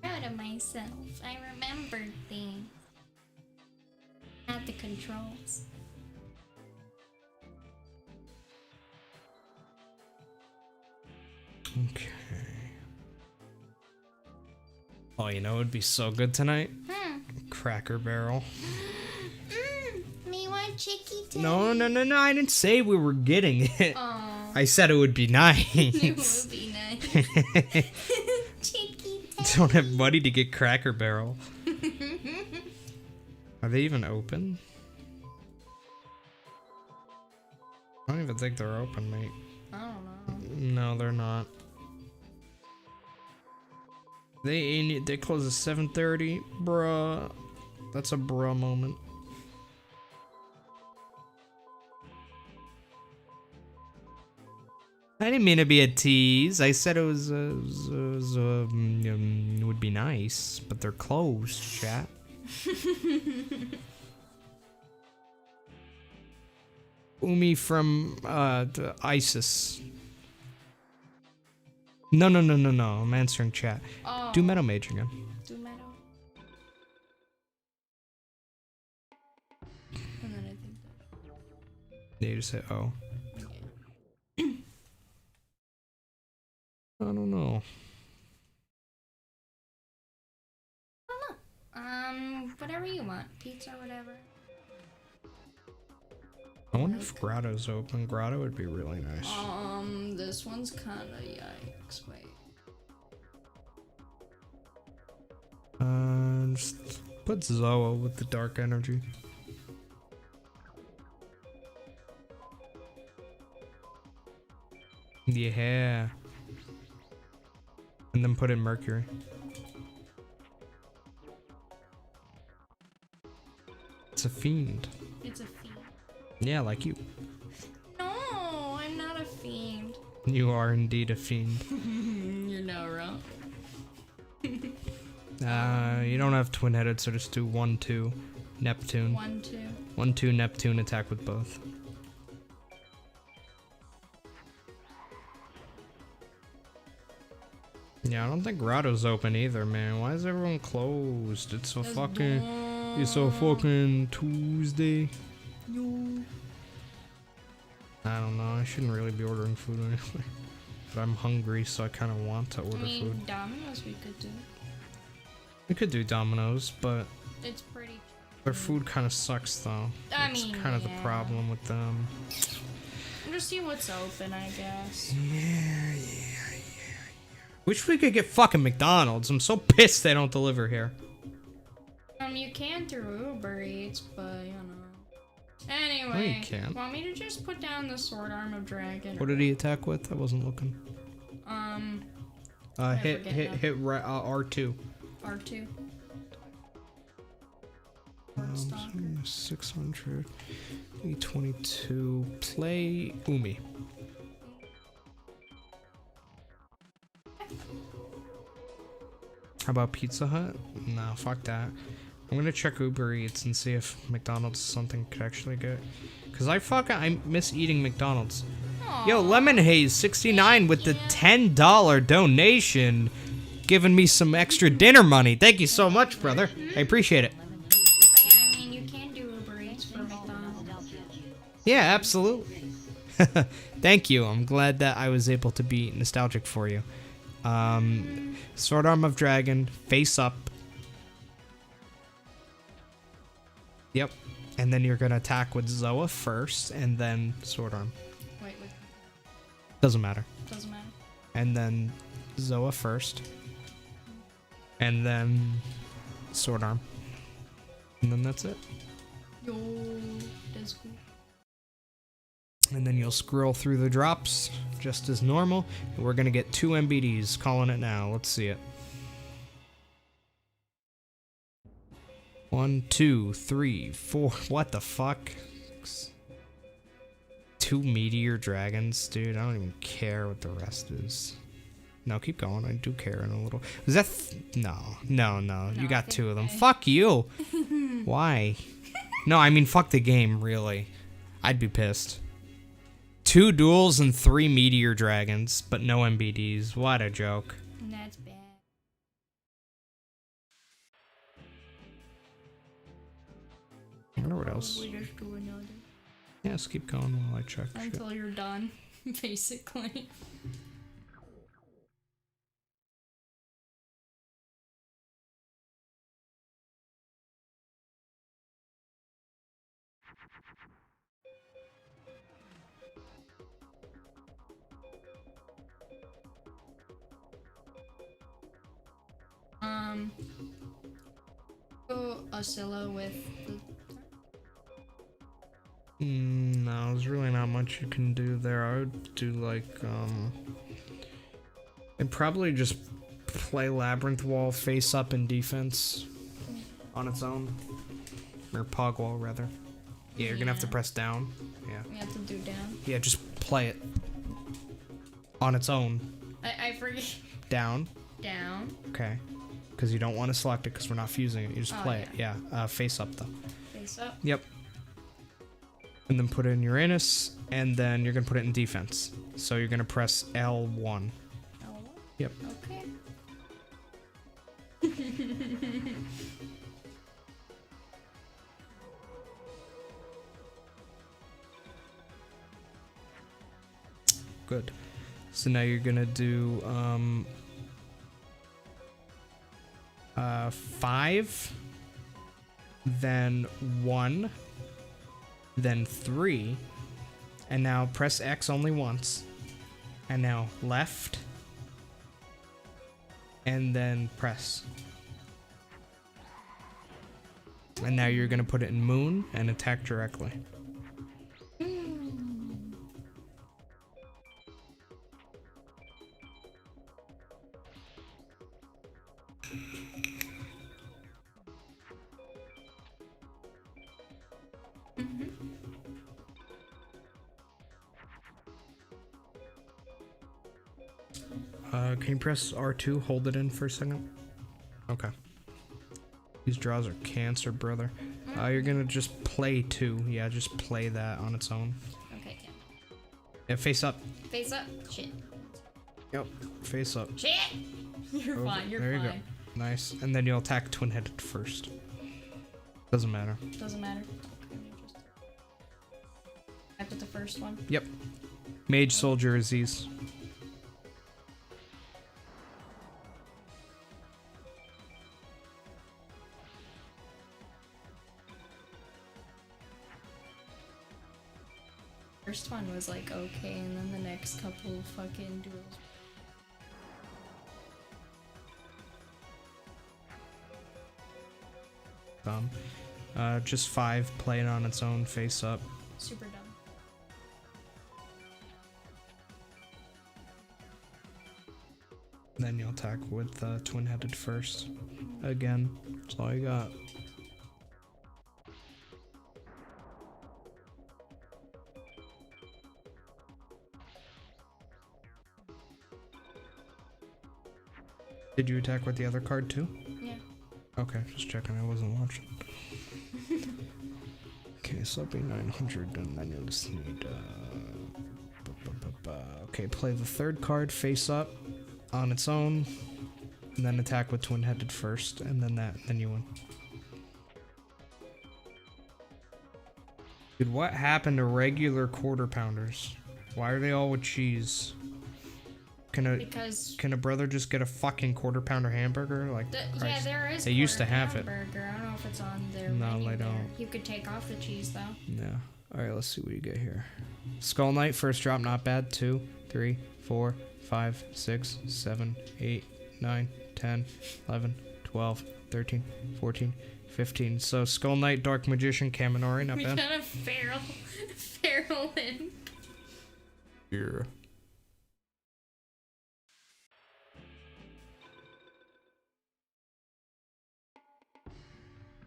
Proud of myself. I remembered things. Not the controls. Okay. Oh, you know, it'd be so good tonight. Cracker Barrel. Me want chicky too. No. I didn't say we were getting it. Oh, I said it would be nice. it would be nice. Chicky Don't have money to get Cracker Barrel. Are they even open? I don't even think they're open, mate. I don't know. No, they're not. They close at 7:30, bruh. That's a bruh moment. I didn't mean to be a tease. I said it would be nice, but they're closed, chat. Umi from ISIS. No. I'm answering chat. Oh. Do Metal Mage again. Do metal. And then I think that. Yeah, you just say oh. Yeah. I don't know. Whatever you want. Pizza or whatever. I wonder if Grotto's open. Grotto would be really nice. This one's kinda yikes. Wait. Just Put Zoa with the dark energy. Yeah. And then put in Mercury. It's a fiend. It's a fiend. Yeah, like you. No, I'm not a fiend. You are indeed a fiend. You're not wrong. You don't have twin-headed, so just do 1-2 Neptune. 1-2. 1-2 Neptune, attack with both. Yeah, I don't think Grotto's open either, man. Why is everyone closed? It's so fucking Tuesday. I don't know. I shouldn't really be ordering food anyway. But I'm hungry, so I kind of want to order food. Domino's we could do. We could do Domino's, but It's pretty. their food kind of sucks, though. That's kind of the problem with them. Just see what's open, I guess. Yeah. Wish we could get fucking McDonald's. I'm so pissed they don't deliver here. You can through Uber Eats, but you know. Anyway, No, you can't. Want me to just put down the sword arm of dragon? What did he attack with? I wasn't looking. Hit R2. R2. 600. E22. Play Umi. How about Pizza Hut? No, fuck that. I'm gonna check Uber Eats and see if McDonald's is something I could actually get. Cause I miss eating McDonald's. Aww. Yo, Lemon Haze 69 with the $10 donation, giving me some extra dinner money. Thank you so much, brother. I appreciate it. I mean, you can do Uber Eats for McDonald's. Yeah, absolutely. Thank you. I'm glad that I was able to be nostalgic for you. Sword Arm of Dragon, face up. Yep. And then you're gonna attack with Zoa first, and then Sword Arm. Wait. Doesn't matter. Doesn't matter. And then Zoa first. And then Sword Arm. And then that's it. Yo, that's cool. And then you'll scroll through the drops just as normal. And we're gonna get 2 MBDs. Calling it now. Let's see it. 1, 2, 3, 4. What the fuck? 2 meteor dragons, dude. I don't even care what the rest is. No, keep going. I do care in a little. Is that? No. You got 2 of them. Fuck you. Why? No, I mean fuck the game. Really, I'd be pissed. 2 duels and 3 meteor dragons, but no MBDs. What a joke. That's bad. I wonder what else. We just do another. Yeah, let's keep going while I check shit. Until you're done, basically. Go Oscilla with the... No, there's really not much you can do there. I would do like, I'd probably just play Labyrinth Wall face up in defense on its own. Or Pog Wall, rather. Yeah, you're gonna have to press down. Yeah. We have to do down. Yeah, just play it on its own. I forget. Down. Down. Okay. Because you don't want to select it because we're not fusing it. You just play it. Yeah. Face up, though. Face up. Yep. And then put it in Uranus, and then you're gonna put it in defense. So you're gonna press L1. L1? Yep. Okay. Good. So now you're gonna do 5, then 1, then 3, and now press X only once, and now left, and then press. And now you're gonna put it in moon and attack directly. Can you press R2, hold it in for a second? Okay. These draws are cancer, brother. You're gonna just play 2. Yeah, just play that on its own. Okay, yeah. Yeah, face up. Face up. Shit. Yep, face up. Shit! You're fine, you're there fine. You go. Nice. And then you'll attack twin-headed first. Doesn't matter. Doesn't matter. Okay, just... I put the first one. Yep. Mage Soldier Aziz. First one was like okay, and then the next couple fucking duels. Dumb. Just 5, play it on its own, face up. Super dumb. Then you'll attack with twin-headed first. Again, that's all you got. Did you attack with the other card too? Yeah. Okay, just checking. I wasn't watching. Okay, so that'll be 900, and then you'll just need. Okay, play the third card face up on its own, and then attack with twin-headed first, and then you win. Dude, what happened to regular quarter pounders? Why are they all with cheese? Can a brother just get a fucking quarter pounder hamburger? Like, yeah, there is. They used to have hamburger. I don't know if it's on their No, menu they there. don't. You could take off the cheese though. Yeah. All right, let's see what you get here. Skull Knight, first drop, not bad. 2, 3, 4, 5, 6, 7, 8, 9, 10, 11, 12, 13, 14, 15. So Skull Knight, Dark Magician, Kaminori, not We bad. got a feral in. Yeah.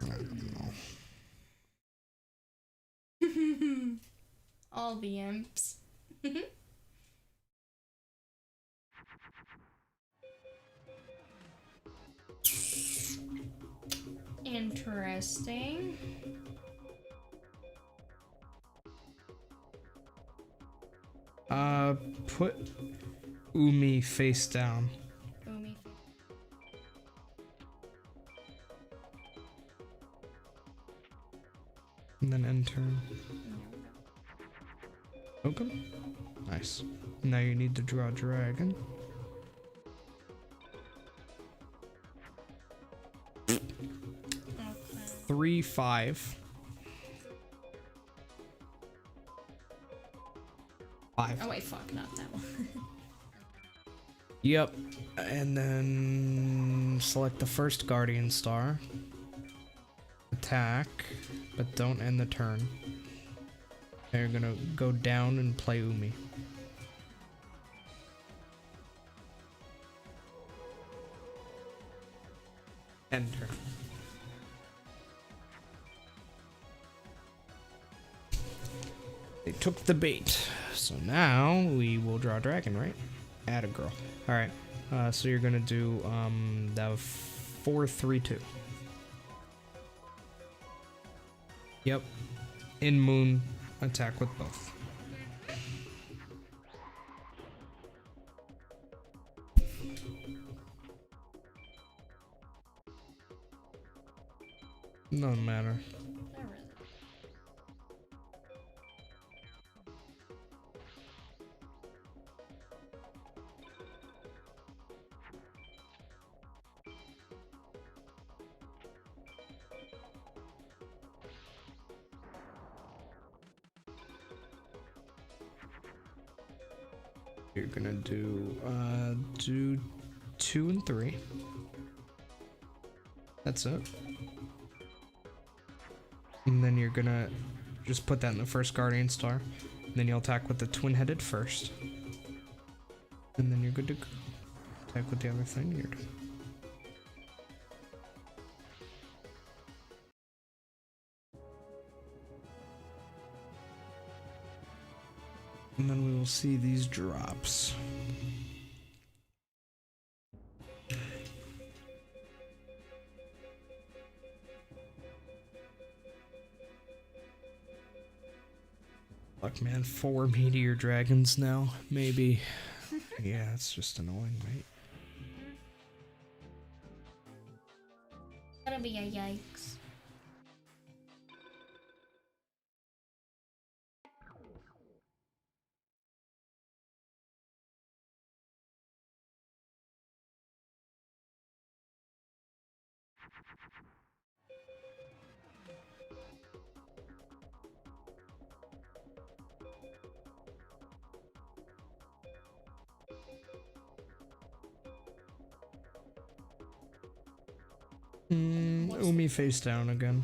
I don't know. All the imps. Interesting. Put Umi face down. Umi. And then end turn. Okay. Nice. Now you need to draw dragon. Okay. 3, 5. 5. Oh wait, fuck, not that one. Yep. And then select the first guardian star. Attack, but don't end the turn. And you're gonna go down and play Umi. End turn. They took the bait. So now we will draw a dragon, right? Add a girl. Alright. So you're gonna do that 4, 3, 2. Yep. In moon, attack with both. Doesn't matter. Not really. You're gonna do 2 and 3. That's it. And then you're gonna just put that in the first Guardian Star. And then you'll attack with the twin-headed first. And then you're good to go. Attack with the other thing, you're done. And then we will see these drops. Fuck, man, 4 meteor dragons now, maybe. Yeah, it's just annoying, right? That'll be a yikes. Umi face down again.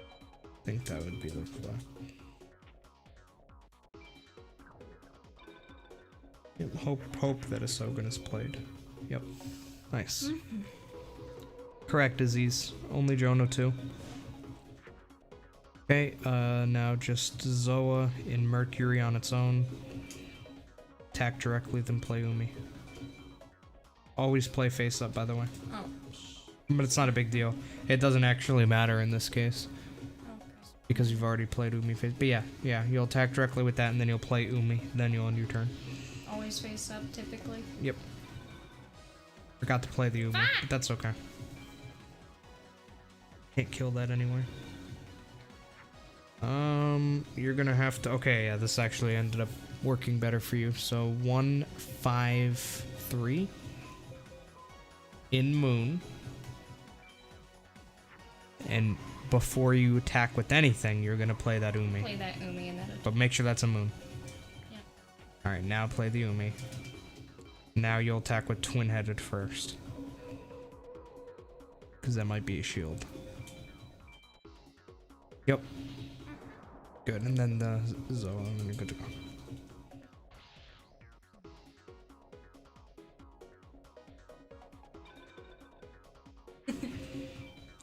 I think that would be the play. Yep, hope that Ahsogun is played. Yep. Nice. Correct, disease. Only Jono 2. Okay, now just Zoa in Mercury on its own. Attack directly, then play Umi. Always play face up, by the way. Oh. But it's not a big deal. It doesn't actually matter in this case. Okay. Because you've already played Umi face. But yeah, you'll attack directly with that and then you'll play Umi. Then you'll end your turn. Always face up, typically. Yep. Forgot to play the Umi, but that's okay. Can't kill that anyway. You're gonna have to... Okay, yeah, this actually ended up working better for you. So 1, 5, 3. In Moon. And before you attack with anything, you're gonna play that Umi. Play that Umi and that. But make sure that's a Moon. Yeah. Alright, now play the Umi. Now you'll attack with twin-headed first. Because that might be a shield. Yep. Good, and then the Zoa, and then you're good to go.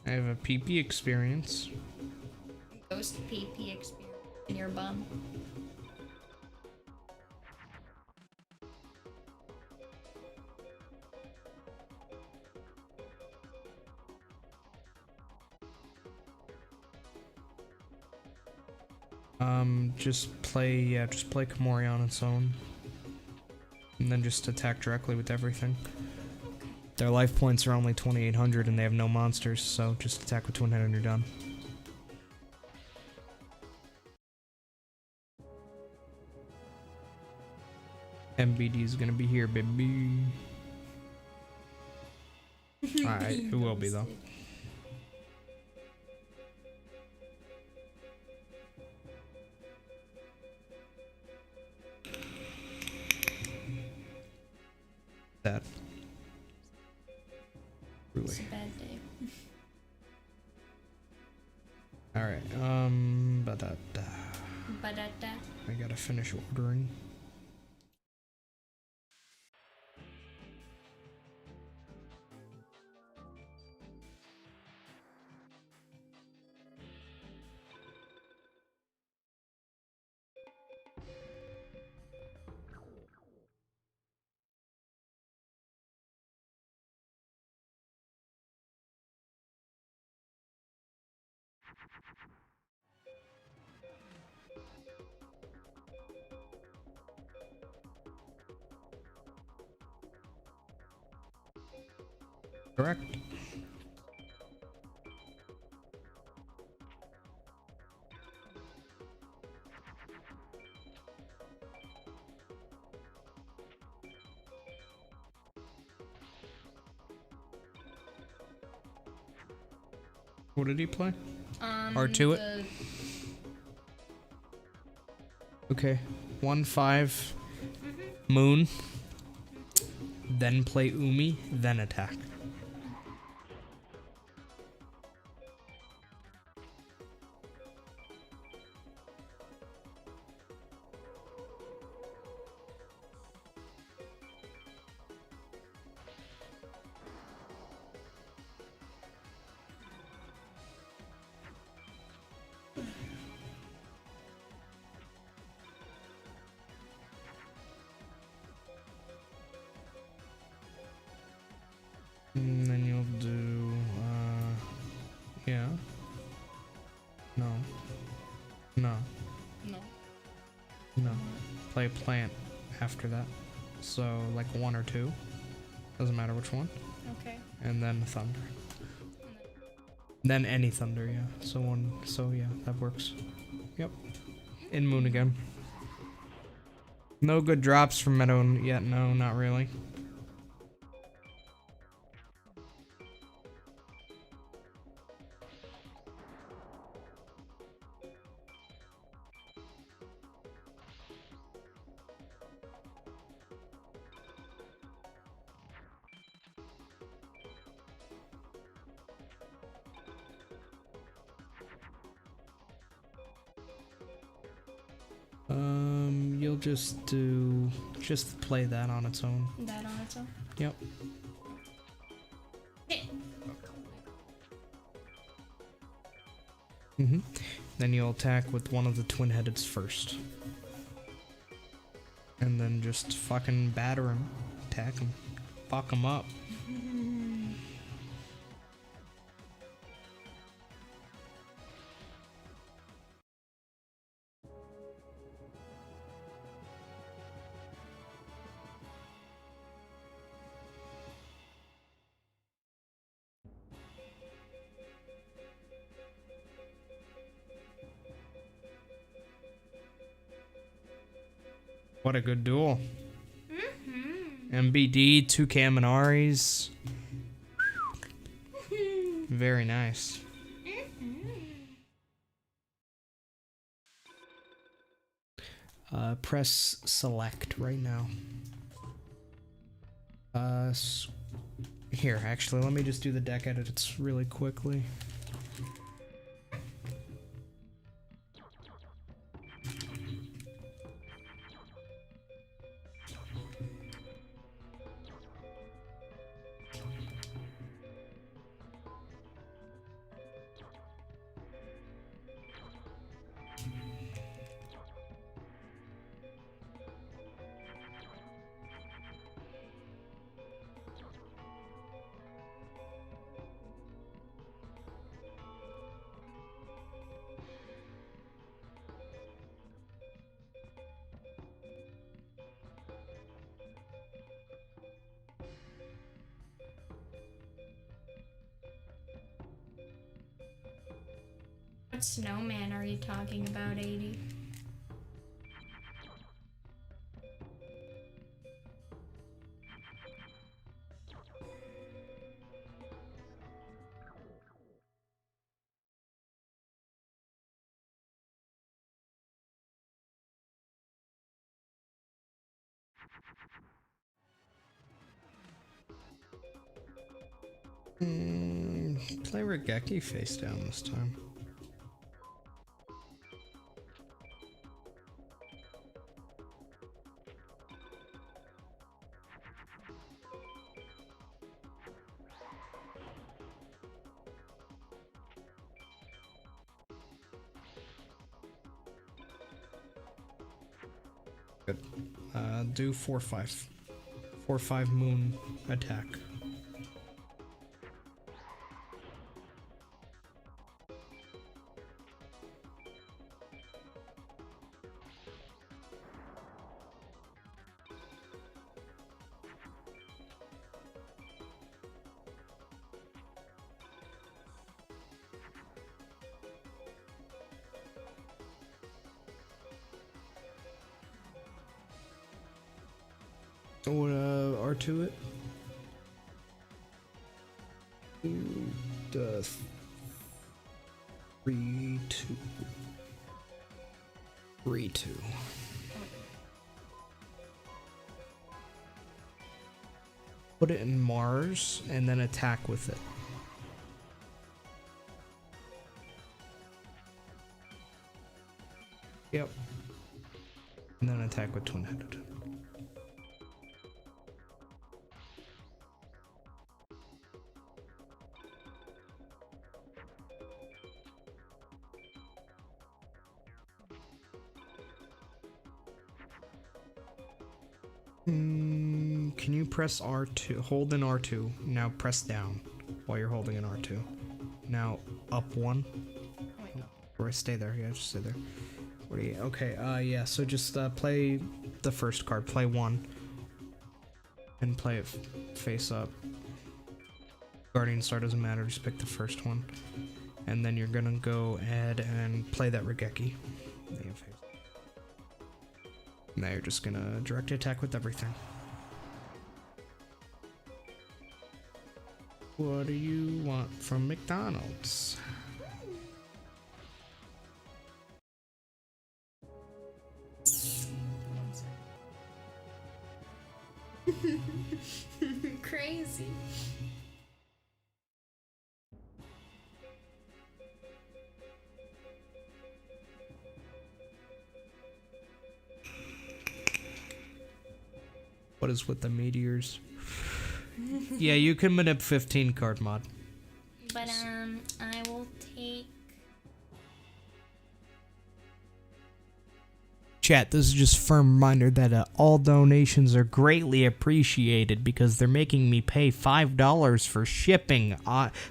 I have a PP experience. Ghost PP experience in your bum. Just play Komori on its own. And then just attack directly with everything. Their life points are only 2,800 and they have no monsters, so just attack with twin head and you're done. MBD is gonna be here, baby. Alright, it will be though. That. Really. It's a bad day. Alright, ba-da-da. Ba-da-da. I gotta finish ordering. Correct. What did he play? R2 it? Okay. 1, 5. Moon. Then play Umi, then attack. No. No. No. No. Play plant after that. So, like 1 or 2. Doesn't matter which one. Okay. And then thunder. Then any thunder, yeah. So yeah, that works. Yep. In moon again. No good drops from Meadow yet, no, not really. You'll just play that on its own. That on its own? Yep. Okay. Then you'll attack with one of the twin-headeds first. And then just fucking batter him. Attack him. Fuck him up. What a good duel. MBD, 2 Kaminaris. Very nice. Press select right now. Here, actually, let me just do the deck edits really quickly. What snowman are you talking about, 80? Play Regeki face down this time. Good. Do 4-5. 4-5 moon attack. R2 it. 3-2. 3-2. Put it in Mars and then attack with it. Yep. And then attack with twin-headed. Can you press R2? Hold in R2. Now press down while you're holding in R2. Now up 1. Wait. Or stay there. Yeah, just stay there. What do you? Okay. Yeah. So just play the first card. Play 1. And play it face up. Guardian Star doesn't matter. Just pick the first one. And then you're gonna go ahead and play that Regeki. Now you're just gonna direct attack with everything. What do you want from McDonald's? Crazy. What is with the meteors? Yeah, you can manip 15 card mod. But I will take. Chat, this is just a firm reminder that all donations are greatly appreciated because they're making me pay $5 for shipping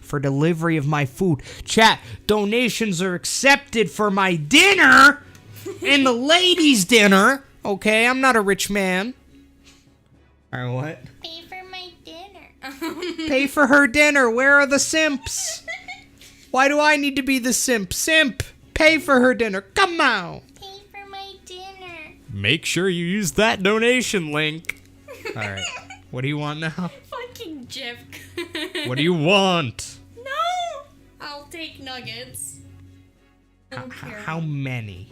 for delivery of my food. Chat, donations are accepted for my dinner and the ladies' dinner. Okay, I'm not a rich man. Alright, what? Pay for my dinner. Pay for her dinner. Where are the simps? Why do I need to be the simp? Simp! Pay for her dinner. Come on! Pay for my dinner. Make sure you use that donation link. Alright. What do you want now? Fucking Jeff. What do you want? No! I'll take nuggets. How many?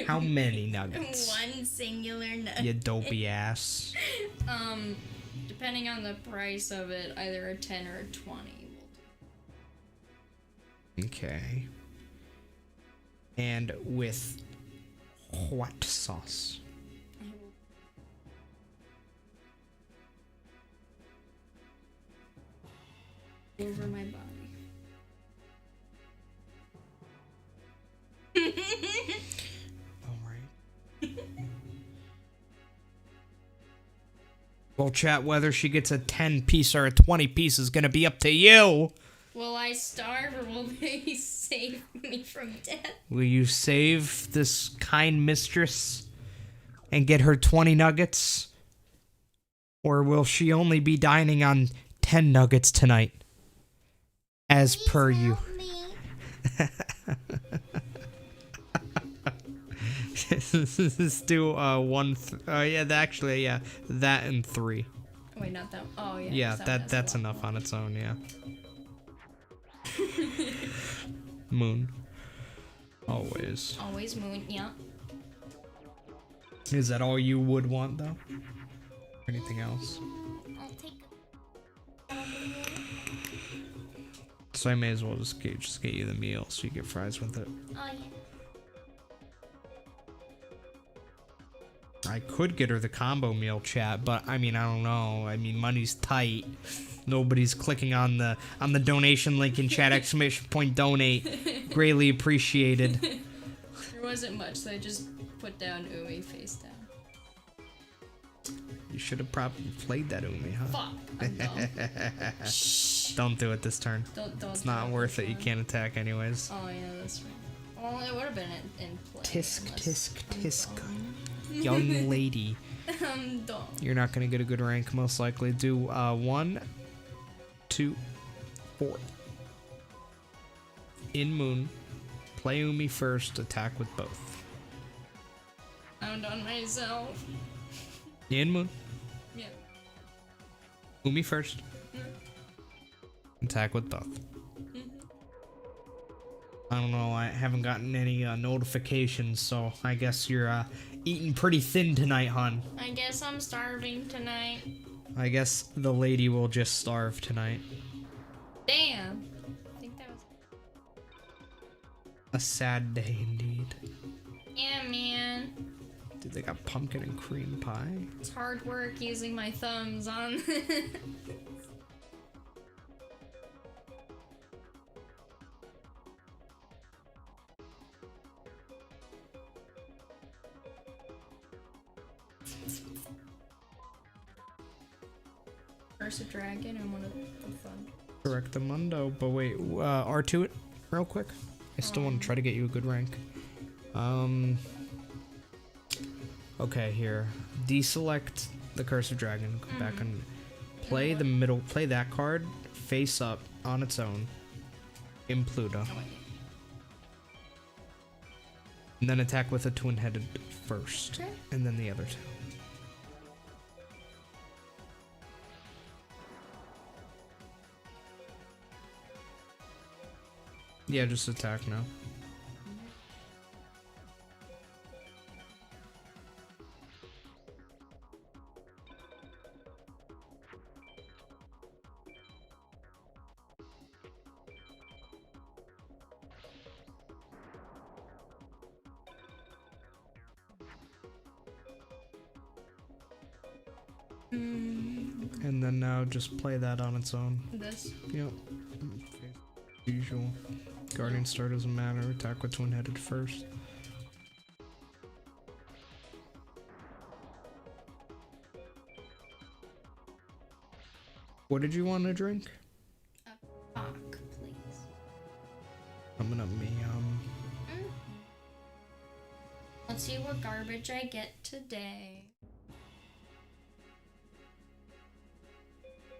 How many nuggets? One singular nugget. You dopey ass. Depending on the price of it, either a 10 or a 20. Okay. And with what sauce? Over my body. Alright. Well, chat, whether she gets a 10 piece or a 20 piece is gonna be up to you. Will I starve or will they save me from death? Will you save this kind mistress and get her 20 nuggets? Or will she only be dining on 10 nuggets tonight? As Please per you. help me. Let's do one. Actually, yeah, that and 3. Wait, not that. Oh yeah. Yeah, that one has that's a lot enough more. on its own. Yeah. Moon. Always. Always moon. Yeah. Is that all you would want though? Anything else? I'll take. So I may as well just get you the meal so you get fries with it. Oh yeah. I could get her the combo meal, chat, but I mean, I don't know. I mean, money's tight. Nobody's clicking on the donation link in chat, !donate. Greatly appreciated. There wasn't much, so I just put down Umi face down. You should have probably played that Umi, huh? Fuck, I'm dumb. Shh. Don't do it this turn. Don't. It's not worth it. You can't attack anyways. Oh yeah, that's right. Well, it would have been in play. Tisk, unless tisk, I'm tisk. dumb. Young lady. I'm dumb. You're not gonna get a good rank, most likely. Do 1, 2, 4. In Moon. Play Umi first, attack with both. Found on myself. In Moon. Yeah. Umi first. Mm. Attack with both. I don't know, I haven't gotten any notifications, so I guess you're eating pretty thin tonight, hon. I guess I'm starving tonight. I guess the lady will just starve tonight. Damn. I think that was. A sad day indeed. Yeah, man. Dude, they got pumpkin and cream pie. It's hard work using my thumbs on. Curse a dragon and one of the fun. Correct the mundo, but wait, R2 it real quick. I still want to try to get you a good rank. Okay, here. Deselect the Curse of Dragon. Go back and play the middle. Play that card face up on its own in Pluto. And then attack with a twin-headed first. Okay. And then the other two. Yeah, just attack now. And then now just play that on its own. This. Yep. Usual. Guardian Star doesn't matter. Attack with twin-headed first. What did you want to drink? A cock, please. Coming up me. Let's see what garbage I get today.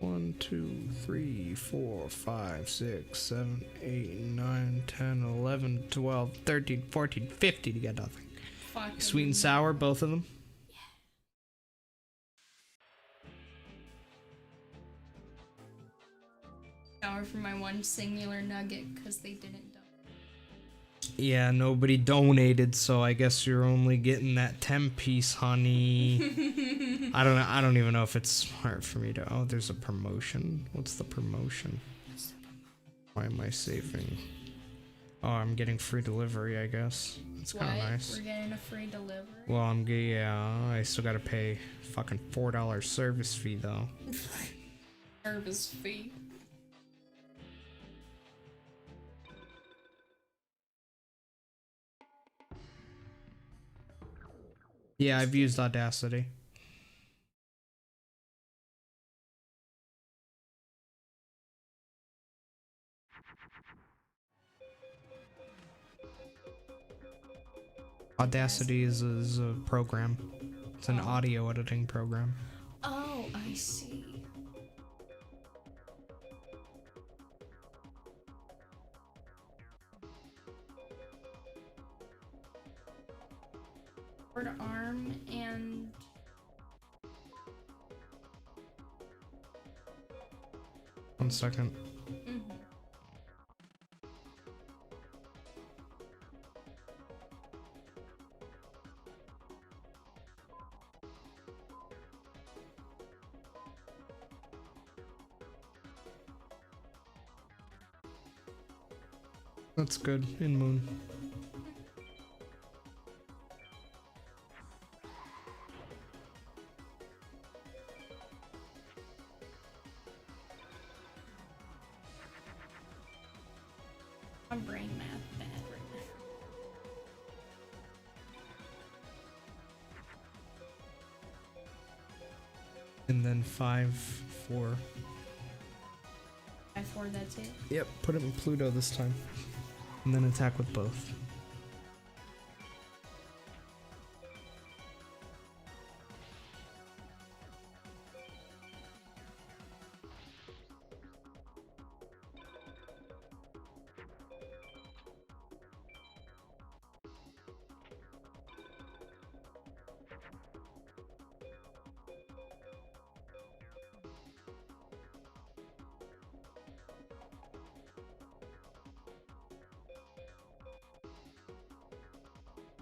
1, 2, 3, 4, 5, 6, 7, 8, 9, 10, 11, 12, 13, 14, 50 to get nothing. Fuck. Sweet and sour, both of them? Sour for my one singular nugget because they didn't donate. Yeah, nobody donated, so I guess you're only getting that 10-piece, honey. I don't know. I don't even know if it's smart for me to. Oh, there's a promotion. What's the promotion? Why am I saving? Oh, I'm getting free delivery, I guess. It's kind of nice. We're getting a free delivery? Well, I still gotta pay fucking $4 service fee though. Service fee. Yeah, I've used Audacity. Audacity is a program. It's an audio editing program. Oh, I see. Sword arm and One second. That's good. In Moon. I'm brain math bad right now. And then 5, 4. 5-4, that's it. Yep, put it in Pluto this time. And then attack with both.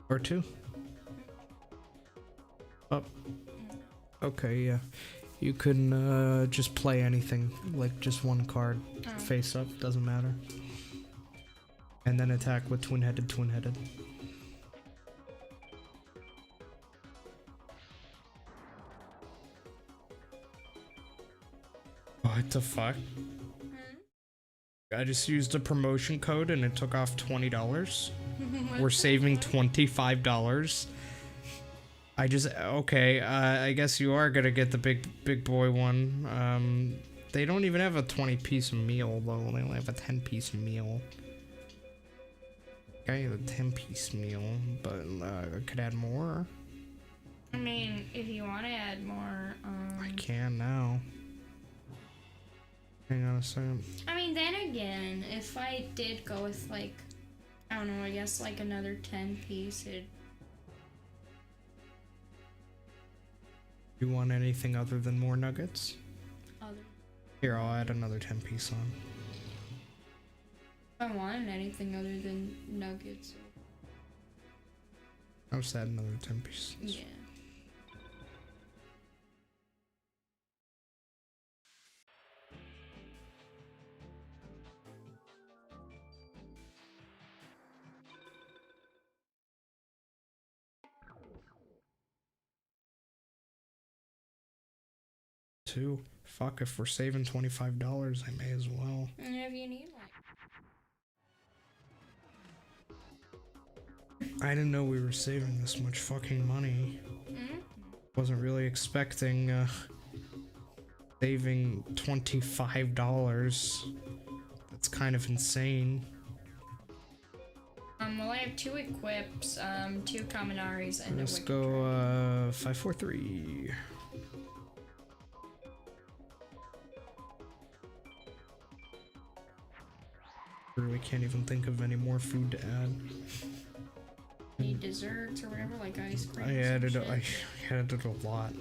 Or 2. Up. Okay, yeah. You can just play anything, like just one card. Face up, doesn't matter. And then attack with twin-headed, twin-headed. What the fuck? I just used a promotion code and it took off $20. We're saving $25. Okay, I guess you are gonna get the big boy one. They don't even have a 20-piece meal though. They only have a 10-piece meal. Okay, the 10-piece meal, but I could add more. I mean, if you want to add more, I can now. Hang on a second. I mean, then again, if I did go with, like, I don't know, I guess, like, another 10-piece, it'd... You want anything other than more nuggets? Other... Here, I'll add another 10-piece on. If I wanted anything other than nuggets. I'll just add another 10 pieces. Yeah. Two. Fuck, if we're saving $25, I may as well. And if you need one. I didn't know we were saving this much fucking money. Mm-hmm. Wasn't really expecting saving $25. That's kind of insane. Well, I have 2 equips, 2 Kaminaris, and Let's a Wicked go 543. Really can't even think of any more food to add. Any desserts or whatever, like ice cream. I added a lot,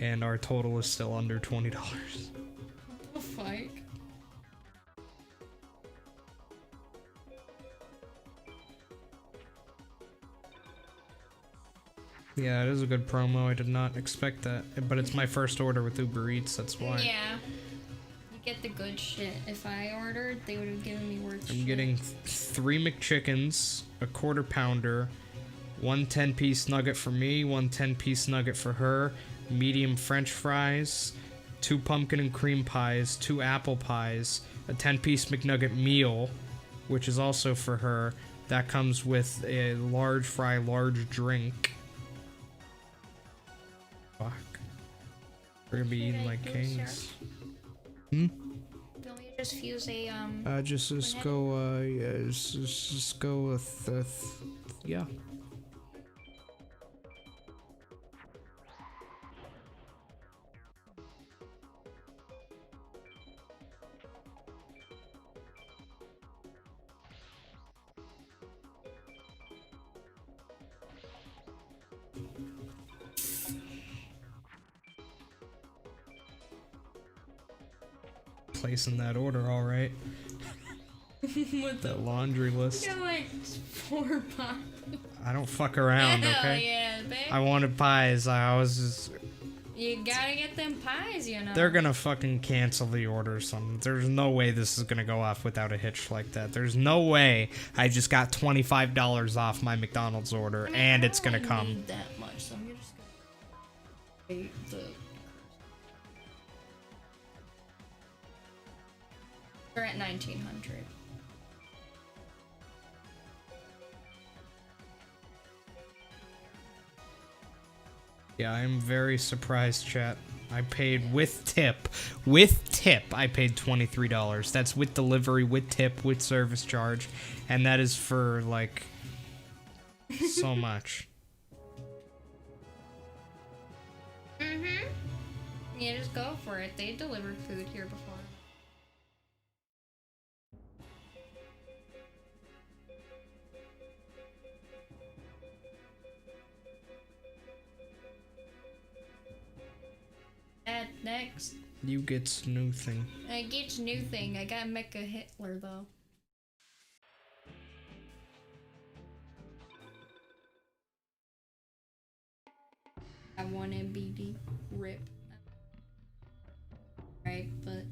and our total is still under $20. What the fuck? Yeah, it is a good promo. I did not expect that, but it's my first order with Uber Eats. That's why. Yeah. You get the good shit. If I ordered, they would have given me worse shit. I'm getting 3 McChickens, a quarter pounder, 1 10-piece nugget for me, 1 10-piece nugget for her, medium French fries, 2 pumpkin and cream pies, 2 apple pies, a 10-piece McNugget meal, which is also for her. That comes with a large fry, large drink. Fuck. We're gonna be eating like kings. Don't we just fuse a, Just go, yeah, just go with, yeah. Placing that order, all right. What That laundry list. got like 4 pies. I don't fuck around, Hell okay? yeah, babe. I wanted pies. I was just... You gotta get them pies, you know. They're gonna fucking cancel the order or something. There's no way this is gonna go off without a hitch like that. There's no way I just got $25 off my McDonald's order I mean, and I it's gonna don't come. need that much, so I'm just gonna wait the. We're at 1900. Yeah, I'm very surprised, chat. I paid with tip. With tip, I paid $23. That's with delivery, with tip, with service charge. And that is for, like, so much. Mm-hmm. Yeah, just go for it. They delivered food here before. Next. You get new thing. I get new thing. I got Mecha Hitler though. I want MBD rip. Right, but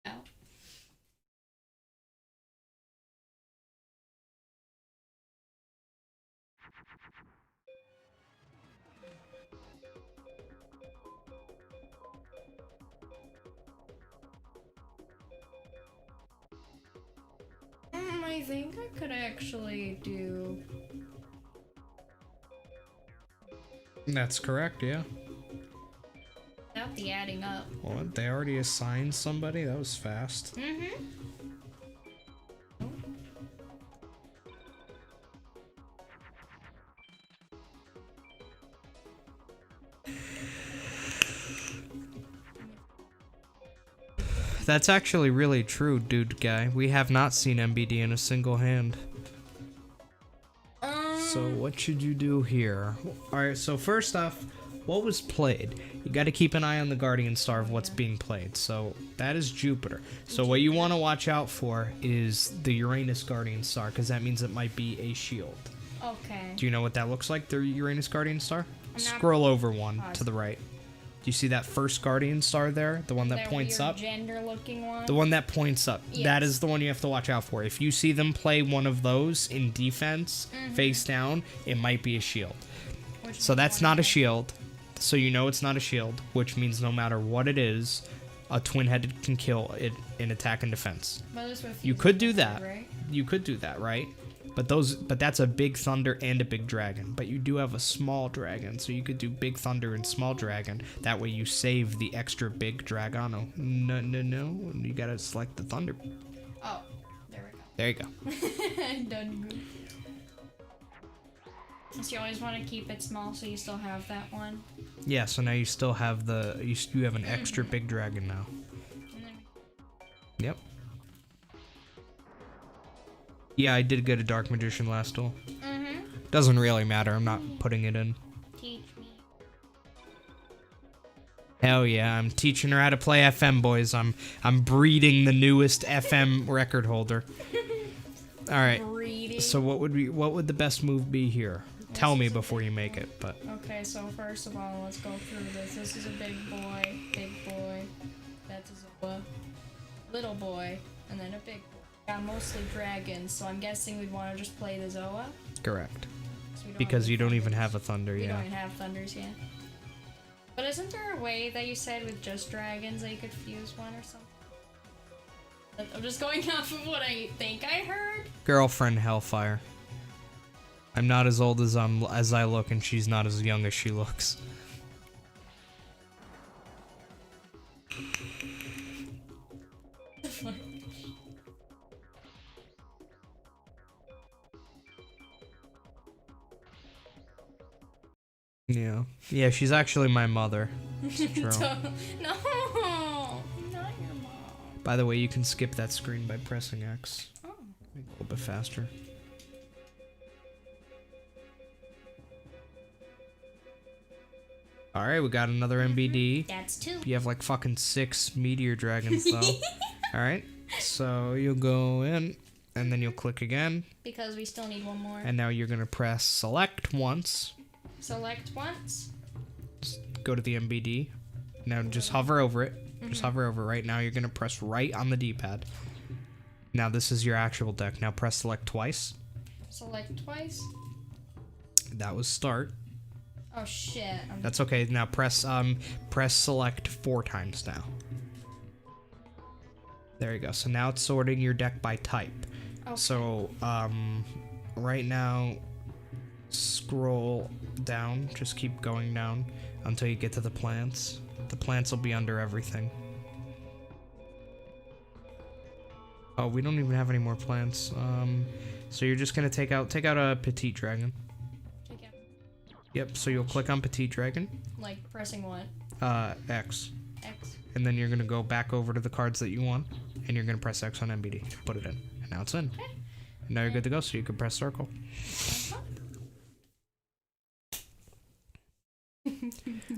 out. I think I could actually do. That's correct, yeah. Without the adding up. Well, they already assigned somebody? That was fast. Mm-hmm. That's actually really true, dude guy. We have not seen MBD in a single hand. So what should you do here? Alright, so first off, what was played? You got to keep an eye on the Guardian Star of what's being played. So that is Jupiter. So what you want to watch out for is the Uranus Guardian Star, because that means it might be a shield. Okay. Do you know what that looks like, the Uranus Guardian Star? Scroll over one to the right. Do you see that first Guardian Star there? The one that points up? Gender-looking one? The one that points up. Yes. That is the one you have to watch out for. If you see them play one of those in defense, face down, it might be a shield. So that's not a shield. So you know it's not a shield, which means no matter what it is, a twin-headed can kill it in attack and defense. You could do that. Right? You could do that, right? But that's a big thunder and a big dragon. But you do have a small dragon, so you could do big thunder and small dragon. That way you save the extra big dragon. Oh, no. You gotta select the thunder. Oh, there we go. There you go. Done. So you always want to keep it small, so you still have that one. Yeah, so now you still have you have an extra big dragon now. Yep. Yeah, I did get a Dark Magician last duel. Doesn't really matter, I'm not putting it in. Teach me. Hell yeah, I'm teaching her how to play FM, boys. I'm breeding the newest FM record holder. Alright. So what would the best move be here? Tell me before you make it, but Okay, so first of all, let's go through this. This is a big boy. That's a little boy, and then a big boy. Got mostly dragons, so I'm guessing we'd want to just play the Zoa. correct. So Because you don't even have a thunder, we yeah. don't even have thunders yet. But isn't there a way that you said with just dragons that you could fuse one or something? I'm just going off of what I think I heard. Girlfriend Hellfire. I'm not as old as I look, and she's not as young as she looks. Yeah, she's actually my mother. It's true. No, not your mom. By the way, you can skip that screen by pressing X. Oh. Make it a little bit faster. Alright, we got another MBD. That's 2. You have like fucking 6 meteor dragons though. Alright, so you'll go in, and then you'll click again. Because we still need one more. And now you're gonna press select once. Select once. Just go to the MBD. Now just hover over it. Just hover over it. Right now you're gonna press right on the D-pad. Now this is your actual deck. Now press select twice. Select twice. That was start. Oh shit. That's okay. Now press select 4 times now. There you go. So now it's sorting your deck by type. Okay. So right now scroll down, just keep going down until you get to the plants. The plants will be under everything. Oh, we don't even have any more plants. So you're just gonna take out a petite dragon. Yep, so you'll click on Petite Dragon. Like pressing what? X. X. And then you're gonna go back over to the cards that you want, and you're gonna press X on MBD. Put it in. And now it's in. Okay. And now you're good to go, so you can press circle.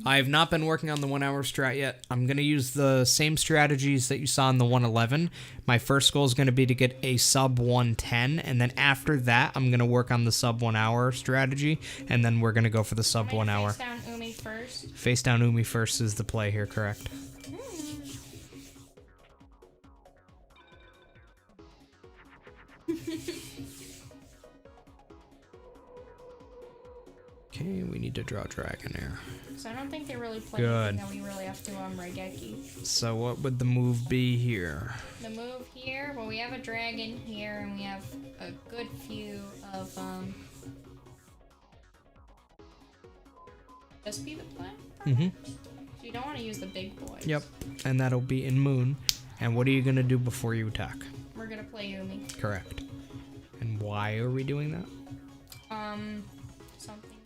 I have not been working on the 1 hour strat yet. I'm going to use the same strategies that you saw in the 111. My first goal is going to be to get a sub 110, and then after that, I'm going to work on the sub 1 hour strategy, and then we're going to go for the sub 1 hour. Face down Umi first. Face down Umi first is the play here, correct? Okay, we need to draw Dragon here. So I don't think they really play Good. anything that we really have to Regeki. So what would the move be here? The move here, well we have a dragon here and we have a good few of just be the play? So you don't want to use the big boys. Yep, and that'll be in Moon. And what are you gonna do before you attack? We're gonna play Umi. Correct. And why are we doing that? Something.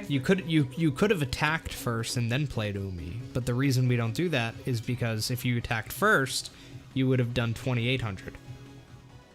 You could have attacked first and then played Umi, but the reason we don't do that is because if you attacked first, you would have done 2,800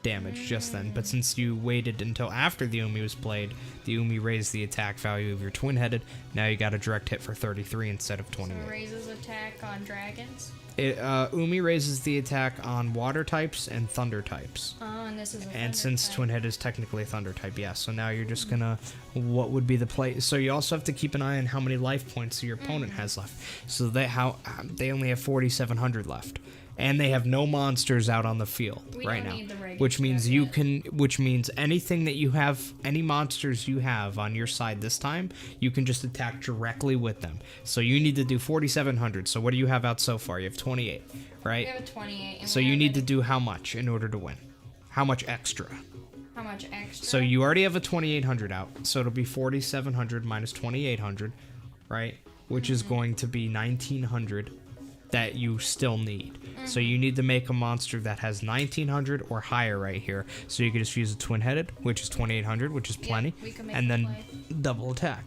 damage just then. But since you waited until after the Umi was played, the Umi raised the attack value of your twin-headed. Now you got a direct hit for 33 instead of 28. So it raises attack on dragons? Umi raises the attack on water types and thunder types. Oh, and this is a And thunder since type. Twin Head is technically a thunder type, yes. So now you're just gonna, what would be the play? So you also have to keep an eye on how many life points your opponent has left. So they only have 4,700 left, and they have no monsters out on the field We right don't now. need the regular Which means stuff yet. which means anything that you have, any monsters you have on your side this time, you can just attack directly with them. So you need to do 4,700. So what do you have out so far? You have 28, right? We have a 28. And So you need to do how much in order to win? How much extra? How much extra? So you already have a 2,800 out, so it'll be 4,700 minus 2,800, right? Which is going to be 1,900 that you still need. So you need to make a monster that has 1,900 or higher right here. So you can just use a twin-headed, which is 2,800, which is plenty, we can make and it then play. double attack.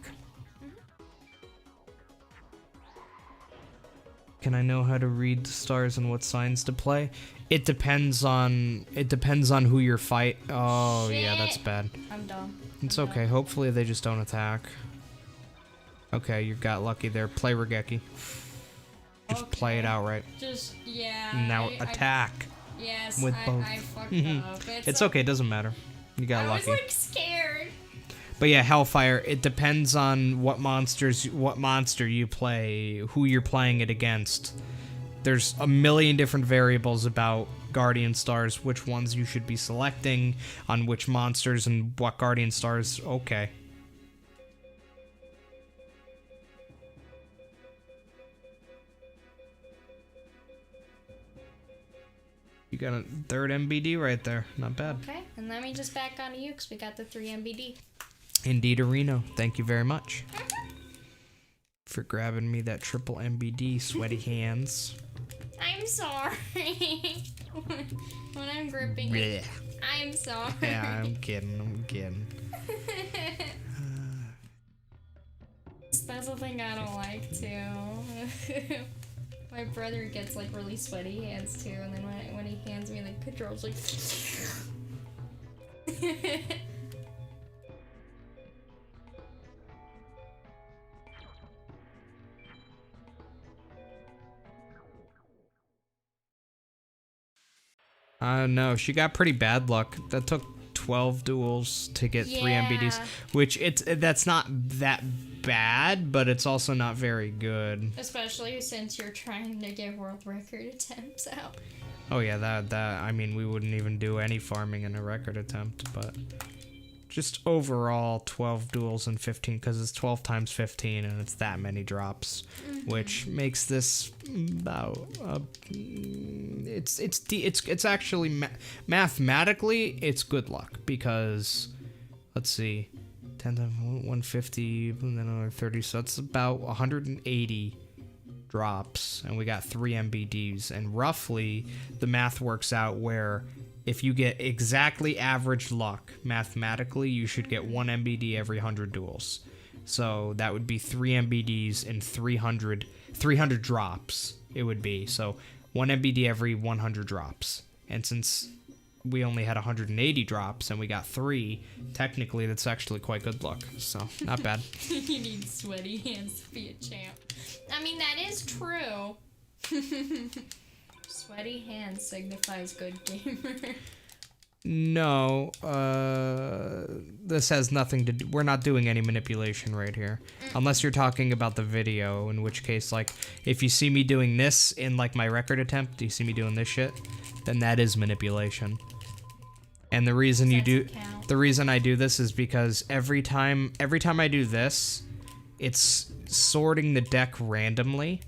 Can I know how to read the stars and what signs to play? It depends on who you're fight. Oh yeah, that's Shit. bad. I'm dumb. It's I'm okay. dumb. Hopefully they just don't attack. Okay, you got lucky there. Play Regeki. Just play it Okay. outright. Just, yeah. Now attack. Yes, with I both. fucked up. It's okay. It doesn't matter. You got I was lucky. like scared. But yeah, Hellfire. It depends on what monster you play, who you're playing it against. There's a million different variables about Guardian Stars, which ones you should be selecting, on which monsters and what Guardian Stars. Okay. You got a third MBD right there. Not bad. Okay, and let me just back onto you because we got the 3 MBD. Indeed, Areno. Thank you very much for grabbing me that triple MBD, sweaty hands. I'm sorry. When I'm gripping it, I'm sorry. Yeah, I'm kidding. That's the thing I don't like too. My brother gets like really sweaty hands too, and then when he hands me the controls, like. No, she got pretty bad luck. That took 12 duels to get 3 MBDs, which that's not that bad, but it's also not very good. Especially since you're trying to get world record attempts out. Oh yeah, that I mean, we wouldn't even do any farming in a record attempt, but just overall 12 duels and 15, because it's 12 times 15 and it's that many drops, which makes this about it's actually mathematically it's good luck, because let's see, 10 times 150 and then another 30, so it's about 180 drops, and we got 3 MBDs, and roughly the math works out where if you get exactly average luck, mathematically, you should get 1 MBD every 100 duels. So that would be 3 MBDs and 300 drops, it would be. So 1 MBD every 100 drops. And since we only had 180 drops and we got 3, technically that's actually quite good luck. So, not bad. You need sweaty hands to be a champ. I mean, that is true. Sweaty hands signifies good gamer. No, this has nothing to do, we're not doing any manipulation right here. Unless you're talking about the video, in which case, like, if you see me doing this in, like, my record attempt, you see me doing this shit, then that is manipulation. And the reason the reason I do this is because every time I do this, it's sorting the deck randomly.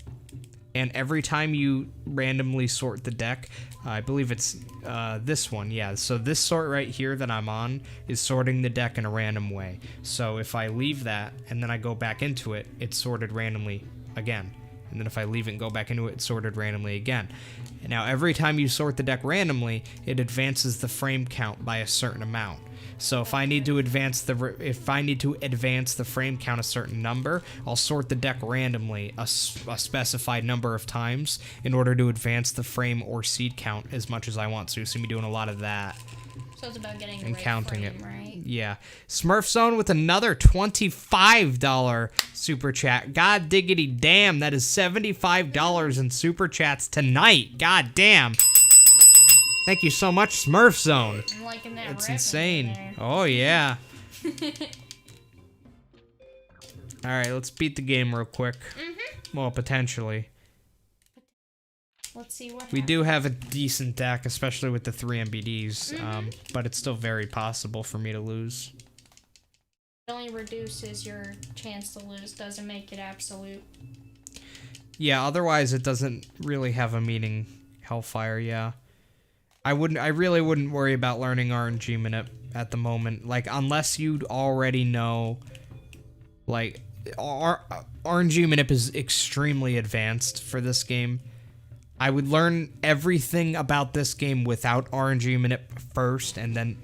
And every time you randomly sort the deck, I believe it's this one, yeah. So this sort right here that I'm on is sorting the deck in a random way. So if I leave that and then I go back into it, it's sorted randomly again. And then if I leave it and go back into it, it's sorted randomly again. And now every time you sort the deck randomly, it advances the frame count by a certain amount. So if I need to advance the frame count a certain number, I'll sort the deck randomly a specified number of times in order to advance the frame or seed count as much as I want. So you'll see me doing a lot of that. So it's about getting And right counting frame, it. right? Yeah. Smurf Zone with another $25 super chat. God diggity damn, that is $75 in super chats tonight. God damn. Thank you so much, Smurf Zone. I'm liking that It's revenue insane. there. Oh, yeah. Alright, let's beat the game real quick. Well, potentially. Let's see what We happens. do have a decent deck, especially with the 3 MBDs, but it's still very possible for me to lose. It only reduces your chance to lose, doesn't make it absolute. Yeah, otherwise it doesn't really have a meaning. Hellfire, yeah. I really wouldn't worry about learning RNG Minute at the moment. Like, unless you'd already know, like, RNG Minute is extremely advanced for this game. I would learn everything about this game without RNG Minute first, and then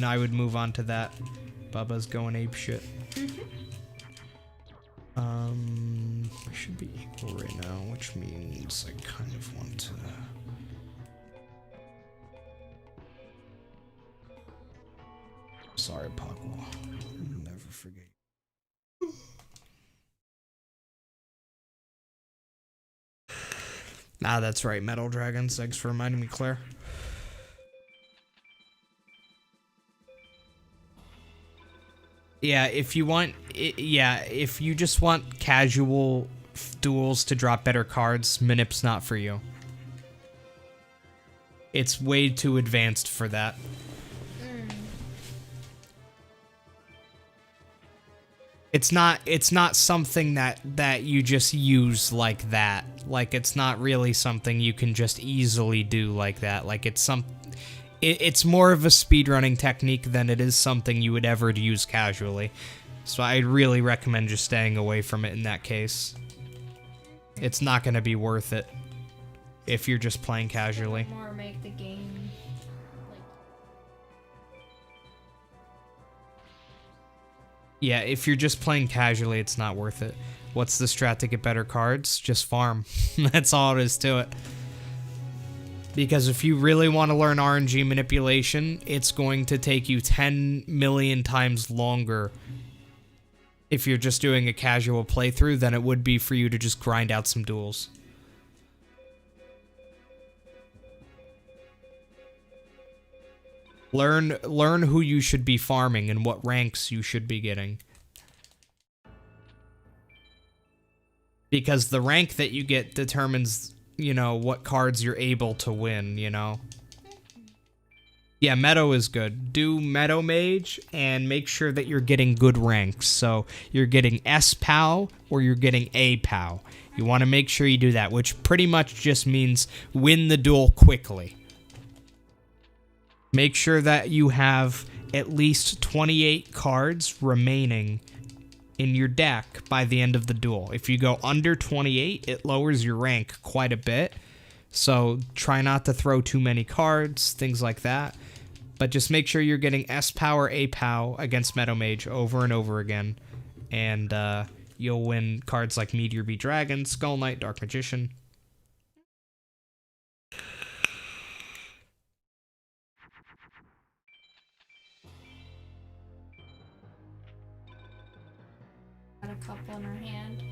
I would move on to that. Bubba's going ape shit. I should be equal right now, which means I kind of want to. Sorry, Pogwall. I'll never forget. Ah, that's right, Metal Dragons. Thanks for reminding me, Claire. Yeah, if you want, if you just want casual duels to drop better cards, Minip's not for you. It's way too advanced for that. It's not something that you just use like that. Like, it's not really something you can just easily do like that. Like, it's more of a speedrunning technique than it is something you would ever use casually. So I'd really recommend just staying away from it in that case. It's not going to be worth it if you're just playing casually. More make the game like Yeah, if you're just playing casually, it's not worth it. What's the strat to get better cards? Just farm. That's all it is to it. Because if you really want to learn RNG manipulation, it's going to take you 10 million times longer if you're just doing a casual playthrough than it would be for you to just grind out some duels. Learn who you should be farming and what ranks you should be getting. Because the rank that you get determines, you know, what cards you're able to win, you know? Yeah, Meadow is good. Do Meadow Mage and make sure that you're getting good ranks. So you're getting S POW or you're getting A POW. You want to make sure you do that, which pretty much just means win the duel quickly. Make sure that you have at least 28 cards remaining in your deck by the end of the duel. If you go under 28, it lowers your rank quite a bit. So try not to throw too many cards, things like that. But just make sure you're getting S POW or A POW against Meadow Mage over and over again. And you'll win cards like Meteor B Dragon, Skull Knight, Dark Magician. got a couple in her hand.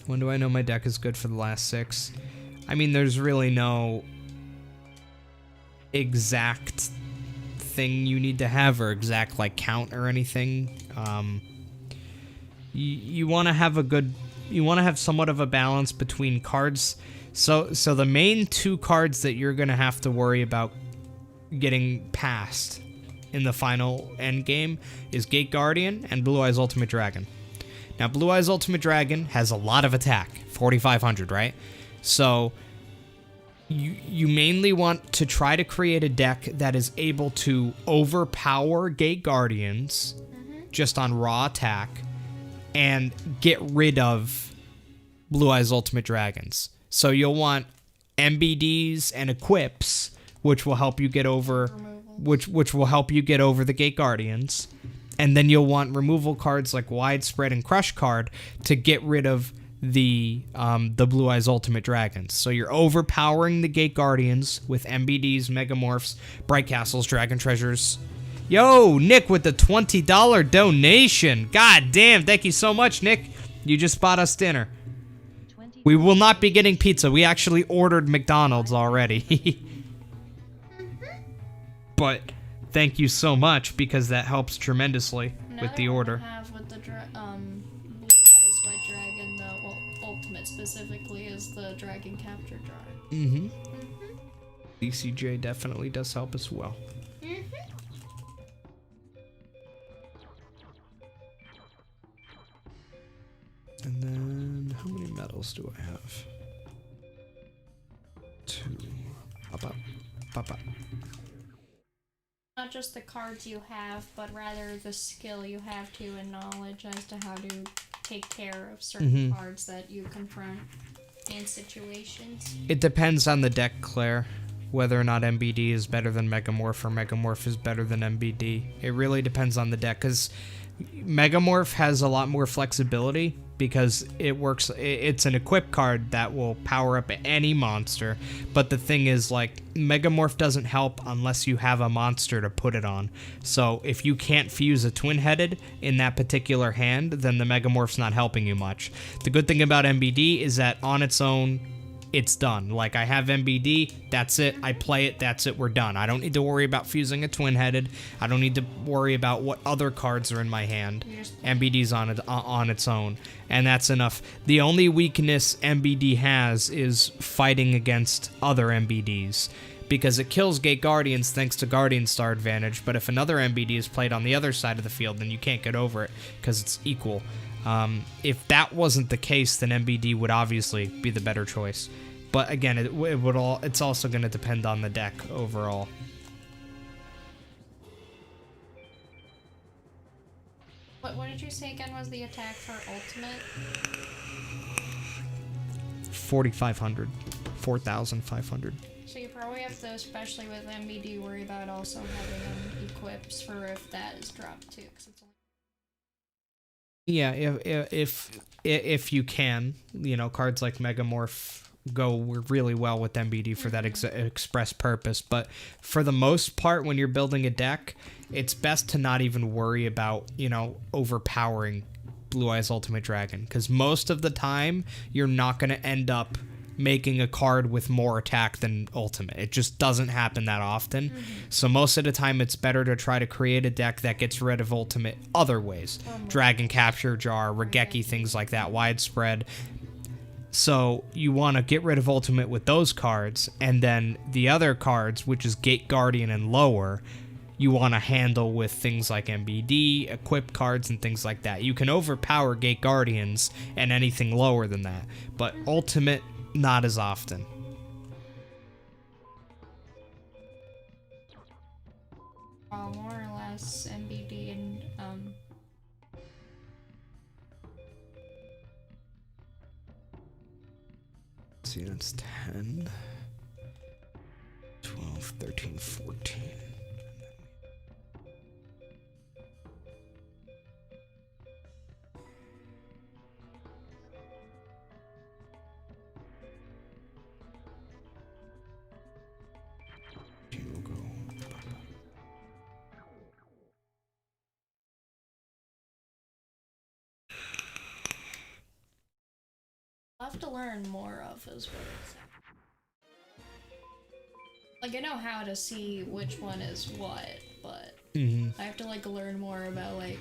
When do I know my deck is good for the last 6? I mean, there's really no exact thing you need to have or exact like count or anything. You want to have somewhat of a balance between cards. So the main 2 cards that you're gonna have to worry about getting past in the final end game is Gate Guardian and Blue Eyes Ultimate Dragon. Now, Blue Eyes Ultimate Dragon has a lot of attack, 4,500, right? So you mainly want to try to create a deck that is able to overpower Gate Guardians just on raw attack and get rid of Blue Eyes Ultimate Dragons. So you'll want MBDs and equips, which will help you get over which will help you get over the Gate Guardians. And then you'll want removal cards like Widespread and Crush Card to get rid of the Blue Eyes Ultimate Dragons. So you're overpowering the Gate Guardians with MBDs, Megamorphs, Bright Castles, Dragon Treasures. Yo, Nick with the $20 donation. God damn, thank you so much, Nick. You just bought us dinner. We will not be getting pizza. We actually ordered McDonald's already. But thank you so much because that helps tremendously with the order. Have with the Blue Eyes White Dragon, the ultimate specifically, is the Dragon Capture Jar. DCJ definitely does help as well. And then, how many medals do I have? 2. Papa. Not just the cards you have, but rather the skill you have to and knowledge as to how to take care of certain cards that you confront in situations. It depends on the deck, Claire, whether or not MBD is better than Megamorph or Megamorph is better than MBD. It really depends on the deck, because Megamorph has a lot more flexibility because it's an equip card that will power up any monster, but the thing is, like, Megamorph doesn't help unless you have a monster to put it on. So if you can't fuse a twin-headed in that particular hand, then the Megamorph's not helping you much. The good thing about MBD is that on its own, it's done. Like, I have MBD, that's it, I play it, that's it, we're done. I don't need to worry about fusing a twin-headed. I don't need to worry about what other cards are in my hand. MBD's on its own, and that's enough. The only weakness MBD has is fighting against other MBDs, because it kills Gate Guardians thanks to Guardian Star advantage, but if another MBD is played on the other side of the field, then you can't get over it, because it's equal. If that wasn't the case, then MBD would obviously be the better choice. But again, it's also going to depend on the deck overall. What did you say again was the attack for ultimate? 4,500. 4,500. So you probably have to, especially with MBD, worry about also having equips for if that is dropped too, 'cause it's only... Yeah, if you can, you know, cards like Megamorph go really well with MBD for that express purpose. But for the most part, when you're building a deck, it's best to not even worry about, you know, overpowering Blue Eyes Ultimate Dragon, because most of the time you're not going to end up making a card with more attack than ultimate. It just doesn't happen that often. So most of the time it's better to try to create a deck that gets rid of ultimate other ways. Dragon Capture Jar, Regeki, things like that, Widespread. So you want to get rid of ultimate with those cards, and then the other cards, which is Gate Guardian and lower, you want to handle with things like MBD, equip cards, and things like that. You can overpower Gate Guardians and anything lower than that, but ultimate, not as often. More or less MBD and see, that's 10, 12, 13, 14. I'll have to learn more of as well. Like, I know how to see which one is what, but I have to, like, learn more about, like...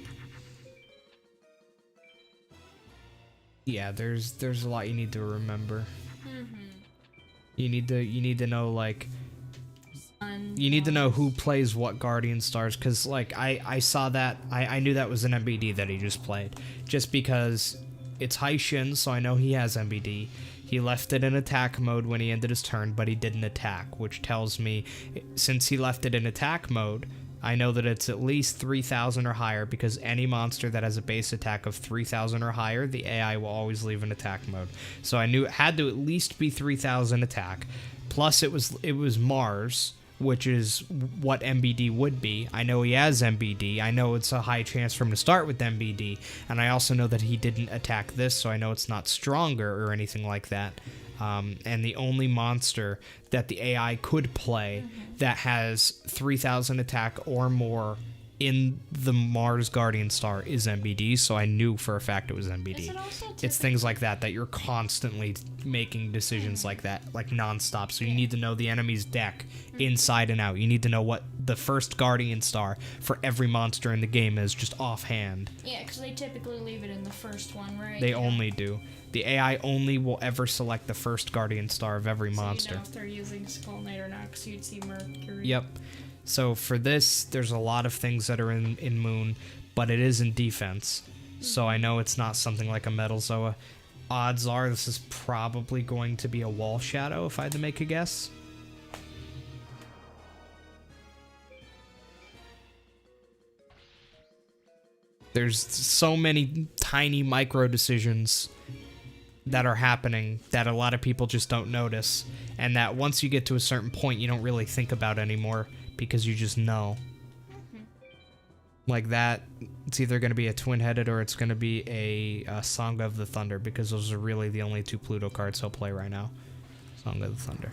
Yeah, there's a lot you need to remember. You need to know, like... You need to know who plays what Guardian Stars, because, like, I saw that, I knew that was an MBD that he just played, just because it's Haishin, so I know he has MBD. He left it in attack mode when he ended his turn, but he didn't attack, which tells me, since he left it in attack mode, I know that it's at least 3,000 or higher because any monster that has a base attack of 3,000 or higher, the AI will always leave in attack mode. So I knew it had to at least be 3,000 attack. Plus it was Mars, which is what MBD would be. I know he has MBD. I know it's a high chance for him to start with MBD. And I also know that he didn't attack this, so I know it's not stronger or anything like that. And the only monster that the AI could play that has 3,000 attack or more in the Mars Guardian Star is MBD, so I knew for a fact it was MBD. It's things like that you're constantly making decisions like that, like nonstop. So you need to know the enemy's deck inside and out. You need to know what the first Guardian Star for every monster in the game is, just offhand. Yeah, because they typically leave it in the first one, right? They only do. The AI only will ever select the first Guardian Star of every monster. You know if they're using Skull Knight or not, because you'd see Mercury. Yep. So for this, there's a lot of things that are in Moon, but it is in defense. So I know it's not something like a Metal Zoa. Odds are this is probably going to be a Wall Shadow, if I had to make a guess. There's so many tiny micro decisions that are happening that a lot of people just don't notice, and that once you get to a certain point you don't really think about anymore because you just know. Like that, it's either going to be a twin-headed or it's going to be a Song of the Thunder, because those are really the only two Pluto cards he'll play right now. Song of the Thunder.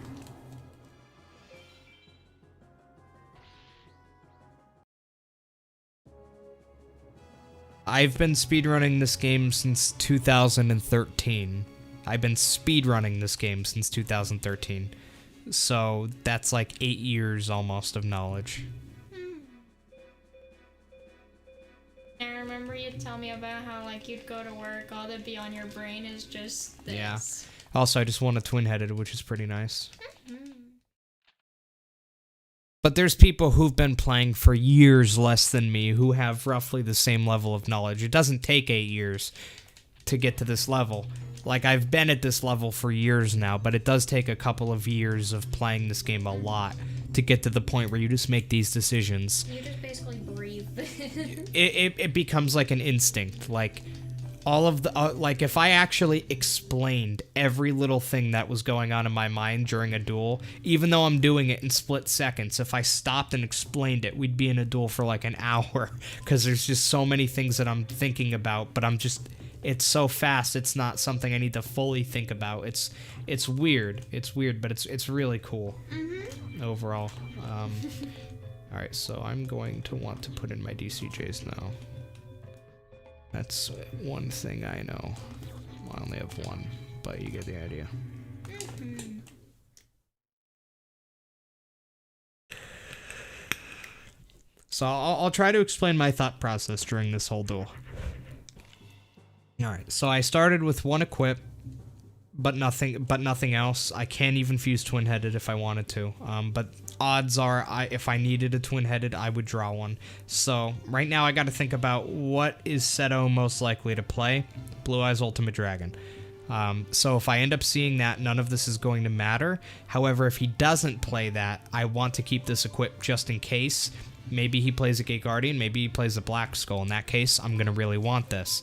I've been speedrunning this game since 2013. I've been speedrunning this game since 2013. So that's like 8 years almost of knowledge. I remember you tell me about how like you'd go to work, all that'd be on your brain is just this. Yeah. Also, I just won a twin-headed, which is pretty nice. But there's people who've been playing for years less than me who have roughly the same level of knowledge. It doesn't take 8 years to get to this level. Like, I've been at this level for years now, but it does take a couple of years of playing this game a lot to get to the point where you just make these decisions. You just basically breathe. it becomes like an instinct. Like, all of the like, if I actually explained every little thing that was going on in my mind during a duel, even though I'm doing it in split seconds, if I stopped and explained it, we'd be in a duel for like an hour, because there's just so many things that I'm thinking about, but it's so fast, it's not something I need to fully think about. It's weird, but it's really cool overall. Alright, so I'm going to want to put in my DCJs now. That's one thing I know. Well, I only have one, but you get the idea. So I'll try to explain my thought process during this whole duel. Alright, so I started with one equip, but nothing else. I can't even fuse twin-headed if I wanted to. But odds are, if I needed a twin-headed, I would draw one. So right now I got to think about what is Seto most likely to play. Blue Eyes Ultimate Dragon. So if I end up seeing that, none of this is going to matter. However, if he doesn't play that, I want to keep this equipped just in case. Maybe he plays a Gate Guardian, maybe he plays a Black Skull. In that case, I'm going to really want this.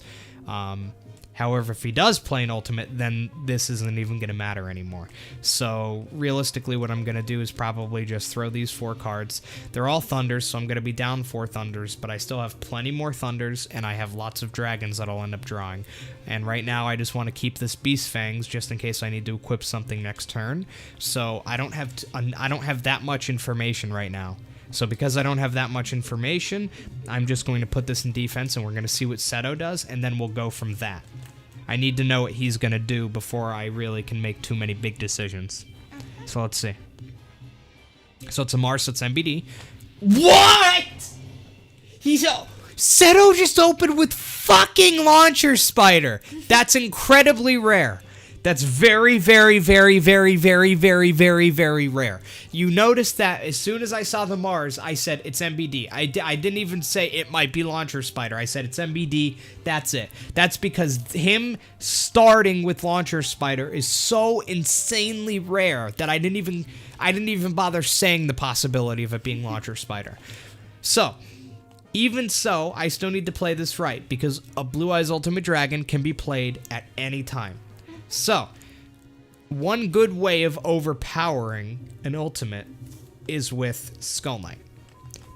However, if he does play an ultimate, then this isn't even going to matter anymore. So, realistically, what I'm going to do is probably just throw these 4 cards. They're all Thunders, so I'm going to be down 4 Thunders, but I still have plenty more Thunders, and I have lots of Dragons that I'll end up drawing. And right now, I just want to keep this Beast Fangs, just in case I need to equip something next turn. So, I don't have that much information right now. So because I don't have that much information, I'm just going to put this in defense, and we're going to see what Seto does, and then we'll go from that. I need to know what he's going to do before I really can make too many big decisions. So let's see. So it's a Mars, so it's MBD. What?! Seto just opened with fucking Launcher Spider! That's incredibly rare. That's very, very, very, very, very, very, very, very rare. You notice that as soon as I saw the Mars, I said it's MBD. I didn't even say it might be Launcher Spider. I said it's MBD. That's it. That's because him starting with Launcher Spider is so insanely rare that I didn't even bother saying the possibility of it being Launcher Spider. So, even so, I still need to play this right, because a Blue Eyes Ultimate Dragon can be played at any time. So, one good way of overpowering an ultimate is with Skull Knight.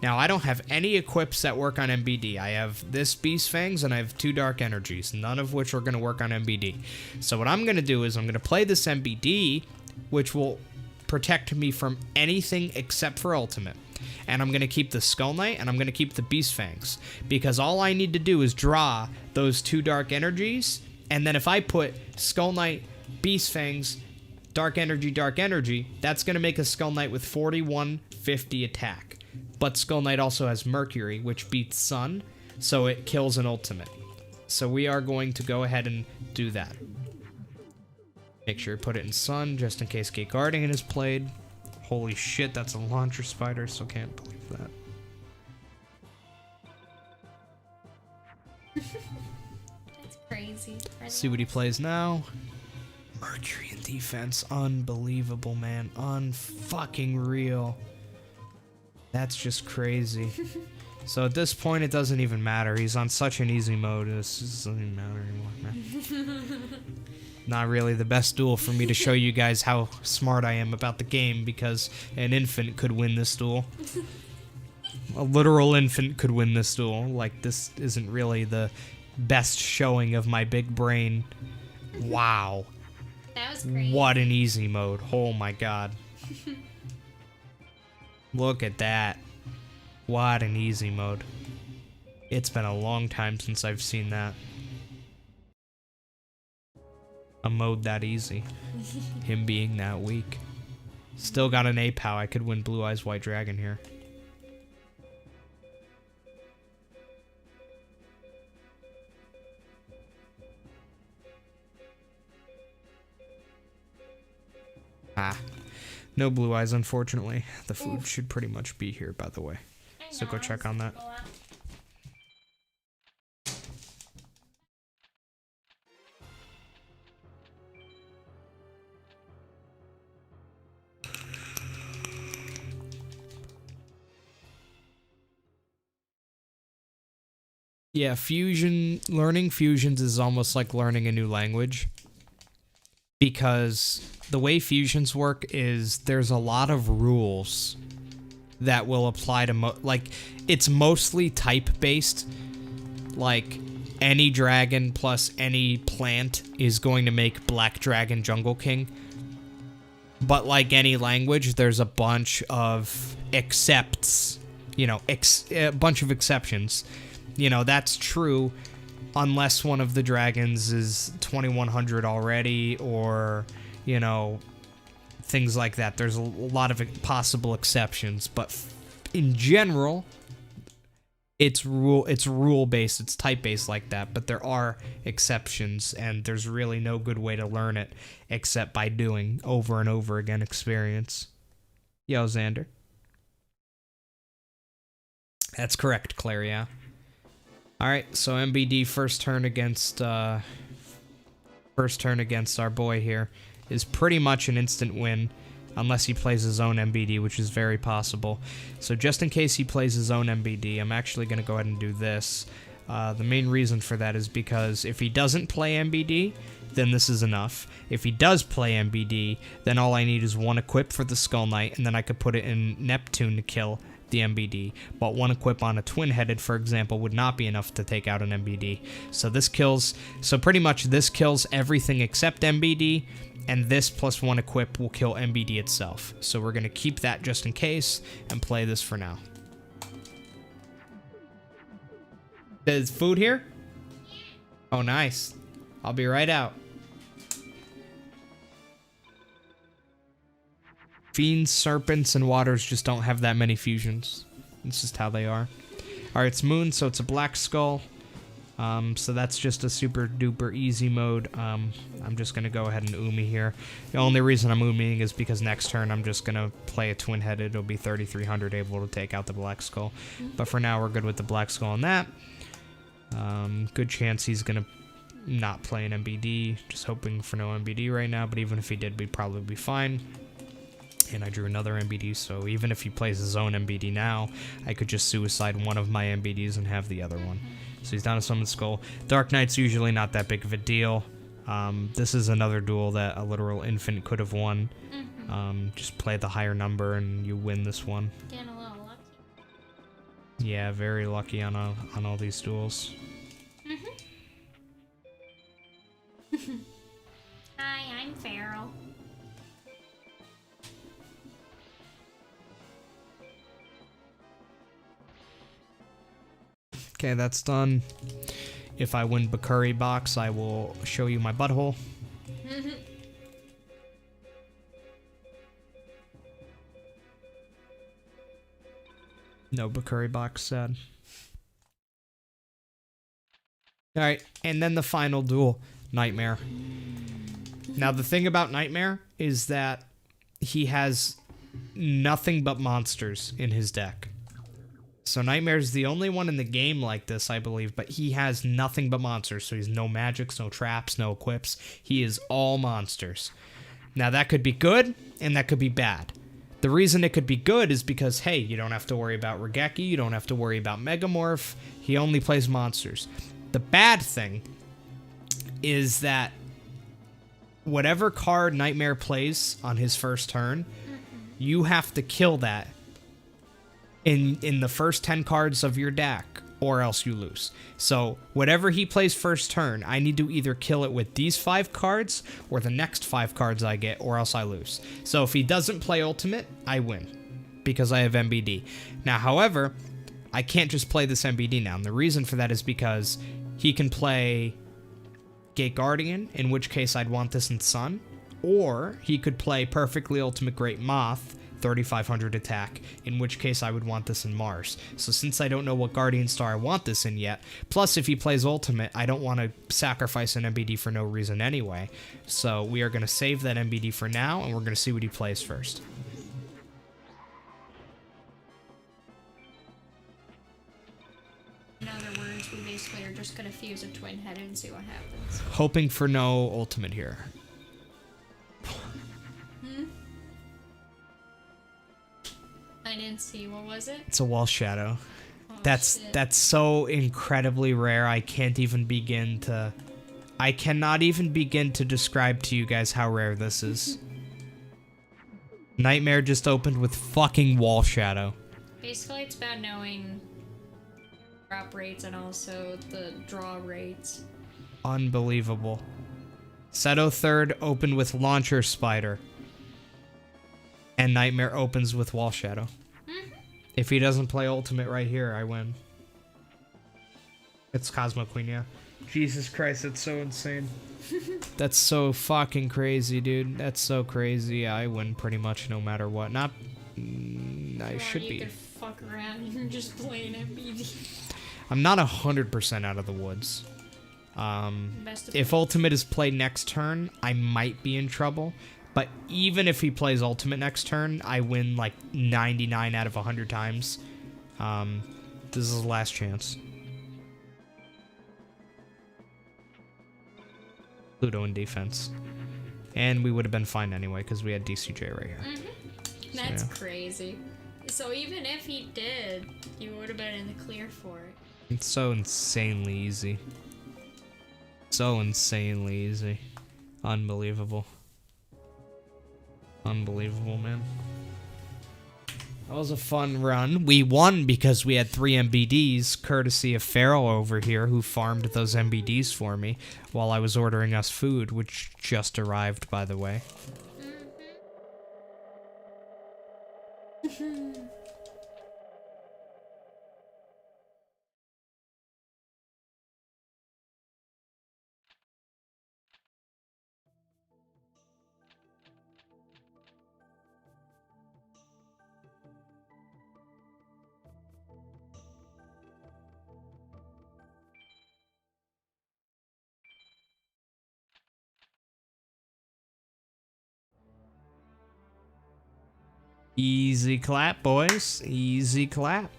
Now, I don't have any equips that work on MBD. I have this Beast Fangs and I have 2 Dark Energies, none of which are going to work on MBD. So what I'm going to do is I'm going to play this MBD, which will protect me from anything except for ultimate. And I'm going to keep the Skull Knight and I'm going to keep the Beast Fangs, because all I need to do is draw those 2 Dark Energies, and then if I put Skull Knight, Beast Fangs, Dark Energy, that's going to make a Skull Knight with 4150 attack. But Skull Knight also has Mercury, which beats Sun, so it kills an ultimate. So we are going to go ahead and do that. Make sure you put it in Sun, just in case Gate Guardian is played. Holy shit, that's a launcher spider, so can't believe that. That's crazy. See what he plays now. Mercury in defense. Unbelievable, man. Unfucking real. That's just crazy. So at this point, it doesn't even matter. He's on such an easy mode. This doesn't even matter anymore, man. Not really the best duel for me to show you guys how smart I am about the game, because an infant could win this duel. A literal infant could win this duel. Like, this isn't really the best showing of my big brain. Wow. That was crazy. What an easy mode. Oh my god. Look at that. What an easy mode. It's been a long time since I've seen that. A mode that easy. Him being that weak. Still got an APOW. I could win Blue Eyes White Dragon here. Ah. No Blue Eyes, unfortunately. The food should pretty much be here, by the way. So go check on that. Yeah, learning fusions is almost like learning a new language. Because the way fusions work is there's a lot of rules that will apply to it's mostly type based. Like, any dragon plus any plant is going to make Black Dragon Jungle King. But like any language, there's a bunch of excepts, you know, a bunch of exceptions. You know, that's true unless one of the dragons is 2100 already, or, you know, things like that. There's a lot of possible exceptions, but in general, it's rule based, it's type based like that, but there are exceptions, and there's really no good way to learn it except by doing over and over again experience. Yo, Xander. That's correct, Claire, yeah. Alright, so MBD first turn against our boy here is pretty much an instant win, unless he plays his own MBD, which is very possible. So just in case he plays his own MBD, I'm actually going to go ahead and do this. The main reason for that is because if he doesn't play MBD, then this is enough. If he does play MBD, then all I need is one equip for the Skull Knight, and then I could put it in Neptune to kill the MBD. But one equip on a twin-headed, for example, would not be enough to take out an MBD. So pretty much this kills everything except MBD, and this plus one equip will kill MBD itself. So we're going to keep that just in case and play this for now. There's food here? Oh, nice. I'll be right out. Fiends, Serpents, and Waters just don't have that many fusions. It's just how they are. Alright, it's Moon, so it's a Black Skull. So that's just a super duper easy mode. I'm just going to go ahead and Umi here. The only reason I'm Umiing is because next turn I'm just going to play a twin-headed. It'll be 3300 able to take out the Black Skull. But for now, we're good with the Black Skull on that. Good chance he's going to not play an MBD. Just hoping for no MBD right now, but even if he did, we'd probably be fine. And I drew another MBD, so even if he plays his own MBD now, I could just suicide one of my MBDs and have the other one. So he's down to Summon Skull. Dark Knight's usually not that big of a deal. This is another duel that a literal infant could have won. Just play the higher number and you win this one. Getting a little lucky. Yeah, very lucky on all these duels. Hi, I'm Feral. Okay, that's done. If I win Bakuri box, I will show you my butthole. No Bakuri box, sad. Alright, and then the final duel, Nightmare. Now, the thing about Nightmare is that he has nothing but monsters in his deck. So Nightmare's the only one in the game like this, I believe, but he has nothing but monsters. So he's no magics, no traps, no equips. He is all monsters. Now, that could be good, and that could be bad. The reason it could be good is because, hey, you don't have to worry about Regeki, you don't have to worry about Megamorph. He only plays monsters. The bad thing is that whatever card Nightmare plays on his first turn, you have to kill that in the first 10 cards of your deck, or else you lose. So whatever he plays first turn, I need to either kill it with these 5 cards or the next 5 cards I get, or else I lose. So if he doesn't play ultimate, I win because I have MBD. Now, however, I can't just play this MBD now, and the reason for that is because he can play Gate Guardian, in which case I'd want this in Sun, or he could play Perfectly Ultimate Great Moth, 3500 attack, in which case I would want this in Mars. So since I don't know what Guardian Star I want this in yet, plus if he plays Ultimate, I don't want to sacrifice an MBD for no reason anyway. So we are going to save that MBD for now, and we're going to see what he plays first. In other words, we basically are just gonna fuse a twin headed and see what happens. Hoping for no Ultimate here. I didn't see. What was it? It's a Wall Shadow. Oh, That's shit. so incredibly rare. I cannot even begin to describe to you guys how rare this is. Nightmare just opened with fucking Wall Shadow. Basically, it's about knowing drop rates and also the draw rates. Unbelievable. Seto third opened with Launcher Spider. And Nightmare opens with Wall Shadow. If he doesn't play Ultimate right here, I win. It's Cosmo Queen, yeah. Jesus Christ, that's so insane. That's so fucking crazy, dude. That's so crazy. I win pretty much no matter what. Not... I should you be. could fuck around and just play an MBD. I'm not 100% out of the woods. If Ultimate is played next turn, I might be in trouble. But even if he plays Ultimate next turn, I win like 99 out of 100 times. This is his last chance. Pluto in defense. And we would have been fine anyway, because we had DCJ right here. That's yeah. Crazy. So even if he did, you would have been in the clear for it. It's so insanely easy. So insanely easy. Unbelievable. Unbelievable, man. That was a fun run. We won because we had 3 MBDs, courtesy of Feral over here, who farmed those MBDs for me while I was ordering us food, which just arrived, by the way. Easy clap, boys. Easy clap.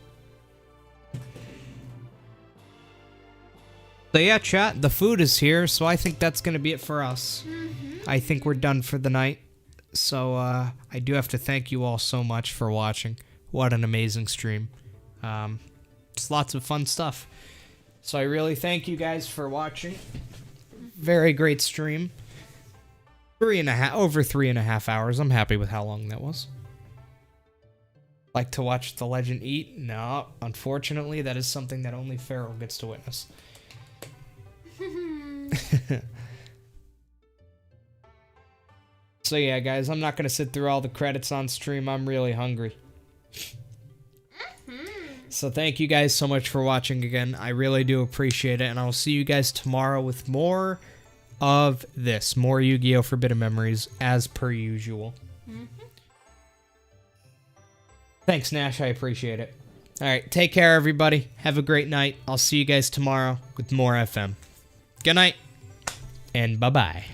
So yeah, chat, the food is here, so I think that's going to be it for us. I think we're done for the night. So I do have to thank you all so much for watching. What an amazing stream. It's lots of fun stuff. So I really thank you guys for watching. Very great stream. Over 3.5 hours. I'm happy with how long that was. Like to watch the legend eat? No, unfortunately, that is something that only Pharaoh gets to witness. So yeah, guys, I'm not gonna sit through all the credits on stream. I'm really hungry. So thank you guys so much for watching again. I really do appreciate it, and I'll see you guys tomorrow with more of this. More Yu-Gi-Oh! Forbidden Memories, as per usual. Thanks, Nash. I appreciate it. Alright, take care, everybody. Have a great night. I'll see you guys tomorrow with more FM. Good night, and bye-bye.